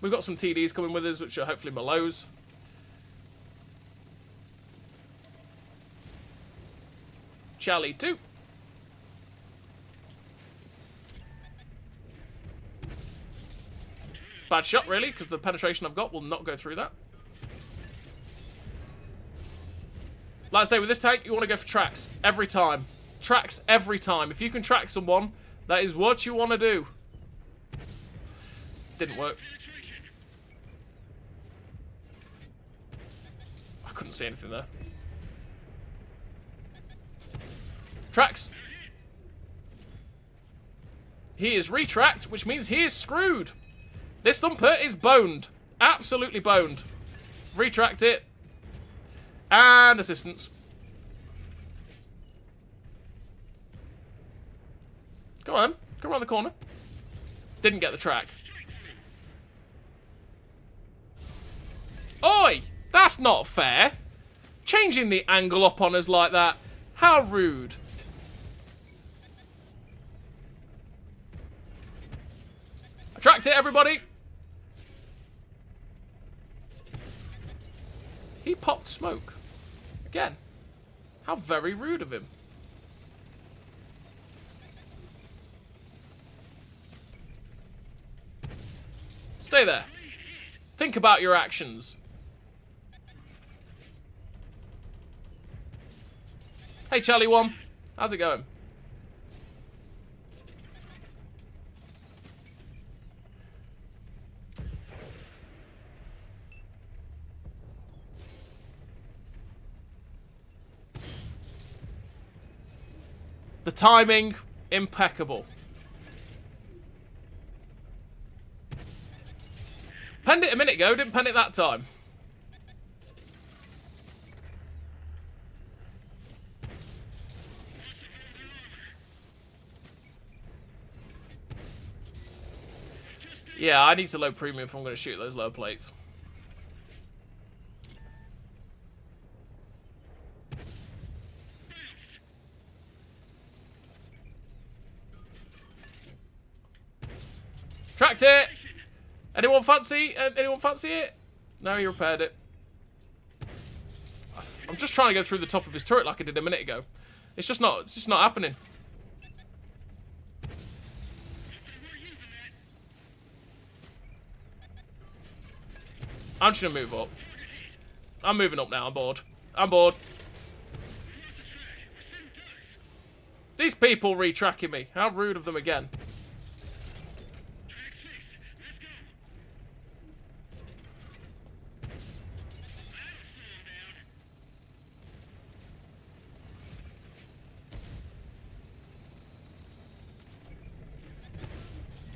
We've got some TDs coming with us, which are hopefully Malos. Charlie 2. Bad shot, really, because the penetration I've got will not go through that. Like I say, with this tank, you want to go for tracks every time. Tracks every time. If you can track someone, that is what you want to do. Didn't work. I couldn't see anything there. Tracks. He is retracked, which means he is screwed. This thumper is boned. Absolutely boned. Retract it. And assistance. Go on. Go around the corner. Didn't get the track. Oi! That's not fair. Changing the angle up on us like that. How rude. Tracked it, everybody. He popped smoke. Again. How very rude of him. Stay there. Think about your actions. Hey, Charlie 1. How's it going? The timing, impeccable. Penned it a minute ago, didn't pen it that time. Yeah, I need to low premium if I'm going to shoot those low plates. Tracked it! Anyone fancy? Anyone fancy it? No, he repaired it. I'm just trying to go through the top of his turret like I did a minute ago. It's just not happening. I'm just gonna move up. I'm moving up now, I'm bored. I'm bored. These people retracking me. How rude of them again.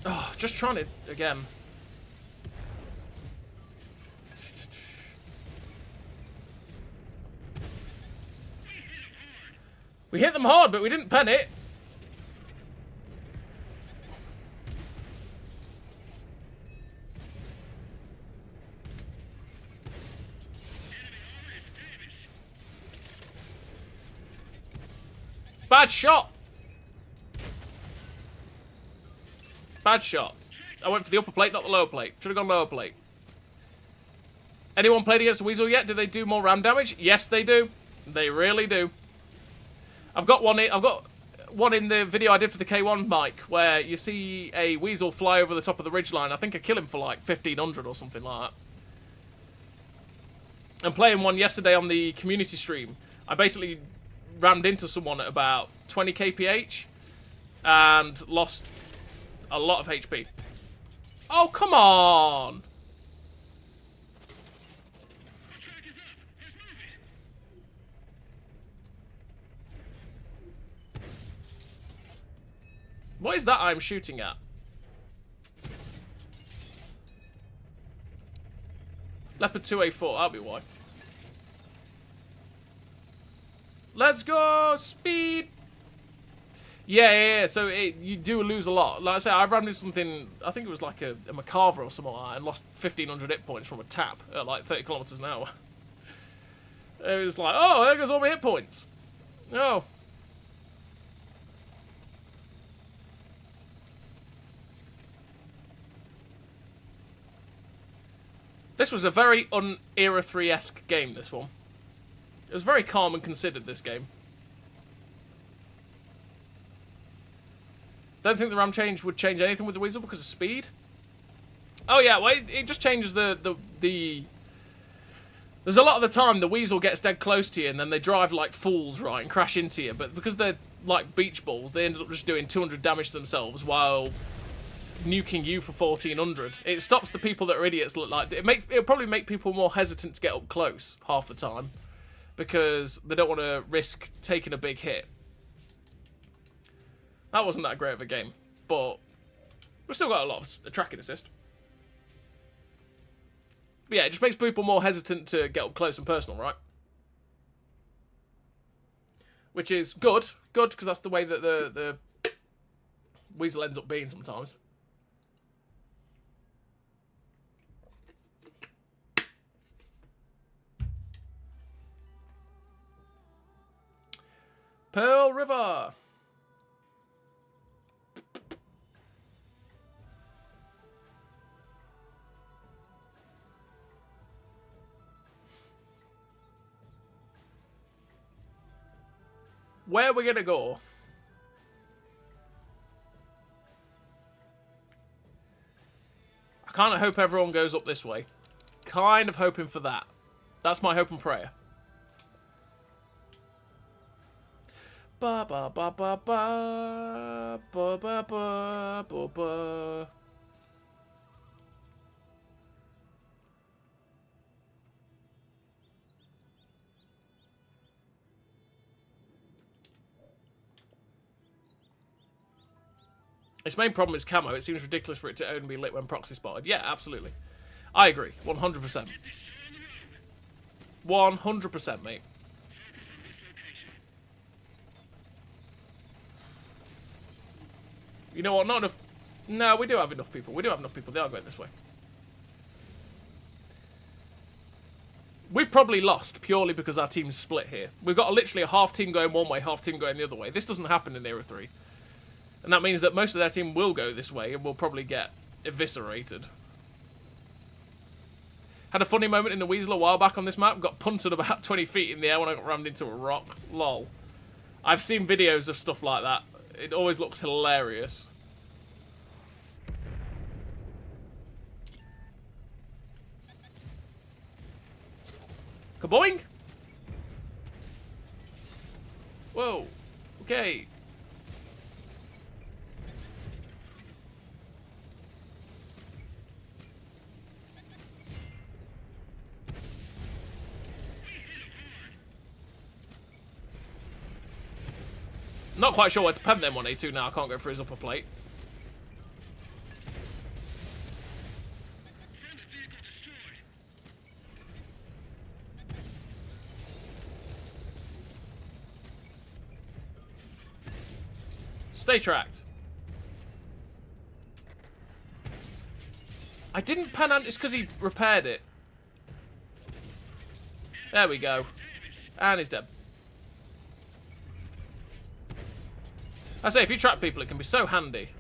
Oh, just trying to, again. We hit them hard, but we didn't pen it. Bad shot. Bad shot. I went for the upper plate, not the lower plate. Should have gone lower plate. Anyone played against the Weasel yet? Do they do more ram damage? Yes, they do. They really do. I've got one in the video I did for the K1 mic where you see a weasel fly over the top of the ridgeline. I think I kill him for like 1500 or something like that. And playing one yesterday on the community stream, I basically rammed into someone at about 20 kph and lost a lot of HP. Oh, come on! What is that I'm shooting at? Leopard 2A4, that'll be why. Let's go! Speed! Yeah. So you do lose a lot. Like I said, I ran into something, I think it was like a Macabre or something like that, and lost 1500 hit points from a tap at like 30 kilometers an hour. It was like, oh, there goes all my hit points. Oh. This was a very un-Era 3-esque game, this one. It was very calm and considered, this game. Don't think the RAM change would change anything with the Weasel because of speed. Oh yeah, well, it just changes the... There's a lot of the time the Weasel gets dead close to you and then they drive like fools, right, and crash into you. But because they're like beach balls, they ended up just doing 200 damage to themselves while nuking you for 1400. It stops the people that are idiots look like... It'll probably make people more hesitant to get up close half the time because they don't want to risk taking a big hit. That wasn't that great of a game, but we've still got a lot of tracking assist. But yeah, it just makes people more hesitant to get up close and personal, right? Which is good. Good, because that's the way that the Weasel ends up being sometimes. Pearl River. Where are we going to go? I kind of hope everyone goes up this way. Kind of hoping for that. That's my hope and prayer. Ba ba ba ba ba ba ba ba ba ba. Its main problem is camo. It seems ridiculous for it to only be lit when proxy spotted. Yeah, absolutely. I agree. 100%. 100%, mate. You know what? Not enough. No, we do have enough people. We do have enough people. They are going this way. We've probably lost purely because our team's split here. We've got literally a half team going one way, half team going the other way. This doesn't happen in Era 3. And that means that most of their team will go this way and will probably get eviscerated. Had a funny moment in the Weasel a while back on this map. Got punted about 20 feet in the air when I got rammed into a rock. Lol. I've seen videos of stuff like that. It always looks hilarious. Kaboing! Whoa. Okay. Not quite sure where to pen them on A2 now. I can't go through his upper plate. Stay tracked. I didn't pen on... It's because he repaired it. There we go. And he's dead. I say, if you trap people, it can be so handy.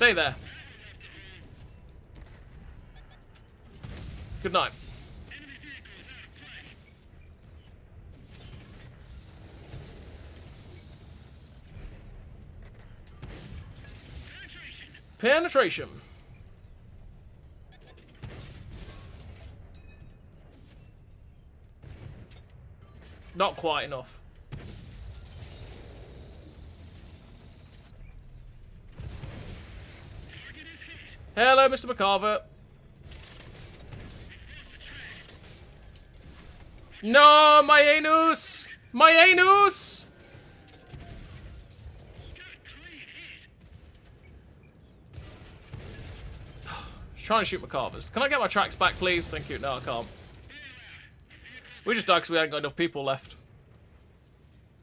Stay there. Good night. Penetration. Not quite enough. Hello, Mr. McCarver. No, my anus! My anus! Trying to shoot McCarvers. Can I get my tracks back, please? Thank you. No, I can't. We just died because we hadn't got enough people left.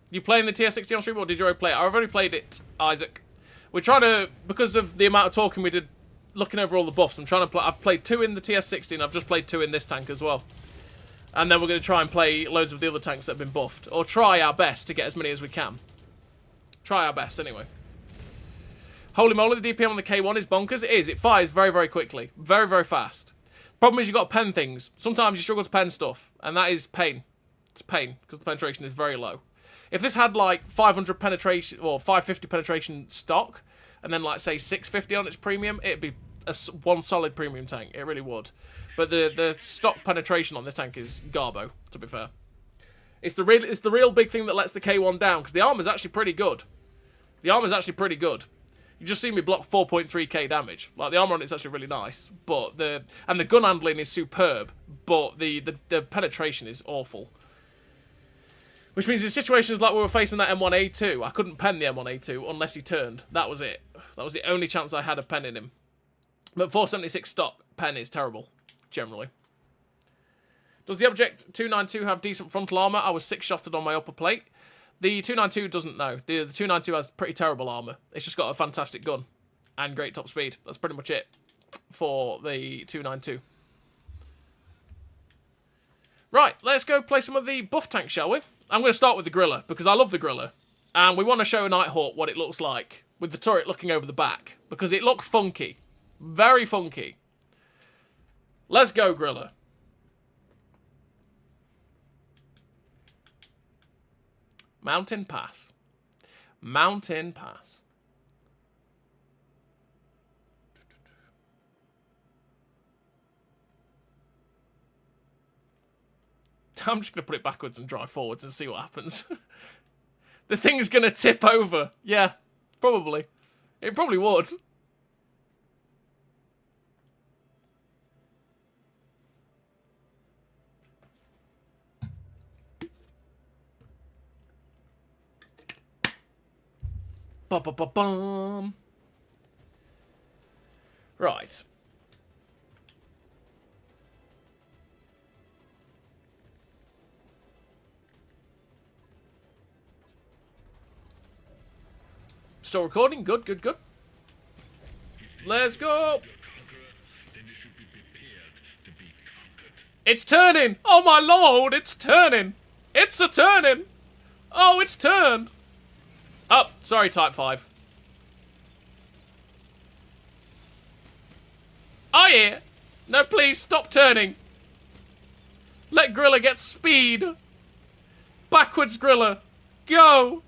You playing the TS-60 on stream, or did you already play it? I've already played it, Isaac. We're trying to, because of the amount of talking we did, looking over all the buffs, I'm trying to play. I've played 2 in the TS-60, and I've just played 2 in this tank as well. And then we're going to try and play loads of the other tanks that have been buffed. Or try our best to get as many as we can. Try our best, anyway. Holy moly, the DPM on the K1 is bonkers. It is. It fires very, very quickly. Very, very fast. Problem is you've got to pen things. Sometimes you struggle to pen stuff. And that is pain. It's pain, because the penetration is very low. If this had, like, 500 penetration, or 550 penetration stock, and then, like, say, 650 on its premium, it'd be one solid premium tank. It really would. But the stock penetration on this tank is garbo, to be fair. It's the real big thing that lets the K1 down, because the armor's actually pretty good. The armor's actually pretty good. You just see me block 4.3k damage. Like, the armor on it's actually really nice, but the gun handling is superb, but the penetration is awful. Which means in situations like we were facing that M1A2, I couldn't pen the M1A2 unless he turned. That was it. That was the only chance I had of penning him. But 476 stock pen is terrible, generally. Does the Object 292 have decent frontal armor? I was 6-shotted on my upper plate. The 292 doesn't know. The 292 has pretty terrible armor. It's just got a fantastic gun and great top speed. That's pretty much it for the 292. Right, let's go play some of the buff tanks, shall we? I'm going to start with the Griller, because I love the Griller. And we want to show Nighthawk what it looks like, with the turret looking over the back, because it looks funky. Very funky. Let's go, Griller. Mountain Pass. Mountain Pass. I'm just going to put it backwards and drive forwards and see what happens. The thing's going to tip over. Yeah, probably. It probably would. Ba-ba-ba-bum. Right. Still recording? Good, good, good. Let's go! It's turning! Oh my lord, it's turning! It's a turning! Oh, it's turned! Oh, sorry, Type 5. Oh yeah! No, please, stop turning! Let Griller get speed! Backwards, Griller! Go!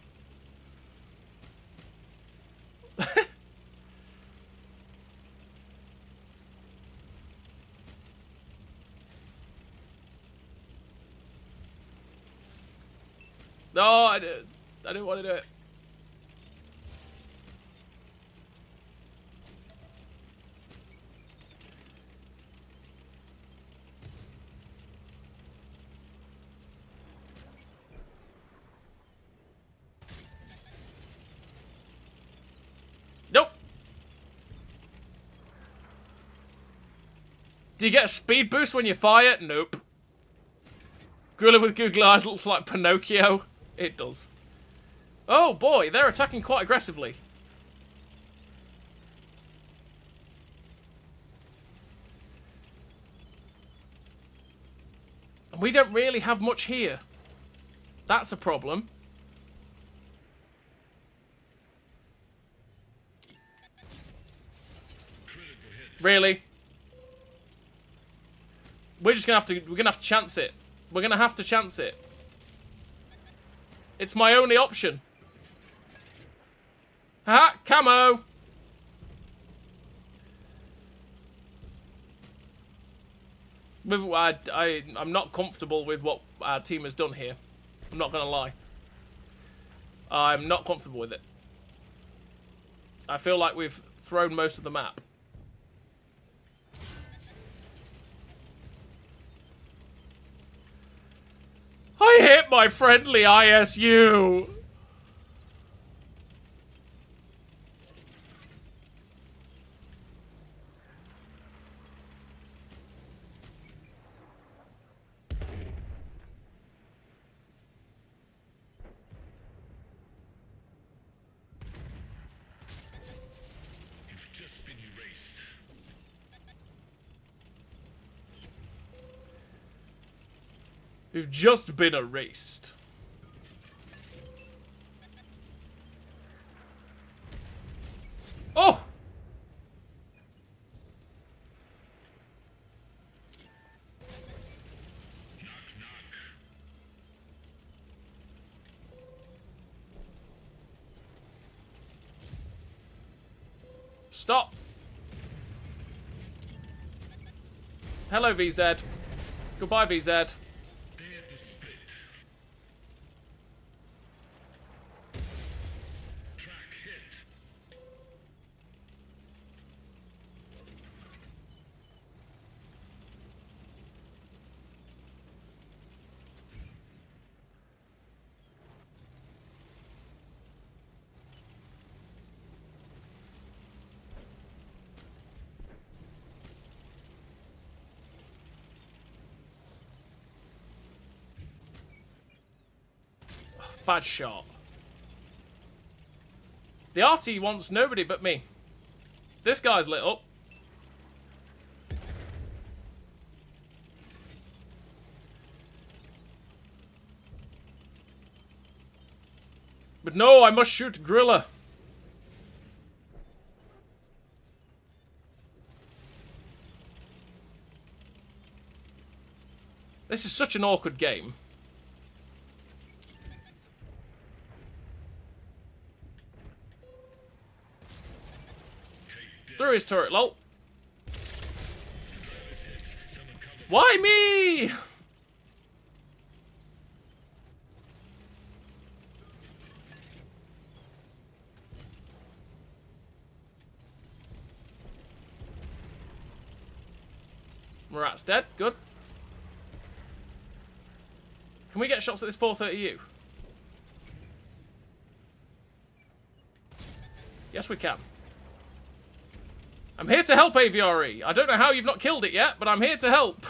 No, I didn't want to do it. Nope. Do you get a speed boost when you fire? Nope. Gorilla with googly eyes looks like Pinocchio. It does. Oh boy, they're attacking quite aggressively. And we don't really have much here. That's a problem. Really? We're just gonna have to chance it. We're gonna have to chance it. It's my only option. Ha! Camo! I'm not comfortable with what our team has done here. I'm not gonna lie. I'm not comfortable with it. I feel like we've thrown most of the map. I hit my friendly ISU! We've just been erased. Oh! Stop. Hello, VZ. Goodbye, VZ. Bad shot. The RT wants nobody but me. This guy's lit up. But no, I must shoot Grille. This is such an awkward game. Through his turret, lol. Why me? Murat's dead. Good. Can we get shots at this 430U? Yes, we can. I'm here to help, AVRE. I don't know how you've not killed it yet, but I'm here to help.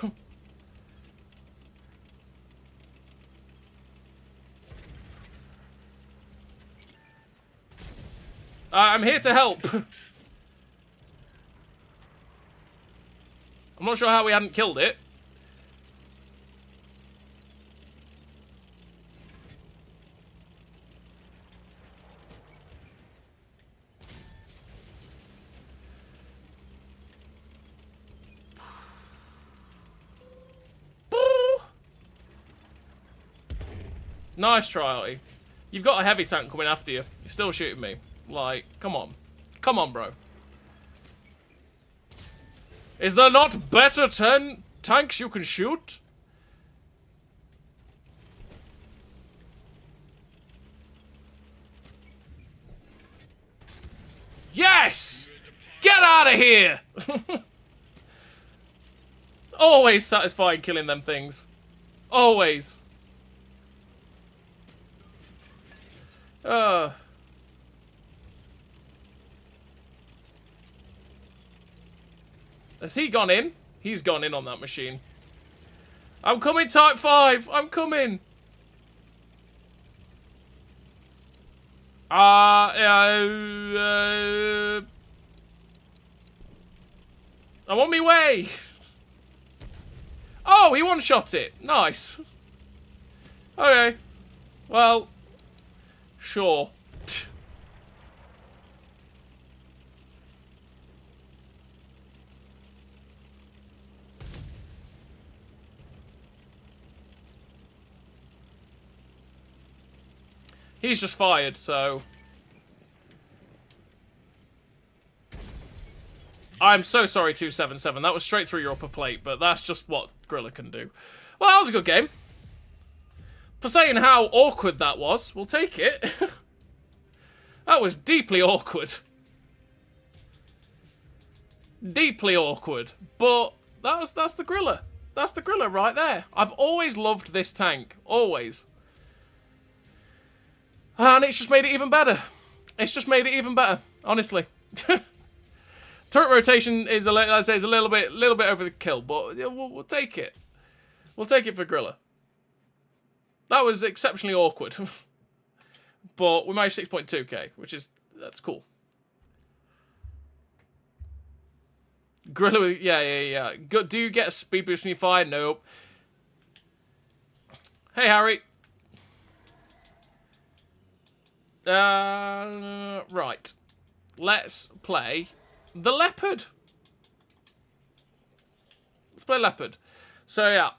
I'm here to help. I'm not sure how we hadn't killed it. Nice try, Artie. You've got a heavy tank coming after you. You're still shooting me. Like, come on. Come on, bro. Is there not better tanks you can shoot? Yes! Get out of here! Always satisfying killing them things. Always. Has he gone in? He's gone in on that machine. I'm coming, Type 5! I'm coming! I'm on my way! Oh, he one-shot it! Nice. Okay. Well... Sure. He's just fired, so... I'm so sorry, 277. That was straight through your upper plate, but that's just what Grille can do. Well, that was a good game. For saying how awkward that was, we'll take it. That was deeply awkward. Deeply awkward. But that's the Grille. That's the Grille right there. I've always loved this tank. Always. And it's just made it even better. It's just made it even better. Honestly. Turret rotation is, as I say, is a little bit over the kill, but we'll take it. We'll take it for Grille. That was exceptionally awkward. But we managed 6.2k, that's cool. Grille with, yeah. Do you get a speed boost when you fire? Nope. Hey, Harry. Right. Let's play the Leopard. Let's play Leopard. So, yeah.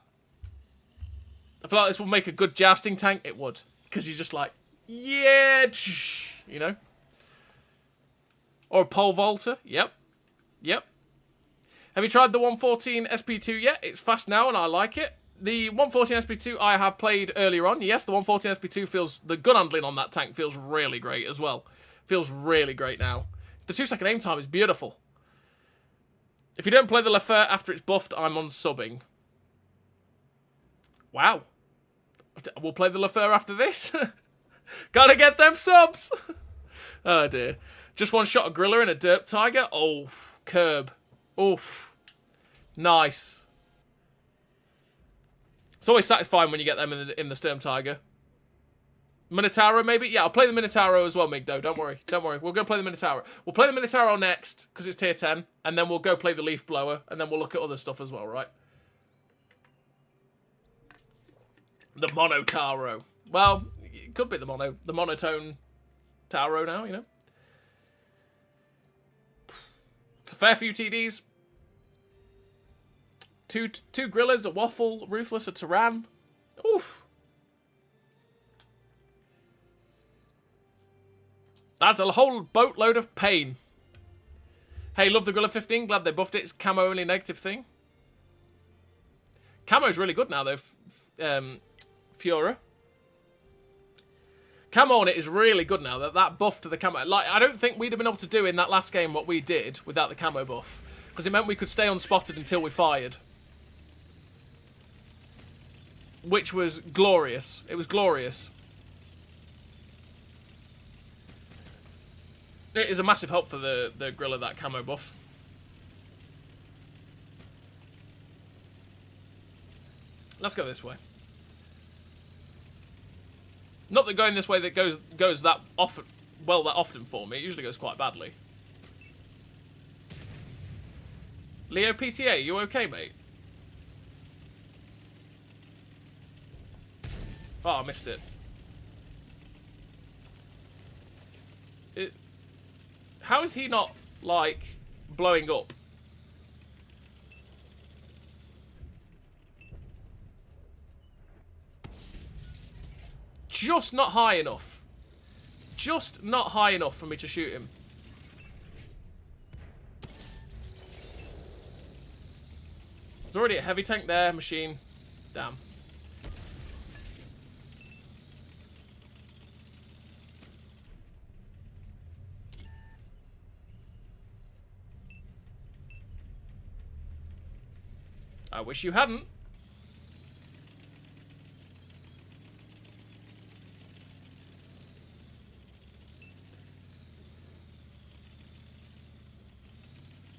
I feel like this will make a good jousting tank. It would. Because you're just like, yeah, you know? Or a pole vaulter. Yep. Have you tried the 114 SP2 yet? It's fast now and I like it. The 114 SP2 I have played earlier on. Yes, the 114 SP2 feels... The gun handling on that tank feels really great as well. Feels really great now. The 2-second aim time is beautiful. If you don't play the Leopard after it's buffed, I'm unsubbing. Wow. We'll play the Leopard after this. Gotta get them subs. Oh dear. Just one shot of Grille and a Derp Tiger. Oh, curb. Oof. Nice. It's always satisfying when you get them in the Sturm Tiger. Minotauro, maybe? Yeah, I'll play the Minotauro as well, Migdo. Don't worry. We're going to play the Minotauro. We'll play the Minotauro next, because it's tier 10. And then we'll go play the Leaf Blower. And then we'll look at other stuff as well, right? The Minotauro. Well, it could be the monotone Tauro now, you know? It's a fair few TDs. Two Grilles, a Waffle, Ruthless, a Tyran. Oof. That's a whole boatload of pain. Hey, love the Grille 15. Glad they buffed it. It's camo only negative thing. Camo's really good now, though. Fiora. Camo on it is really good now. That buff to the camo. Like, I don't think we'd have been able to do in that last game what we did without the camo buff. Because it meant we could stay unspotted until we fired. Which was glorious. It was glorious. It is a massive help for the Grille, that camo buff. Let's go this way. Not that going this way that goes that often, well, that often for me. It usually goes quite badly. Leo PTA, you okay, mate? Oh, I missed it. How is he not, like, blowing up? Just not high enough. Just not high enough for me to shoot him. There's already a heavy tank there, machine. Damn. I wish you hadn't.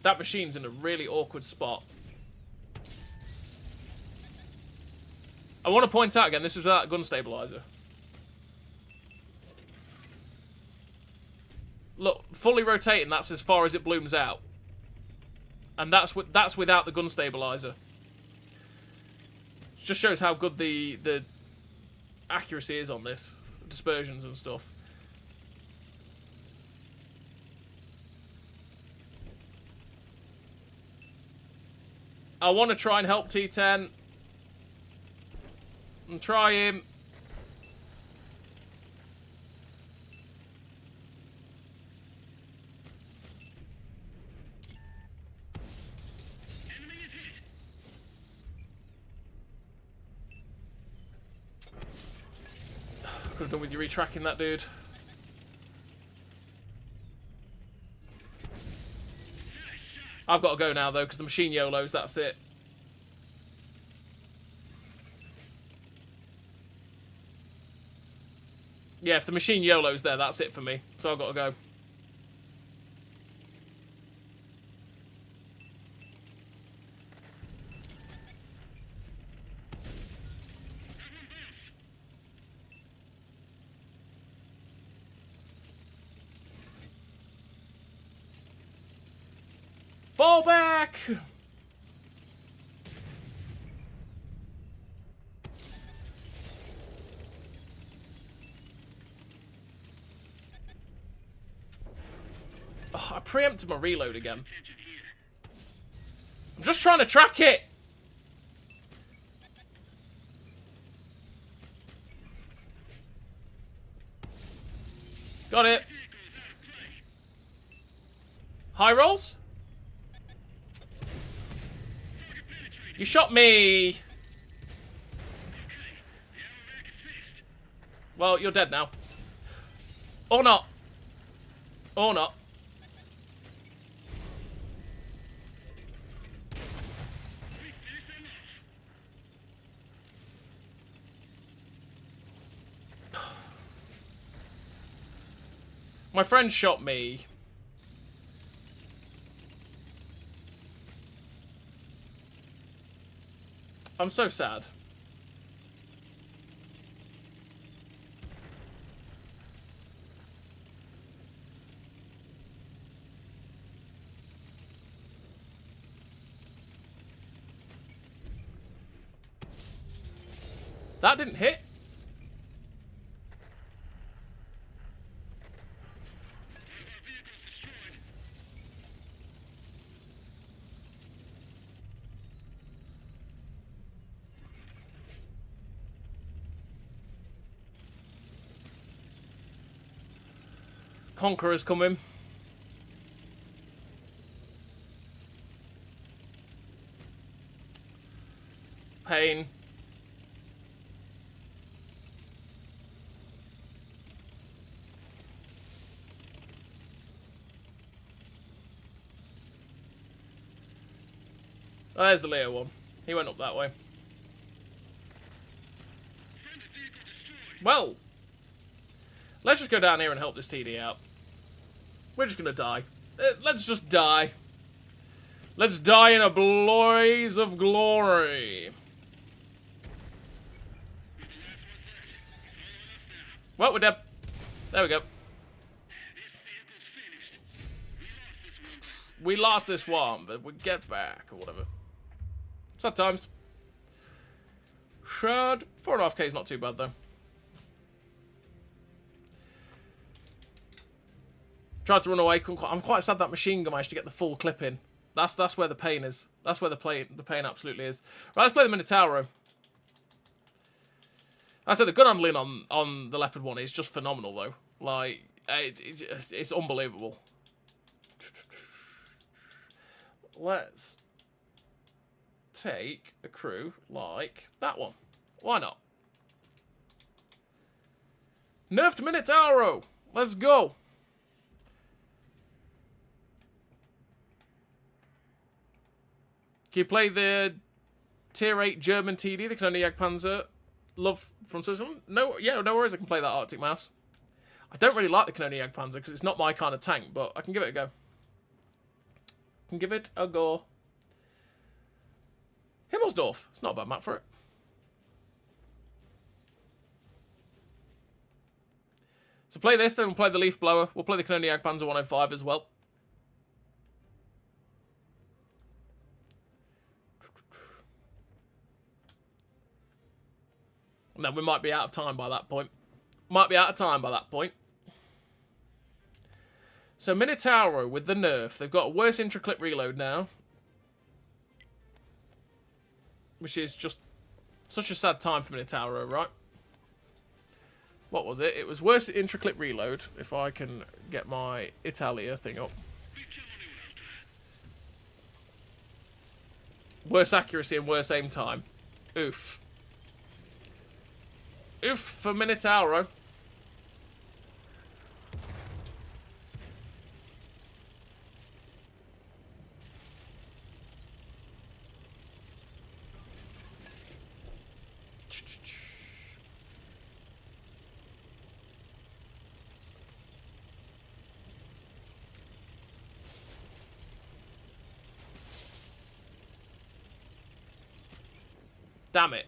That machine's in a really awkward spot. I want to point out again, this is without gun stabilizer. Look, fully rotating, that's as far as it blooms out. And that's without the gun stabilizer. Just shows how good the accuracy is on this. Dispersions and stuff. I want to try and help T10. And try him. Could have done with you retracking that dude. I've got to go now, though, because the machine YOLOs, that's it. Yeah, if the machine YOLO's there, that's it for me. So I've got to go. Fall back! Oh, I preempted my reload again. I'm just trying to track it! Got it. High rolls? You shot me! Well, you're dead now. Or not. Or not. My friend shot me. I'm so sad. That didn't hit. Conqueror's coming. Pain. Oh, there's the Leo one. He went up that way. Well, let's just go down here and help this TD out. We're just gonna die. Let's just die. Let's die in a blaze of glory. Well, we're dead. There we go. We lost this one, but we get back, or whatever. Sad times. Shad. 4.5k is not too bad, though. Tried to run away. I'm quite sad that machine gun managed to get the full clip in. That's where the pain is. That's where the pain absolutely is. Right, let's play the Minotauro. I said the gun handling on the Leopard one is just phenomenal, though. Like, it's unbelievable. Let's take a crew like that one. Why not? Nerfed Minotauro. Let's go. Can you play the Tier 8 German TD, the Kanone Jagdpanzer? Love from Switzerland? No, yeah, no worries, I can play that Arctic Mouse. I don't really like the Kanone Jagdpanzer because it's not my kind of tank, but I can give it a go. Can give it a go. Himmelsdorf. It's not a bad map for it. So play this, then we'll play the Leaf Blower. We'll play the Kanone Jagdpanzer 105 as well. And then we might be out of time by that point. Might be out of time by that point. So Minotauro with the nerf. They've got a worse intra-clip reload now. Which is just such a sad time for Minotauro, right? What was it? It was worse intra-clip reload. If I can get my Italia thing up. Worse accuracy and worse aim time. Oof. Oof for Minotauro. Damn it.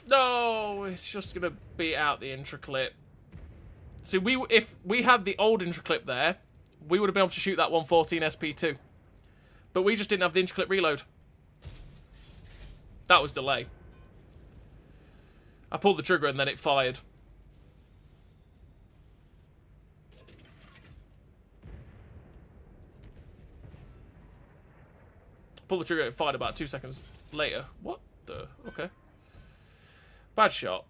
No, it's just gonna beat out the intra clip. See, if we had the old intra clip there, we would have been able to shoot that 114 SP2. But we just didn't have the intra clip reload. That was delay. I pulled the trigger and then it fired. Pulled the trigger and it fired about 2 seconds later. What the? Okay. Bad shot.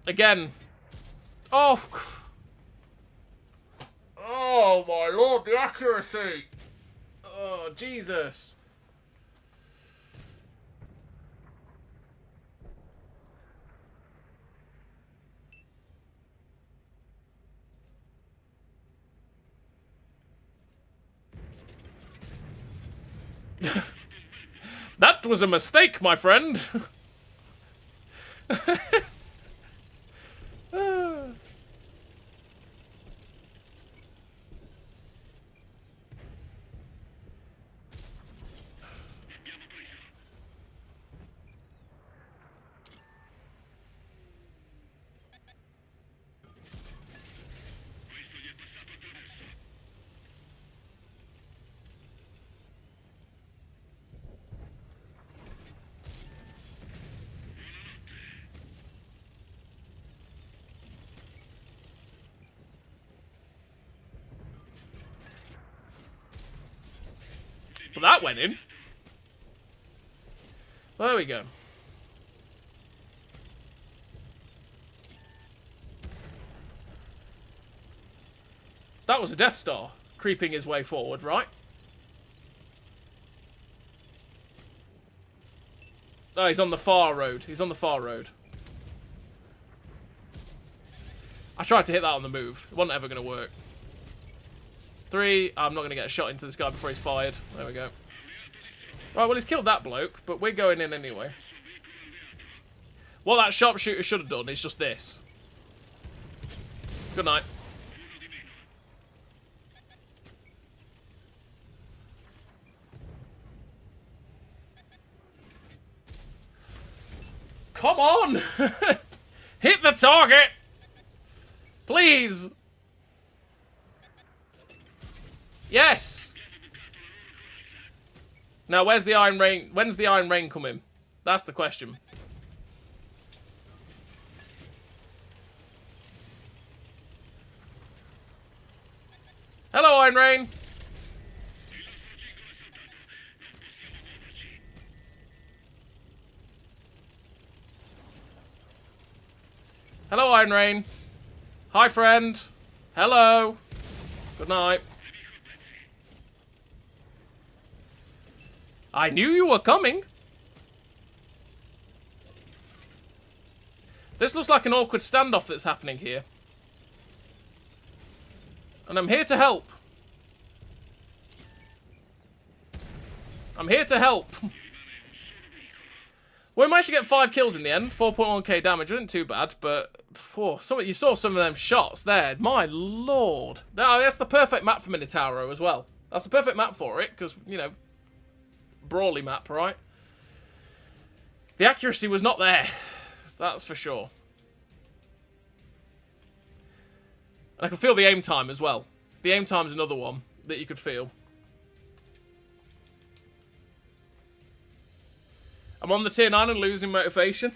Again. Oh. Oh my lord, the accuracy. Oh, Jesus. That was a mistake, my friend. But that went in. Well, there we go. That was a Death Star creeping his way forward, right? Oh, he's on the far road. He's on the far road. I tried to hit that on the move. It wasn't ever going to work. 3. I'm not going to get a shot into this guy before he's fired. There we go. Right, well, he's killed that bloke, but we're going in anyway. What that sharpshooter should have done is just this. Good night. Come on! Hit the target! Please! Yes! Now, where's the Iron Rain? When's the Iron Rain coming? That's the question. Hello, Iron Rain! Hello, Iron Rain. Hi, friend. Hello. Good night. I knew you were coming. This looks like an awkward standoff that's happening here. And I'm here to help. I'm here to help. We managed to get 5 kills in the end. 4.1k damage. Wasn't too bad, but you saw some of them shots there. My lord. No, that's the perfect map for Minotauro as well. That's the perfect map for it, because, you know, brawly map, right? The accuracy was not there. That's for sure. And I can feel the aim time as well. The aim time is another one that you could feel. I'm on the tier 9 and losing motivation.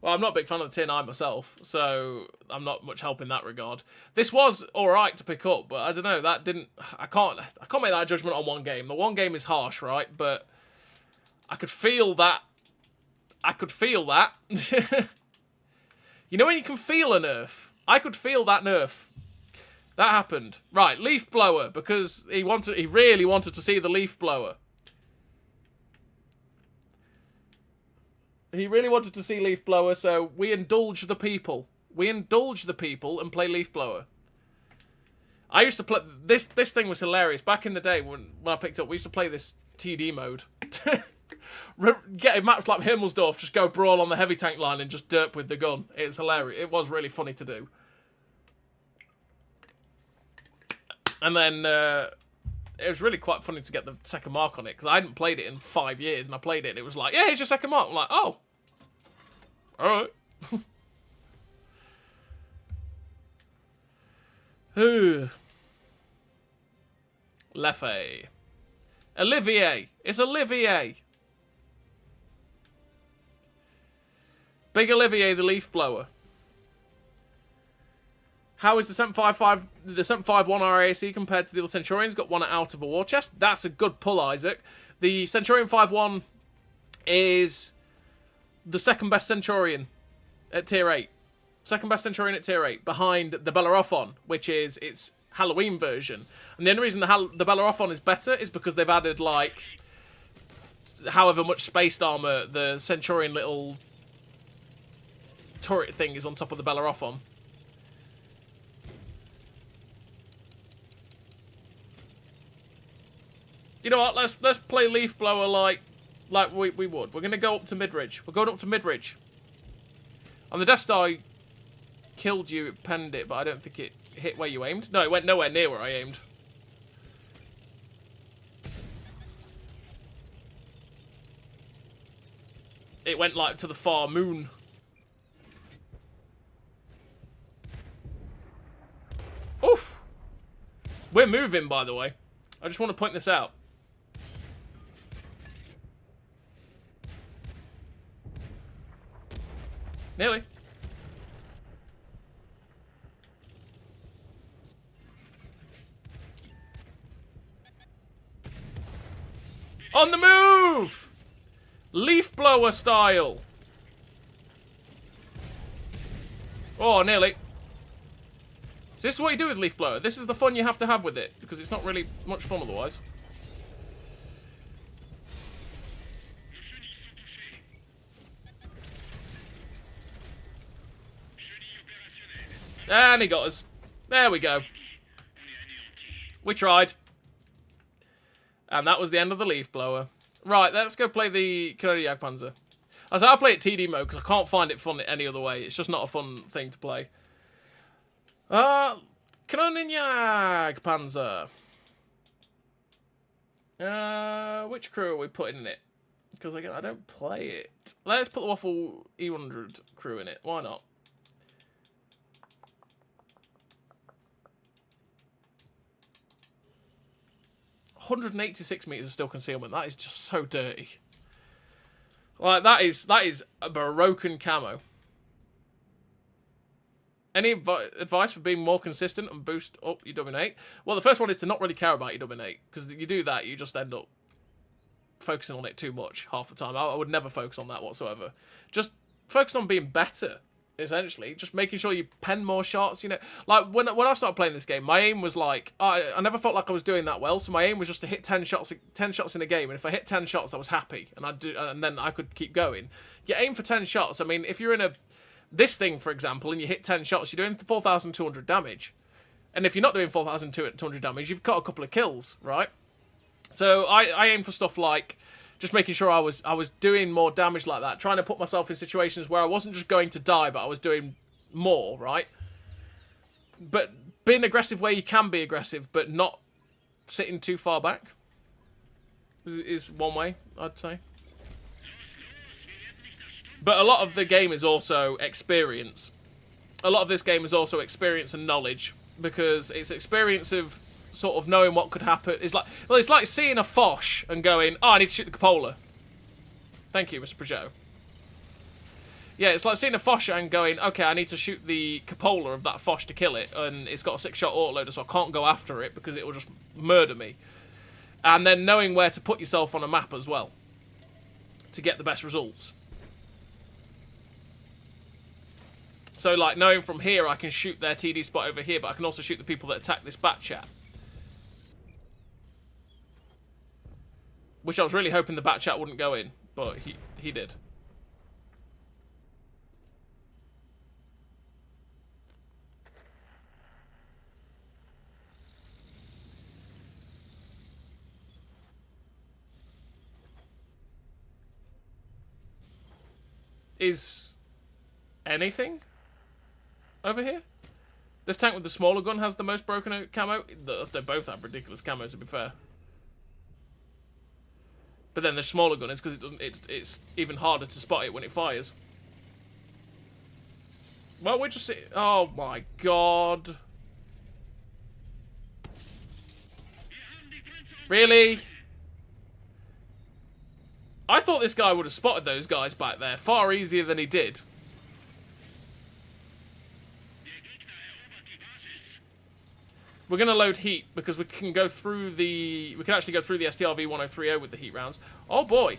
Well, I'm not a big fan of the tier 9 myself, so I'm not much help in that regard. This was alright to pick up, but I don't know, that didn't... I can't make that judgment on one game. The one game is harsh, right? But I could feel that. I could feel that. You know when you can feel a nerf? I could feel that nerf. That happened. Right, leaf blower, because he really wanted to see the leaf blower. He really wanted to see Leaf Blower, so we indulge the people. We indulge the people and play Leaf Blower. I used to play... This thing was hilarious. Back in the day when I picked up, we used to play this TD mode. Get maps like Himmelsdorf, just go brawl on the heavy tank line and just derp with the gun. It's hilarious. It was really funny to do. And then it was really quite funny to get the second mark on it, because I hadn't played it in 5 years, and I played it and it was like, yeah, here's your second mark. I'm like, oh. Alright. Leffe. Olivier. It's Olivier. Big Olivier, the leaf blower. How is the 755, the 751 RAC compared to the other Centurions? Got one out of a war chest. That's a good pull, Isaac. The Centurion 51 is the second best Centurion at tier 8. Second best Centurion at tier 8, behind the Bellerophon, which is its Halloween version. And the only reason the Bellerophon is better is because they've added, like, however much spaced armor the Centurion little turret thing is on top of the Bellerophon. You know what? Let's play Leaf Blower like we would. We're gonna go up to Midridge. We're going up to Midridge. On the Death Star killed you, it penned it, but I don't think it hit where you aimed. No, it went nowhere near where I aimed. It went like to the far moon. Oof! We're moving, by the way. I just want to point this out. Nearly. On the move! Leaf blower style. Oh, nearly. So this is what you do with leaf blower. This is the fun you have to have with it, because it's not really much fun otherwise. And he got us. There we go. We tried. And that was the end of the leaf blower. Right, let's go play the Kanone Jagdpanzer. I say I'll play it TD mode because I can't find it fun any other way. It's just not a fun thing to play. Kanone Jagdpanzer. Which crew are we putting in it? Because again, I don't play it. Let's put the Waffle E100 crew in it. Why not? $186 meters of still concealment. That is just so dirty. Like that is a broken camo. Any advice for being more consistent and boost up your dominate? Well, the first one is to not really care about your dominate, because you do that, you just end up focusing on it too much half the time. I would never focus on that whatsoever. Just focus on being better. Essentially, just making sure you pen more shots, you know. Like, when I started playing this game, my aim was like, I never felt like I was doing that well, so my aim was just to hit 10 shots in a game, and if I hit 10 shots, I was happy, and then I could keep going. You aim for 10 shots, I mean, if you're in this thing, for example, and you hit 10 shots, you're doing 4,200 damage. And if you're not doing 4,200 damage, you've got a couple of kills, right? So I aim for stuff like just making sure I was doing more damage like that, trying to put myself in situations where I wasn't just going to die, but I was doing more, right? But being aggressive where you can be aggressive, but not sitting too far back is one way, I'd say. But a lot of the game is also experience. A lot of this game is also experience and knowledge, because it's experience of sort of knowing what could happen. It's like seeing a Foch and going, oh, I need to shoot the cupola. Thank you, Mr. Peugeot. Yeah, it's like seeing a Foch and going, okay, I need to shoot the cupola of that Foch to kill it, and it's got a 6-shot autoloader, so I can't go after it because it will just murder me. And then knowing where to put yourself on a map as well to get the best results. So, like, knowing from here I can shoot their TD spot over here, but I can also shoot the people that attack this bat chat. Which I was really hoping the bat chat wouldn't go in, but he did. is anything over here. This tank with the smaller gun has the most broken out camo. They both have ridiculous camo, to be fair. But then the smaller gun is because it doesn't. It's even harder to spot it when it fires. Well, we're just. Oh my god! Really? I thought this guy would have spotted those guys back there far easier than he did. We're going to load heat because we can go through the... We can actually go through the STRV 1030 with the heat rounds. Oh boy.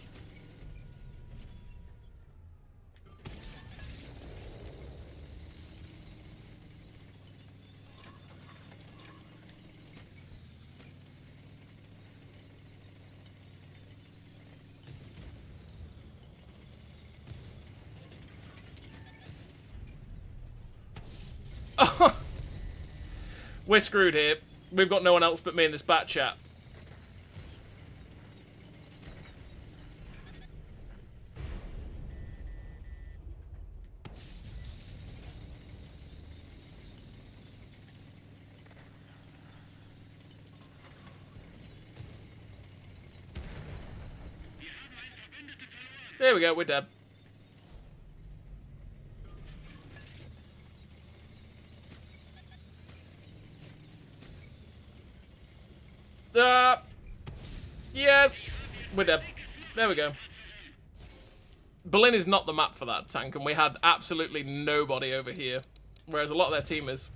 We're screwed here. We've got no one else but me in this bat chat. There we go, we're dead. Yes! We're dead. There we go. Berlin is not the map for that tank, and we had absolutely nobody over here. Whereas a lot of their team is.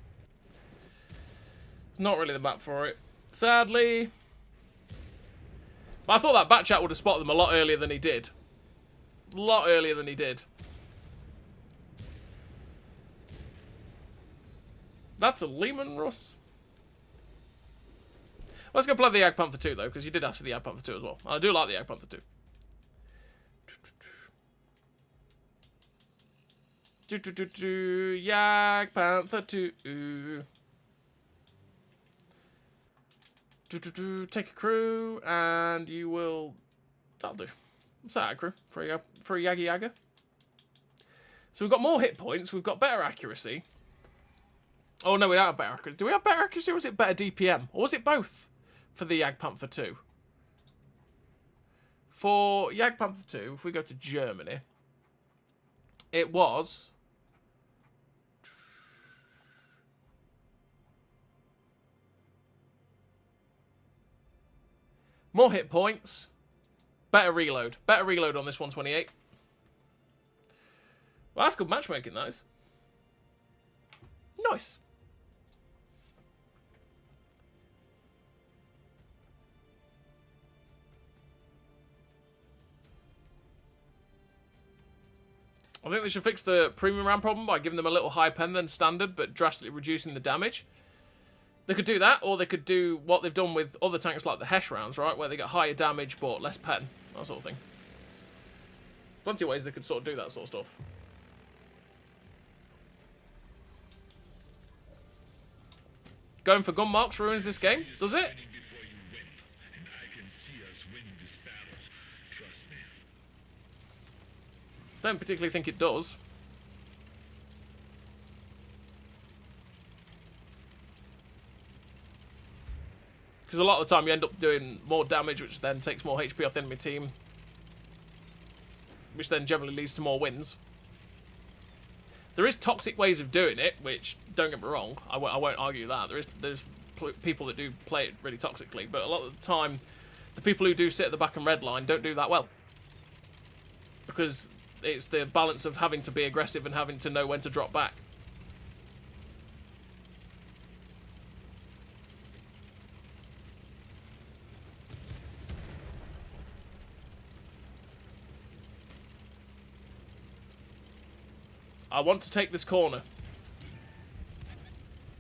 Not really the map for it. Sadly. But I thought that bat chat would have spotted them a lot earlier than he did. A lot earlier than he did. That's a Lehman Russ. Let's go play the Jagdpanzer 2, though, because you did ask for the Jagdpanzer 2 as well. I do like the Jagdpanzer 2. Jagdpanzer 2. Take a crew, and you will... That'll do. What's that, a crew? For a Yagi Yaga? So we've got more hit points, we've got better accuracy. Oh, no, we don't have better accuracy. Do we have better accuracy, or was it better DPM? Or was it both? For the Jagdpanzer 2. For Jagdpanzer 2, if we go to Germany, it was... more hit points, better reload. Better reload on this 128. Well, that's good matchmaking, that is. Nice. I think they should fix the premium round problem by giving them a little higher pen than standard, but drastically reducing the damage. They could do that, or they could do what they've done with other tanks like the Hesh rounds, right? Where they get higher damage but less pen. That sort of thing. Plenty of ways they could sort of do that sort of stuff. Going for gun marks ruins this game, does it? Don't particularly think it does. Because a lot of the time you end up doing more damage, which then takes more HP off the enemy team. Which then generally leads to more wins. There is toxic ways of doing it, which, don't get me wrong, I won't argue that. There's people that do play it really toxically, but a lot of the time, the people who do sit at the back and red line don't do that well. Because it's the balance of having to be aggressive and having to know when to drop back. I want to take this corner.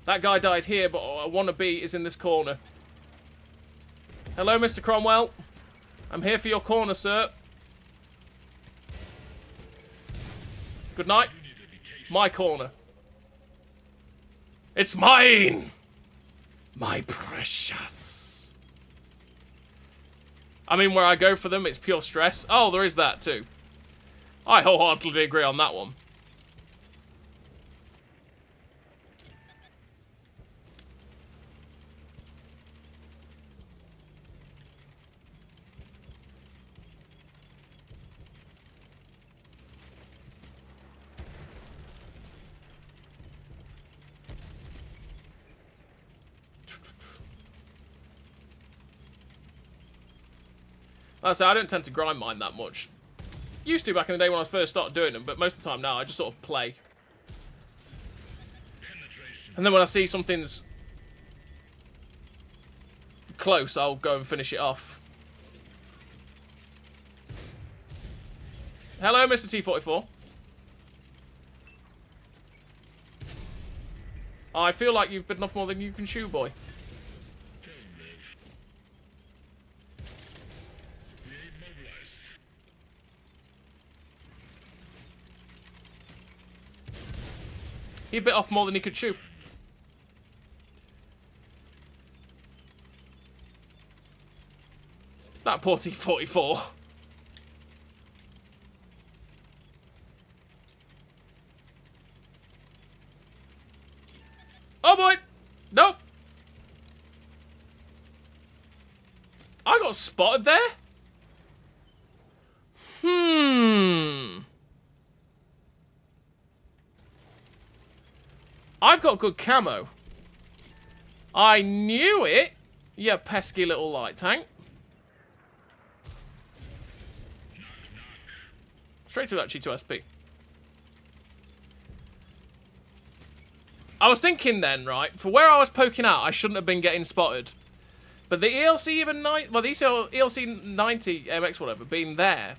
That guy died here, but I want to be is in this corner. Hello, Mr. Cromwell. I'm here for your corner, sir. Good night. My corner. It's mine! My precious. I mean, where I go for them, it's pure stress. Oh, there is that too. I wholeheartedly agree on that one. Like I say, I don't tend to grind mine that much. Used to back in the day when I first started doing them, but most of the time now I just sort of play. And then when I see something's close, I'll go and finish it off. Hello, Mr. T44. I feel like you've bitten off more than you can chew, boy. He bit off more than he could chew. That poor T44. Oh boy! Nope! I got spotted there? I've got good camo. I knew it, you pesky little light tank. Straight through that G2SP. I was thinking then, right, for where I was poking out, I shouldn't have been getting spotted. But the ELC even 90, well, the ELC 90 MX whatever being there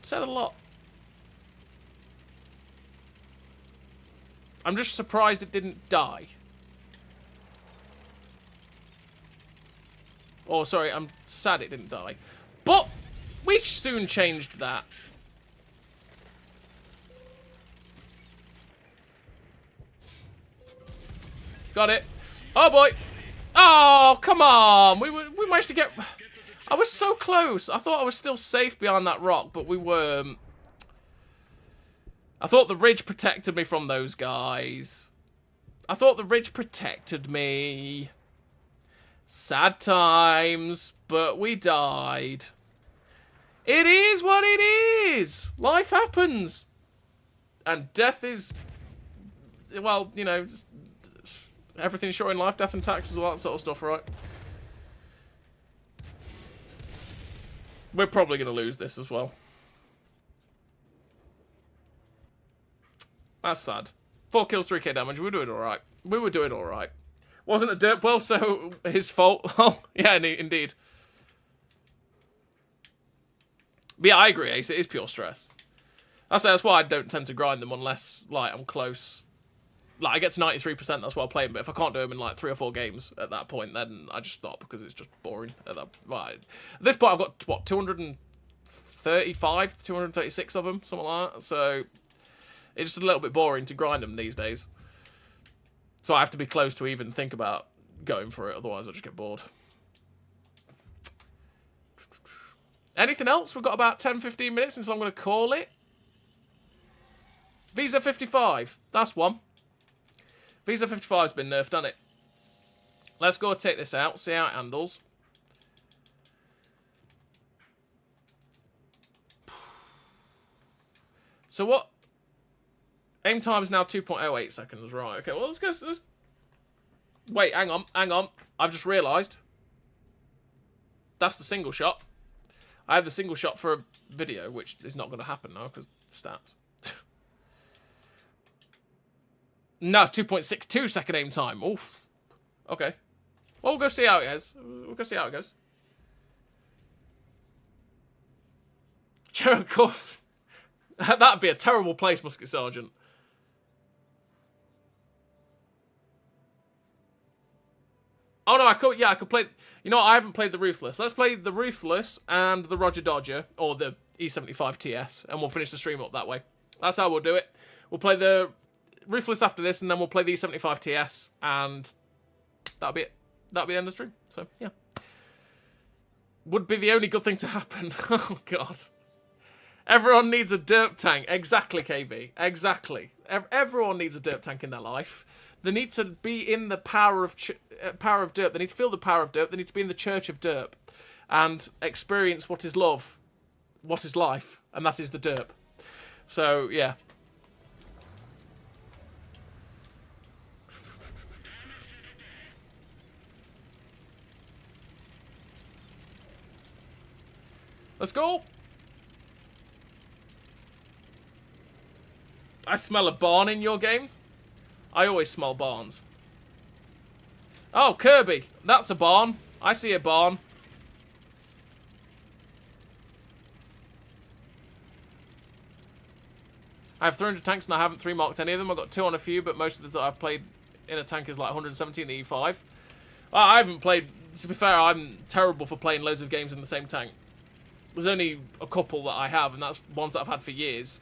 said a lot. I'm just surprised it didn't die. Oh, sorry, I'm sad it didn't die. But we soon changed that. Got it. Oh boy. Oh, come on. We managed to get... I was so close. I thought I was still safe behind that rock, but we weren't. I thought the ridge protected me from those guys. I thought the ridge protected me. Sad times, but we died. It is what it is. Life happens. And death is... Well, you know, just everything's short in life, death and taxes, all that sort of stuff, right? We're probably going to lose this as well. That's sad. 4 kills, 3k damage. We were doing alright. We were doing alright. Wasn't a Derp well, so his fault. Oh, yeah, indeed. But yeah, I agree, Ace. It is pure stress. That's why I don't tend to grind them unless, like, I'm close. Like, I get to 93%, that's what I play them. But if I can't do them in, like, 3 or 4 games at that point, then I just stop because it's just boring. At this point, I've got, what, 235, 236 of them, something like that. So... it's just a little bit boring to grind them these days. So I have to be close to even think about going for it, otherwise I'll just get bored. Anything else? We've got about 10-15 minutes until I'm going to call it. Visa 55. That's one. Visa 55's been nerfed, hasn't it? Let's go take this out, see how it handles. So what... aim time is now 2.08 seconds. Right, okay, well, let's go... Wait, hang on. I've just realised. That's the single shot. I have the single shot for a video, which is not going to happen now, because stats. No, it's 2.62 second aim time. Oof. Okay. Well, we'll go see how it is. We'll go see how it goes. Jericho. That'd be a terrible place, Musket Sergeant. Oh no, I could play... You know what, I haven't played the Ruthless. Let's play the Ruthless and the Roger Dodger, or the E75 TS, and we'll finish the stream up that way. That's how we'll do it. We'll play the Ruthless after this, and then we'll play the E75 TS, and that'll be it. That'll be the end of the stream. So, yeah. Would be the only good thing to happen. Oh, God. Everyone needs a derp tank. Exactly, KB. Exactly. Everyone needs a derp tank in their life. They need to be in the power of derp. They need to feel the power of derp. They need to be in the church of derp. And experience what is love, what is life, and that is the derp. So, yeah. Let's go. I smell a barn in your game. I always smell barns. Oh, Kirby. That's a barn. I see a barn. I have 300 tanks and I haven't 3-marked any of them. I've got 2 on a few, but most of the that I've played in a tank is like 117 E5. I haven't played... To be fair, I'm terrible for playing loads of games in the same tank. There's only a couple that I have, and that's ones that I've had for years.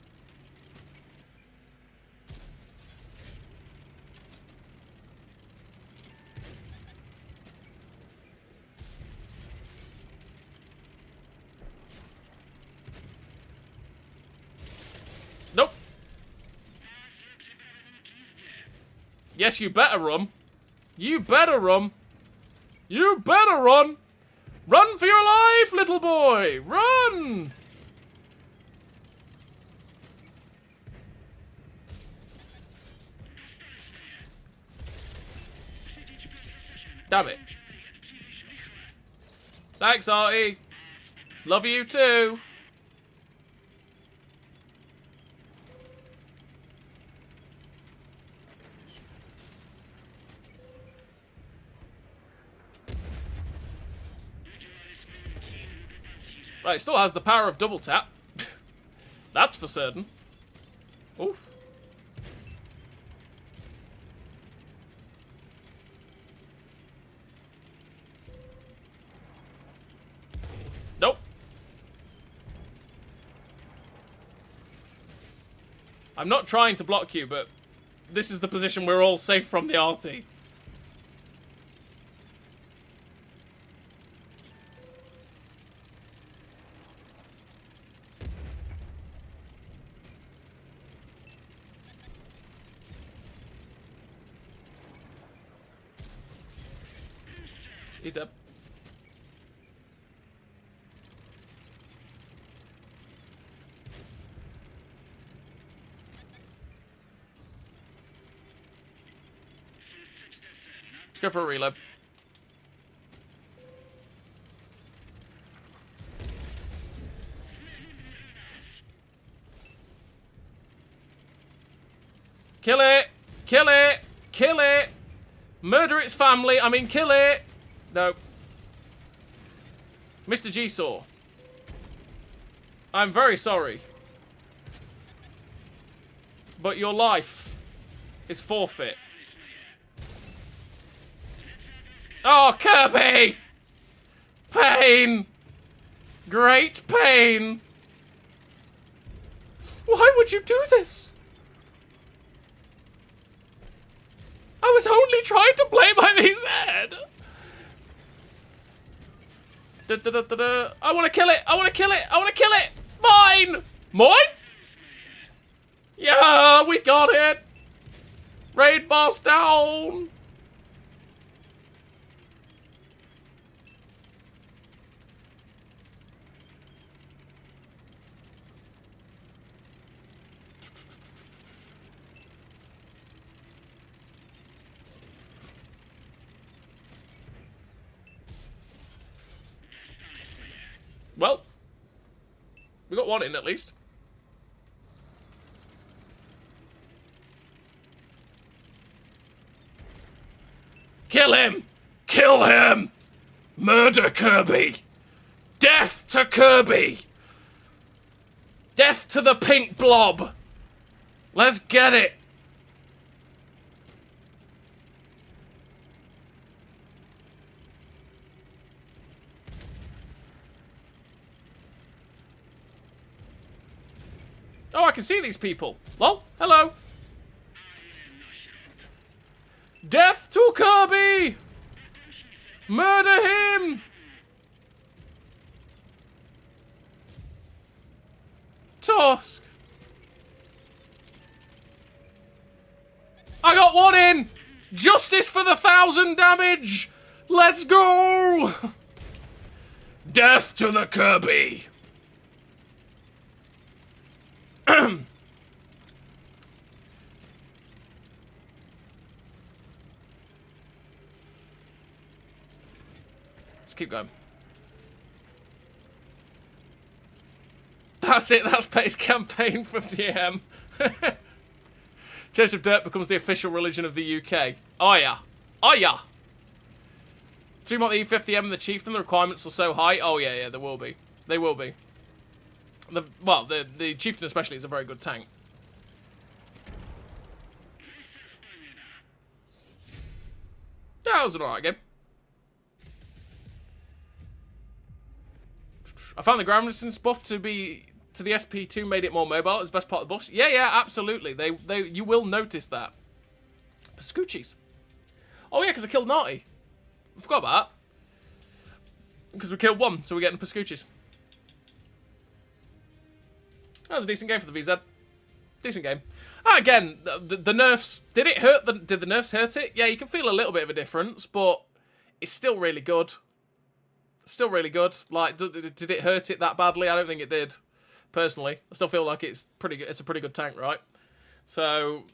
Nope. Yes, you better run. You better run. You better run. Run for your life, little boy! Run! Damn it. Thanks, Artie. Love you too. Right, it still has the power of double tap. That's for certain. Oof. Nope. I'm not trying to block you, but this is the position we're all safe from the RT. He's up. Let's go for a reload. Kill it! Kill it! Kill it! Murder its family! I mean, kill it! No. Mr. G-Saw. I'm very sorry. But your life is forfeit. Oh, Kirby! Pain! Great pain! Why would you do this? I was only trying to play my VZ! I want to kill it! I want to kill it! I want to kill it! Mine! Mine? Yeah, we got it! Raid boss down! Well, we got one in at least. Kill him! Kill him! Murder Kirby! Death to Kirby! Death to the pink blob! Let's get it! Oh, I can see these people. Lol, hello. Death to Kirby! Murder him! Tusk. I got one in. Justice for the 1,000 damage. Let's go. Death to the Kirby. Let's keep going. That's it. That's Pate's campaign from DM. Church of Derp becomes the official religion of the UK. Oh yeah. Oh yeah. Dream about the E50M and the Chieftain, the requirements are so high. Oh yeah, yeah, there will be. They will be. The Chieftain especially is a very good tank. That was an alright game. I found the ground resistance buff to the SP2 made it more mobile. It's the best part of the buffs. Yeah, yeah, absolutely. You will notice that. Scoochies. Oh yeah, because I killed Naughty. I forgot about that. Because we killed one, so we're getting Pascucci's. That was a decent game for the VZ. Decent game. Again, the nerfs, did the nerfs hurt it? Yeah, you can feel a little bit of a difference, but it's still really good. Still really good. Like, did it hurt it that badly? I don't think it did. Personally, I still feel like it's pretty good. It's a pretty good tank, right? So,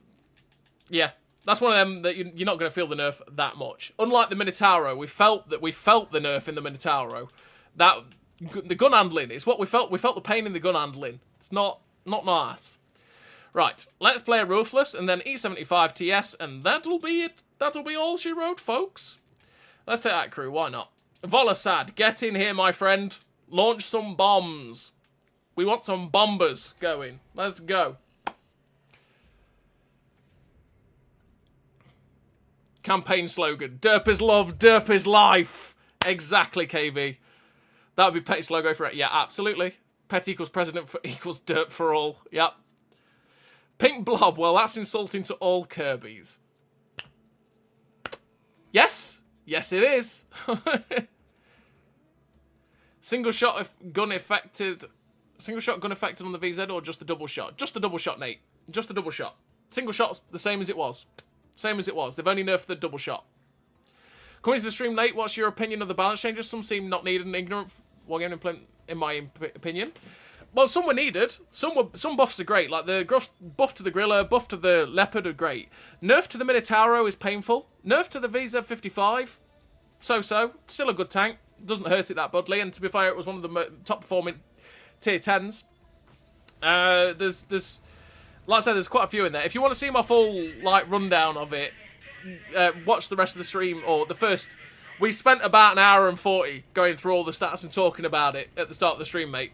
yeah, that's one of them that you're not going to feel the nerf that much. Unlike the Minotauro, we felt the nerf in the Minotauro. The gun handling is what we felt. We felt the pain in the gun handling. It's not nice. Right, let's play a Ruthless and then E75 TS, and that'll be it. That'll be all she wrote, folks. Let's take that crew. Why not? Volasad, get in here, my friend. Launch some bombs. We want some bombers going. Let's go. Campaign slogan. Derp is love, derp is life. Exactly, KV. That would be Petty's logo for it. Yeah, absolutely. Pet equals president for equals derp for all. Yep. Pink blob. Well, that's insulting to all Kirbys. Yes. Yes, it is. Single shot gun affected on the VZ or just the double shot? Just the double shot, Nate. Just the double shot. Single shot's the same as it was. Same as it was. They've only nerfed the double shot. Coming to the stream late, what's your opinion of the balance changes? Some seem not needed and ignorant wargame in my opinion. Well, some were needed. Some buffs are great. Like the buff to the Grille, buff to the Leopard are great. Nerf to the Minotauro is painful. Nerf to the VZ55, so-so. Still a good tank. Doesn't hurt it that badly. And to be fair, it was one of the top performing tier 10s. There's like I said, there's quite a few in there. If you want to see my full rundown of it, watch the rest of the stream or the first. We spent about an hour and 40 going through all the stats and talking about it at the start of the stream, mate.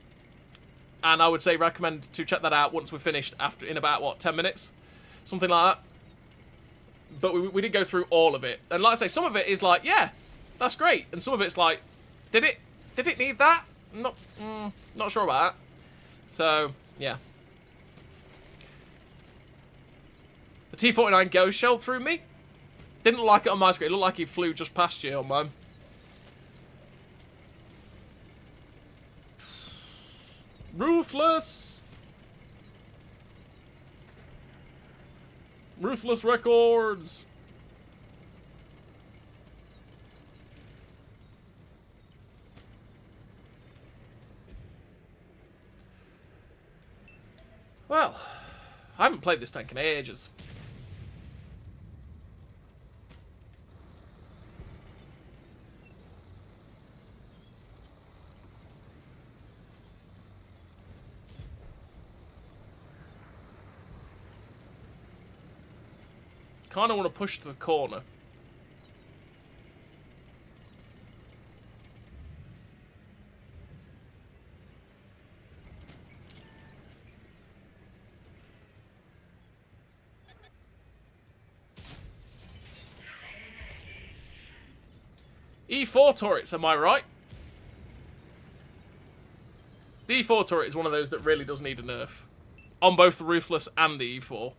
And I would say recommend to check that out once we're finished in about, what, 10 minutes? Something like that. But we did go through all of it. And like I say, some of it is like, yeah, that's great. And some of it's like, did it need that? Not sure about that. So, yeah. The T-49 ghost shell through me. Didn't like it on my screen. It looked like he flew just past you on mine. Ruthless! Ruthless Records! Well, I haven't played this tank in ages. Kind of want to push to the corner. E4 turrets, am I right? The E4 turret is one of those that really does need a nerf. On both the Ruthless and the E4.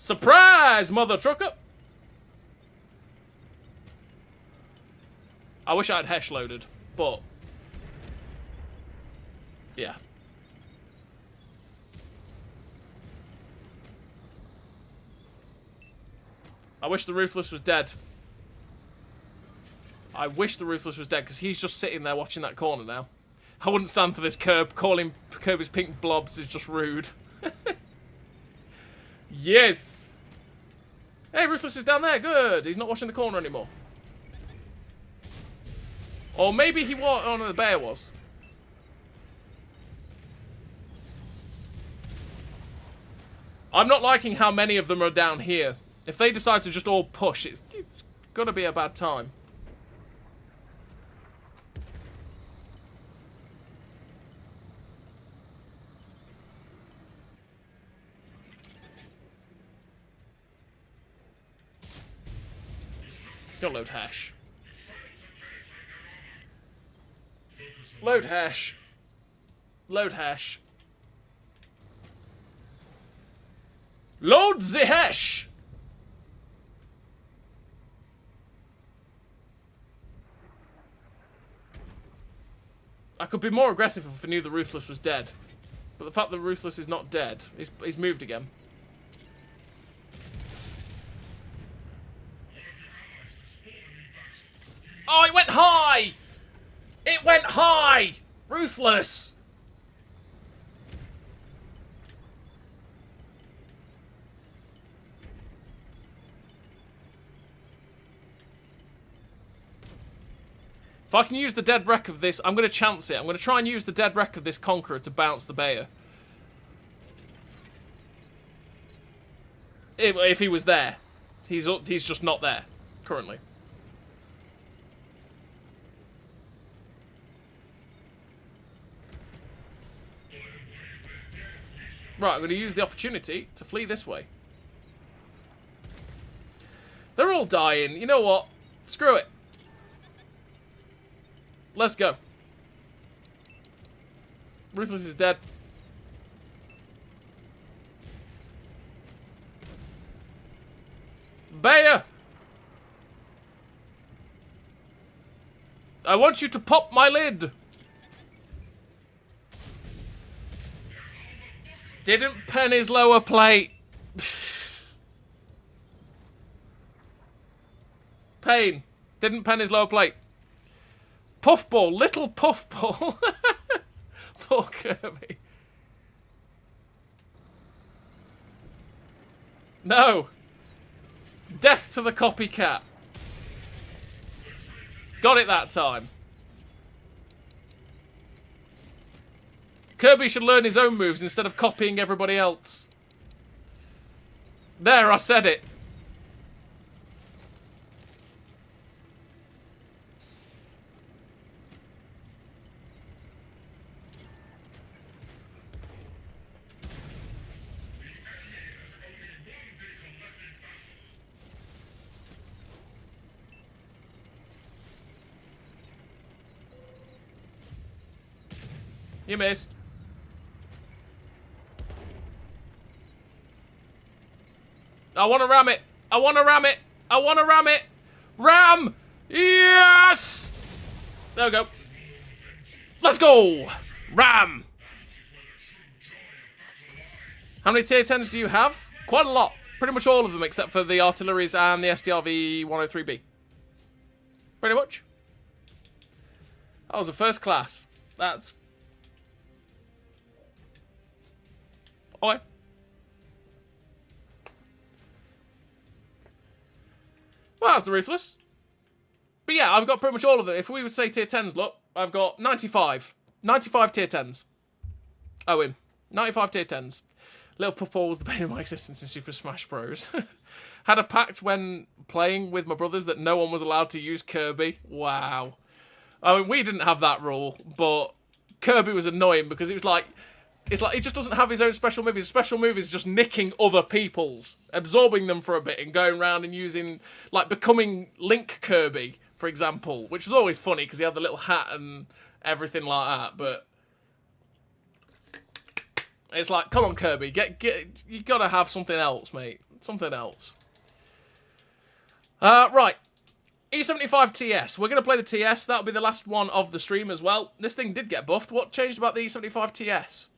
Surprise, mother trucker! I wish I had Hesh loaded, but... yeah. I wish the Ruthless was dead. I wish the Ruthless was dead, because he's just sitting there watching that corner now. I wouldn't stand for this curb. Calling Kirby's pink blobs is just rude. Yes! Hey, Ruthless is down there. Good. He's not watching the corner anymore. Or maybe he was. Oh, no, the bear was. I'm not liking how many of them are down here. If they decide to just all push, it's gonna be a bad time. Don't load hash. Load hash. Load hash. Load the hash! I could be more aggressive if I knew the Ruthless was dead. But the fact that the Ruthless is not dead, he's moved again. Oh, it went high! It went high! Ruthless! If I can use the dead wreck of this, I'm going to chance it. I'm going to try and use the dead wreck of this Conqueror to bounce the Bayer. If he was there. He's just not there, currently. Right, I'm going to use the opportunity to flee this way. They're all dying. You know what? Screw it. Let's go. Ruthless is dead. Bayer! I want you to pop my lid! Didn't pen his lower plate. Pain. Didn't pen his lower plate. Puffball. Little puffball. Poor Kirby. No. Death to the copycat. Got it that time. Kirby should learn his own moves instead of copying everybody else. There, I said it. You missed. I want to ram it. I want to ram it. I want to ram it. Ram! Yes! There we go. Let's go! Ram! How many tier 10s do you have? Quite a lot. Pretty much all of them except for the artilleries and the STRV 103B. Pretty much. That was a first class. That's... Oi. Well, that's the Ruthless. But yeah, I've got pretty much all of them. If we would say tier 10s, look, I've got 95. 95 tier 10s. Oh, him. 95 tier 10s. Little Puffball was the bane of my existence in Super Smash Bros. Had a pact when playing with my brothers that no one was allowed to use Kirby. Wow. I mean, we didn't have that rule, but Kirby was annoying because it was like... It's like he just doesn't have his own special move. His special move is just nicking other people's, absorbing them for a bit and going around and using, like, becoming Link Kirby, for example, which was always funny because he had the little hat and everything like that, but it's like, come on, Kirby, you gotta have something else, mate. Something else. Right. E75 TS. We're going to play the TS. That'll be the last one of the stream as well. This thing did get buffed. What changed about the E75 TS?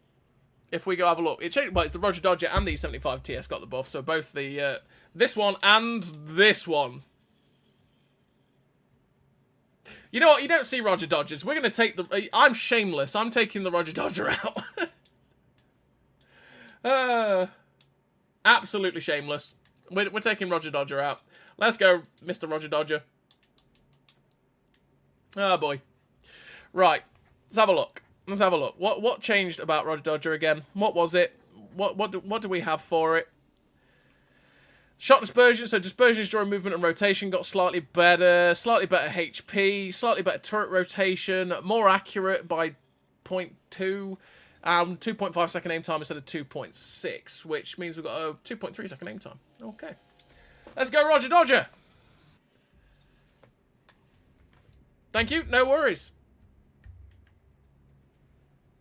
If we go have a look. It changed, well, it's the Roger Dodger and the E75 TS got the buff. So both the, this one and this one. You know what? You don't see Roger Dodgers. We're going to take the... I'm shameless. I'm taking the Roger Dodger out. Absolutely shameless. We're taking Roger Dodger out. Let's go, Mr. Roger Dodger. Oh, boy. Right. Let's have a look. Let's have a look. What changed about Roger Dodger again? What was it? What do we have for it? Shot dispersion. So dispersions during movement and rotation got slightly better. Slightly better HP. Slightly better turret rotation. More accurate by 0.2. 2.5 second aim time instead of 2.6. Which means we've got a 2.3 second aim time. Okay. Let's go, Roger Dodger. Thank you. No worries.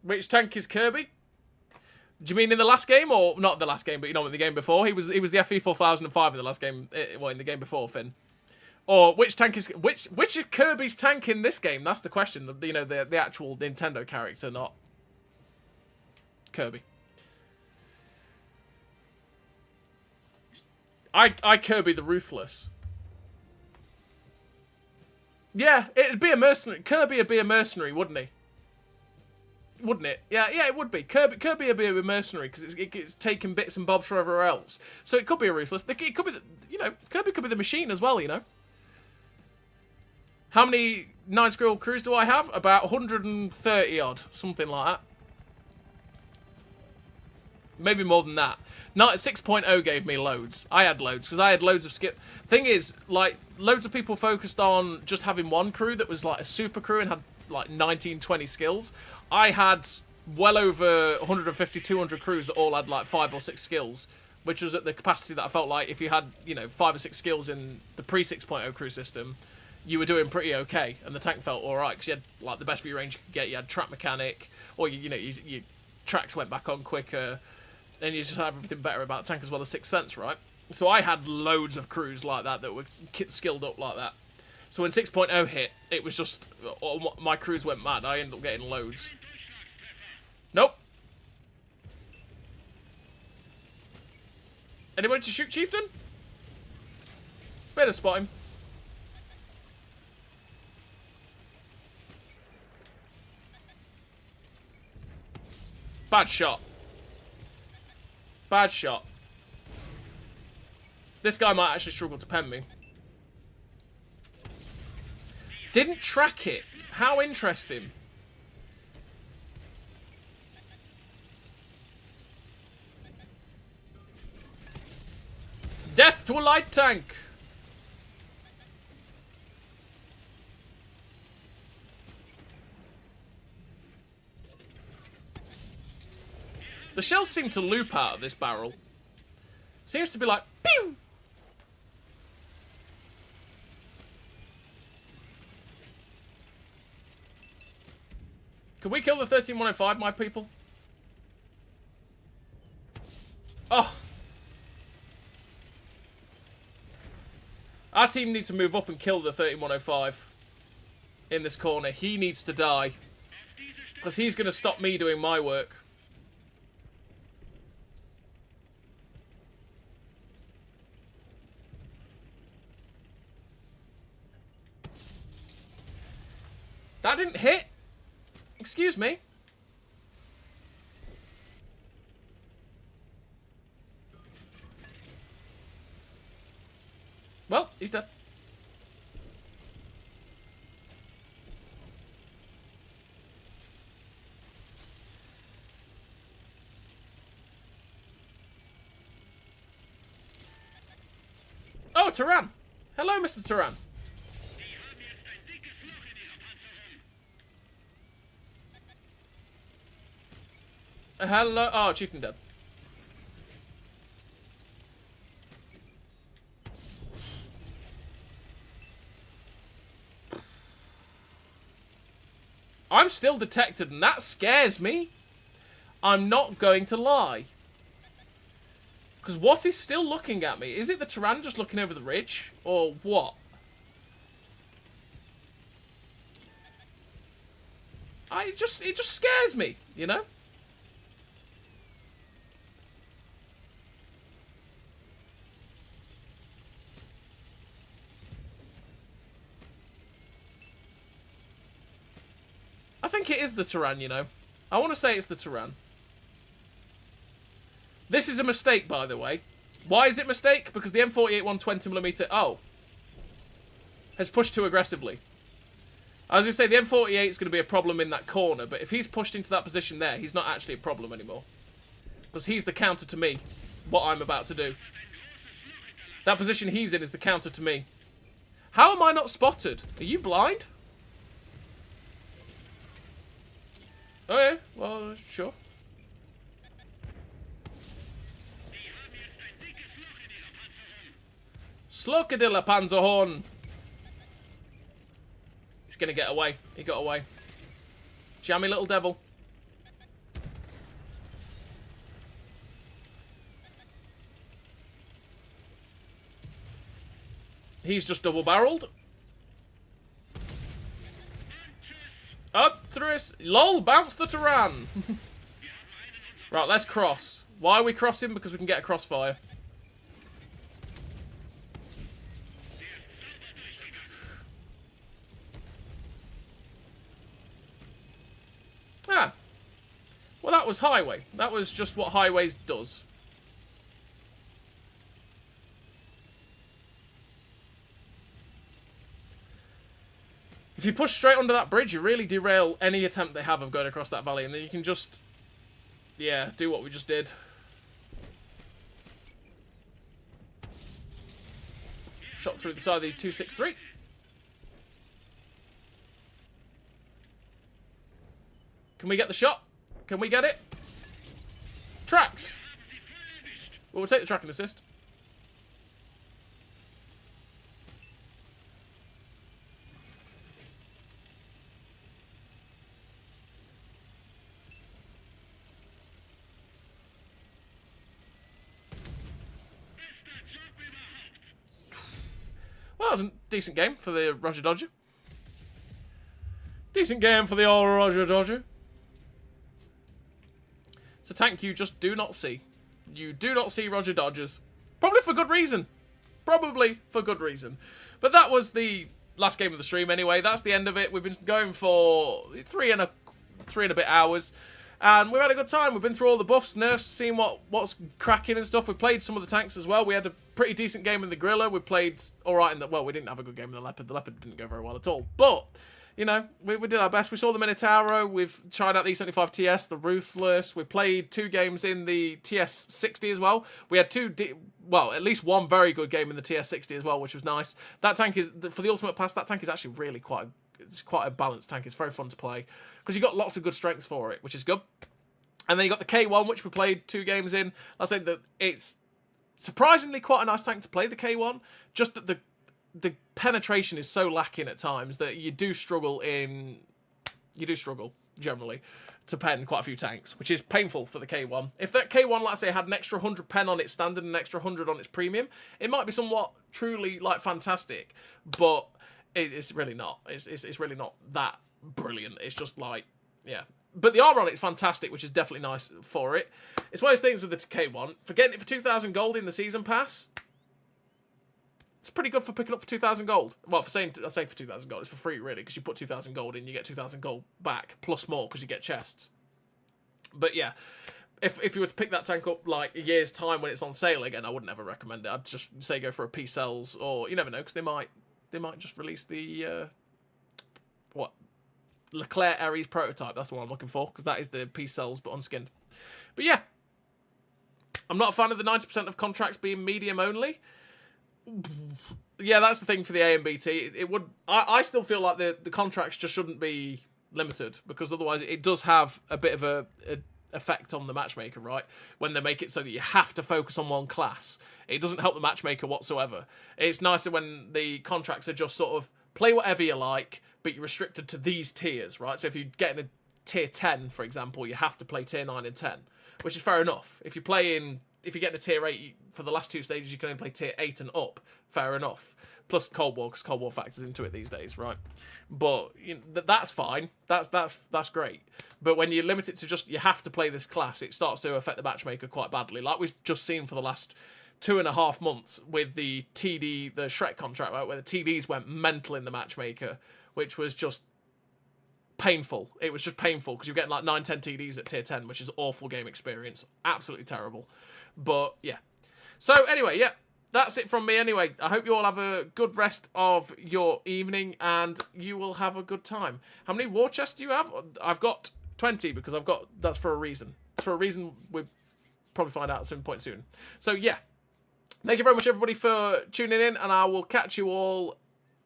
Which tank is Kirby? Do you mean in the last game, or not the last game, but you know in the game before? He was the FE 4005 in the last game. Well, in the game before, Finn. Or which tank is which is Kirby's tank in this game? That's the question. You know, the actual Nintendo character, not Kirby. I Kirby the Ruthless. Yeah, it'd be a mercenary. Kirby would be a mercenary, wouldn't he? Wouldn't it? Yeah, it would be. Kirby would be a mercenary because it's taking bits and bobs from everywhere else. So it could be a Ruthless. It could be, Kirby could be the machine as well, you know. How many 9 Skrill crews do I have? About 130 odd, something like that. Maybe more than that. 6.0 gave me loads. I had loads, because I had loads of skip. Thing is, like, loads of people focused on just having one crew that was, like, a super crew and had, like, 19, 20 skills. I had well over 150, 200 crews that all had, like, 5 or 6 skills, which was at the capacity that I felt like if you had, 5 or 6 skills in the pre-6.0 crew system, you were doing pretty okay, and the tank felt alright, because you had, like, the best view range you could get. You had trap mechanic, or, your tracks went back on quicker, and you just had everything better about the tank as well as Sixth Sense, right? So I had loads of crews like that were skilled up like that. So when 6.0 hit, it was just... my crews went mad. I ended up getting loads. Nope. Anybody to shoot Chieftain? Better spot him. Bad shot. Bad shot. This guy might actually struggle to pen me. Didn't track it. How interesting. Death to a light tank. The shells seem to loop out of this barrel. Seems to be like, pew! Can we kill the 13105, my people? Oh. Our team needs to move up and kill the 13105 in this corner. He needs to die. Because he's going to stop me doing my work. That didn't hit. Excuse me. Well, he's dead. Oh, Turan. Hello, Mr. Turan. Hello. Oh, Chieftain dead. I'm still detected, and that scares me. I'm not going to lie. Because what is still looking at me? Is it the Tyrann just looking over the ridge? Or what? It just scares me, you know? I think it is the Tyrann, you know? I want to say it's the Tyrann. This is a mistake, by the way. Why is it a mistake? Because the M48 120mm, has pushed too aggressively. I was going to say, the M48 is going to be a problem in that corner, but if he's pushed into that position there, he's not actually a problem anymore. Because he's the counter to me, what I'm about to do. That position he's in is the counter to me. How am I not spotted? Are you blind? Oh yeah, well, sure. Slucke de la Panzerhorn. He's going to get away. He got away. Jammy little devil. He's just double-barreled. Up through his... LOL, bounce the Tyrann. Right, let's cross. Why are we crossing? Because we can get a crossfire. Ah. Well, that was highway. That was just what highways does. If you push straight under that bridge, you really derail any attempt they have of going across that valley, and then you can just, yeah, do what we just did. Shot through the side of these 263. Can we get the shot? Can we get it? Tracks! Well, we'll take the tracking assist. Well, that was a decent game for the Roger Dodger. Decent game for the old Roger Dodger. It's a tank you just do not see. You do not see Roger Dodgers. Probably for good reason. Probably for good reason. But that was the last game of the stream anyway. That's the end of it. We've been going for three and a bit hours. And we've had a good time. We've been through all the buffs, nerfs, seen what's cracking and stuff. We played some of the tanks as well. We had a pretty decent game in the Grille. We played alright in the... Well, we didn't have a good game in the Leopard. The Leopard didn't go very well at all. But... You know, we did our best. We saw the Minotauro. We've tried out the E75 TS, the Ruthless. We played 2 games in the TS-60 as well. We had at least one very good game in the TS-60 as well, which was nice. That tank is, for the Ultimate Pass, that tank is actually really quite a balanced tank. It's very fun to play because you've got lots of good strengths for it, which is good. And then you got the K1, which we played 2 games in. I said that it's surprisingly quite a nice tank to play, the K1. Just that the penetration is so lacking at times that you do struggle generally to pen quite a few tanks, which is painful for the K1. If that K1, let's say, had an extra 100 pen on its standard and an extra 100 on its premium, it might be somewhat truly like fantastic, but it's really not. It's really not that brilliant. It's just like, yeah. But the armor on it is fantastic, which is definitely nice for it. It's one of those things with the K1. For getting it for 2,000 gold in the season pass, it's pretty good for picking up for 2,000 gold. Well, I'd say for 2,000 gold. It's for free, really, because you put 2,000 gold in, you get 2,000 gold back, plus more, because you get chests. But yeah, if you were to pick that tank up, like, a year's time when it's on sale again, I wouldn't ever recommend it. I'd just say go for a P-Cells, or you never know, because they might just release the, Leclerc Aries prototype. That's the one I'm looking for, because that is the P-Cells, but unskinned. But yeah, I'm not a fan of the 90% of contracts being medium only. Yeah, that's the thing for the A and BT. I still feel like the contracts just shouldn't be limited, because otherwise it does have a bit of a effect on the matchmaker, right? When they make it so that you have to focus on one class. It doesn't help the matchmaker whatsoever. It's nicer when the contracts are just sort of play whatever you like, but you're restricted to these tiers, right? So if you get in a tier 10, for example, you have to play tier 9 and 10, which is fair enough. If you play in if you get to tier 8, for the last 2 stages, you can only play tier 8 and up. Fair enough. Plus Cold War, because Cold War factors into it these days, right? But you know, that's fine. That's great. But when you limit it to just, you have to play this class, it starts to affect the matchmaker quite badly. Like we've just seen for the last 2.5 months with the TD, the Shrek contract, right, where the TDs went mental in the matchmaker, which was just painful. It was just painful, because you're getting like 9-10 TDs at tier 10, which is awful game experience. Absolutely terrible. But, yeah. So, anyway, yeah. That's it from me anyway. I hope you all have a good rest of your evening and you will have a good time. How many war chests do you have? I've got 20 because that's for a reason. For a reason we'll probably find out at some point soon. So yeah, thank you very much everybody for tuning in and I will catch you all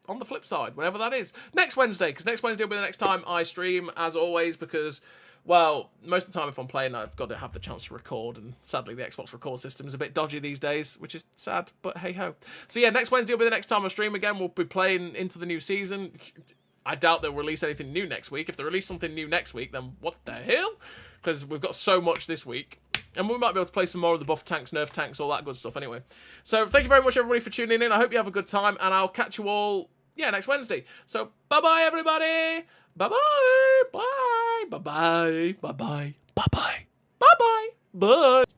on the flip side, whenever that is. Next Wednesday, because next Wednesday will be the next time I stream as always because... well, most of the time if I'm playing, I've got to have the chance to record, and sadly the Xbox record system is a bit dodgy these days, which is sad, but hey-ho. So yeah, next Wednesday will be the next time I stream again. We'll be playing into the new season. I doubt they'll release anything new next week. If they release something new next week, then what the hell? Because we've got so much this week. And we might be able to play some more of the buff tanks, nerf tanks, all that good stuff anyway. So thank you very much everybody for tuning in. I hope you have a good time, and I'll catch you all, yeah, next Wednesday. So bye-bye everybody! Bye-bye. Bye. Bye-bye. Bye-bye. Bye-bye. Bye-bye. Bye.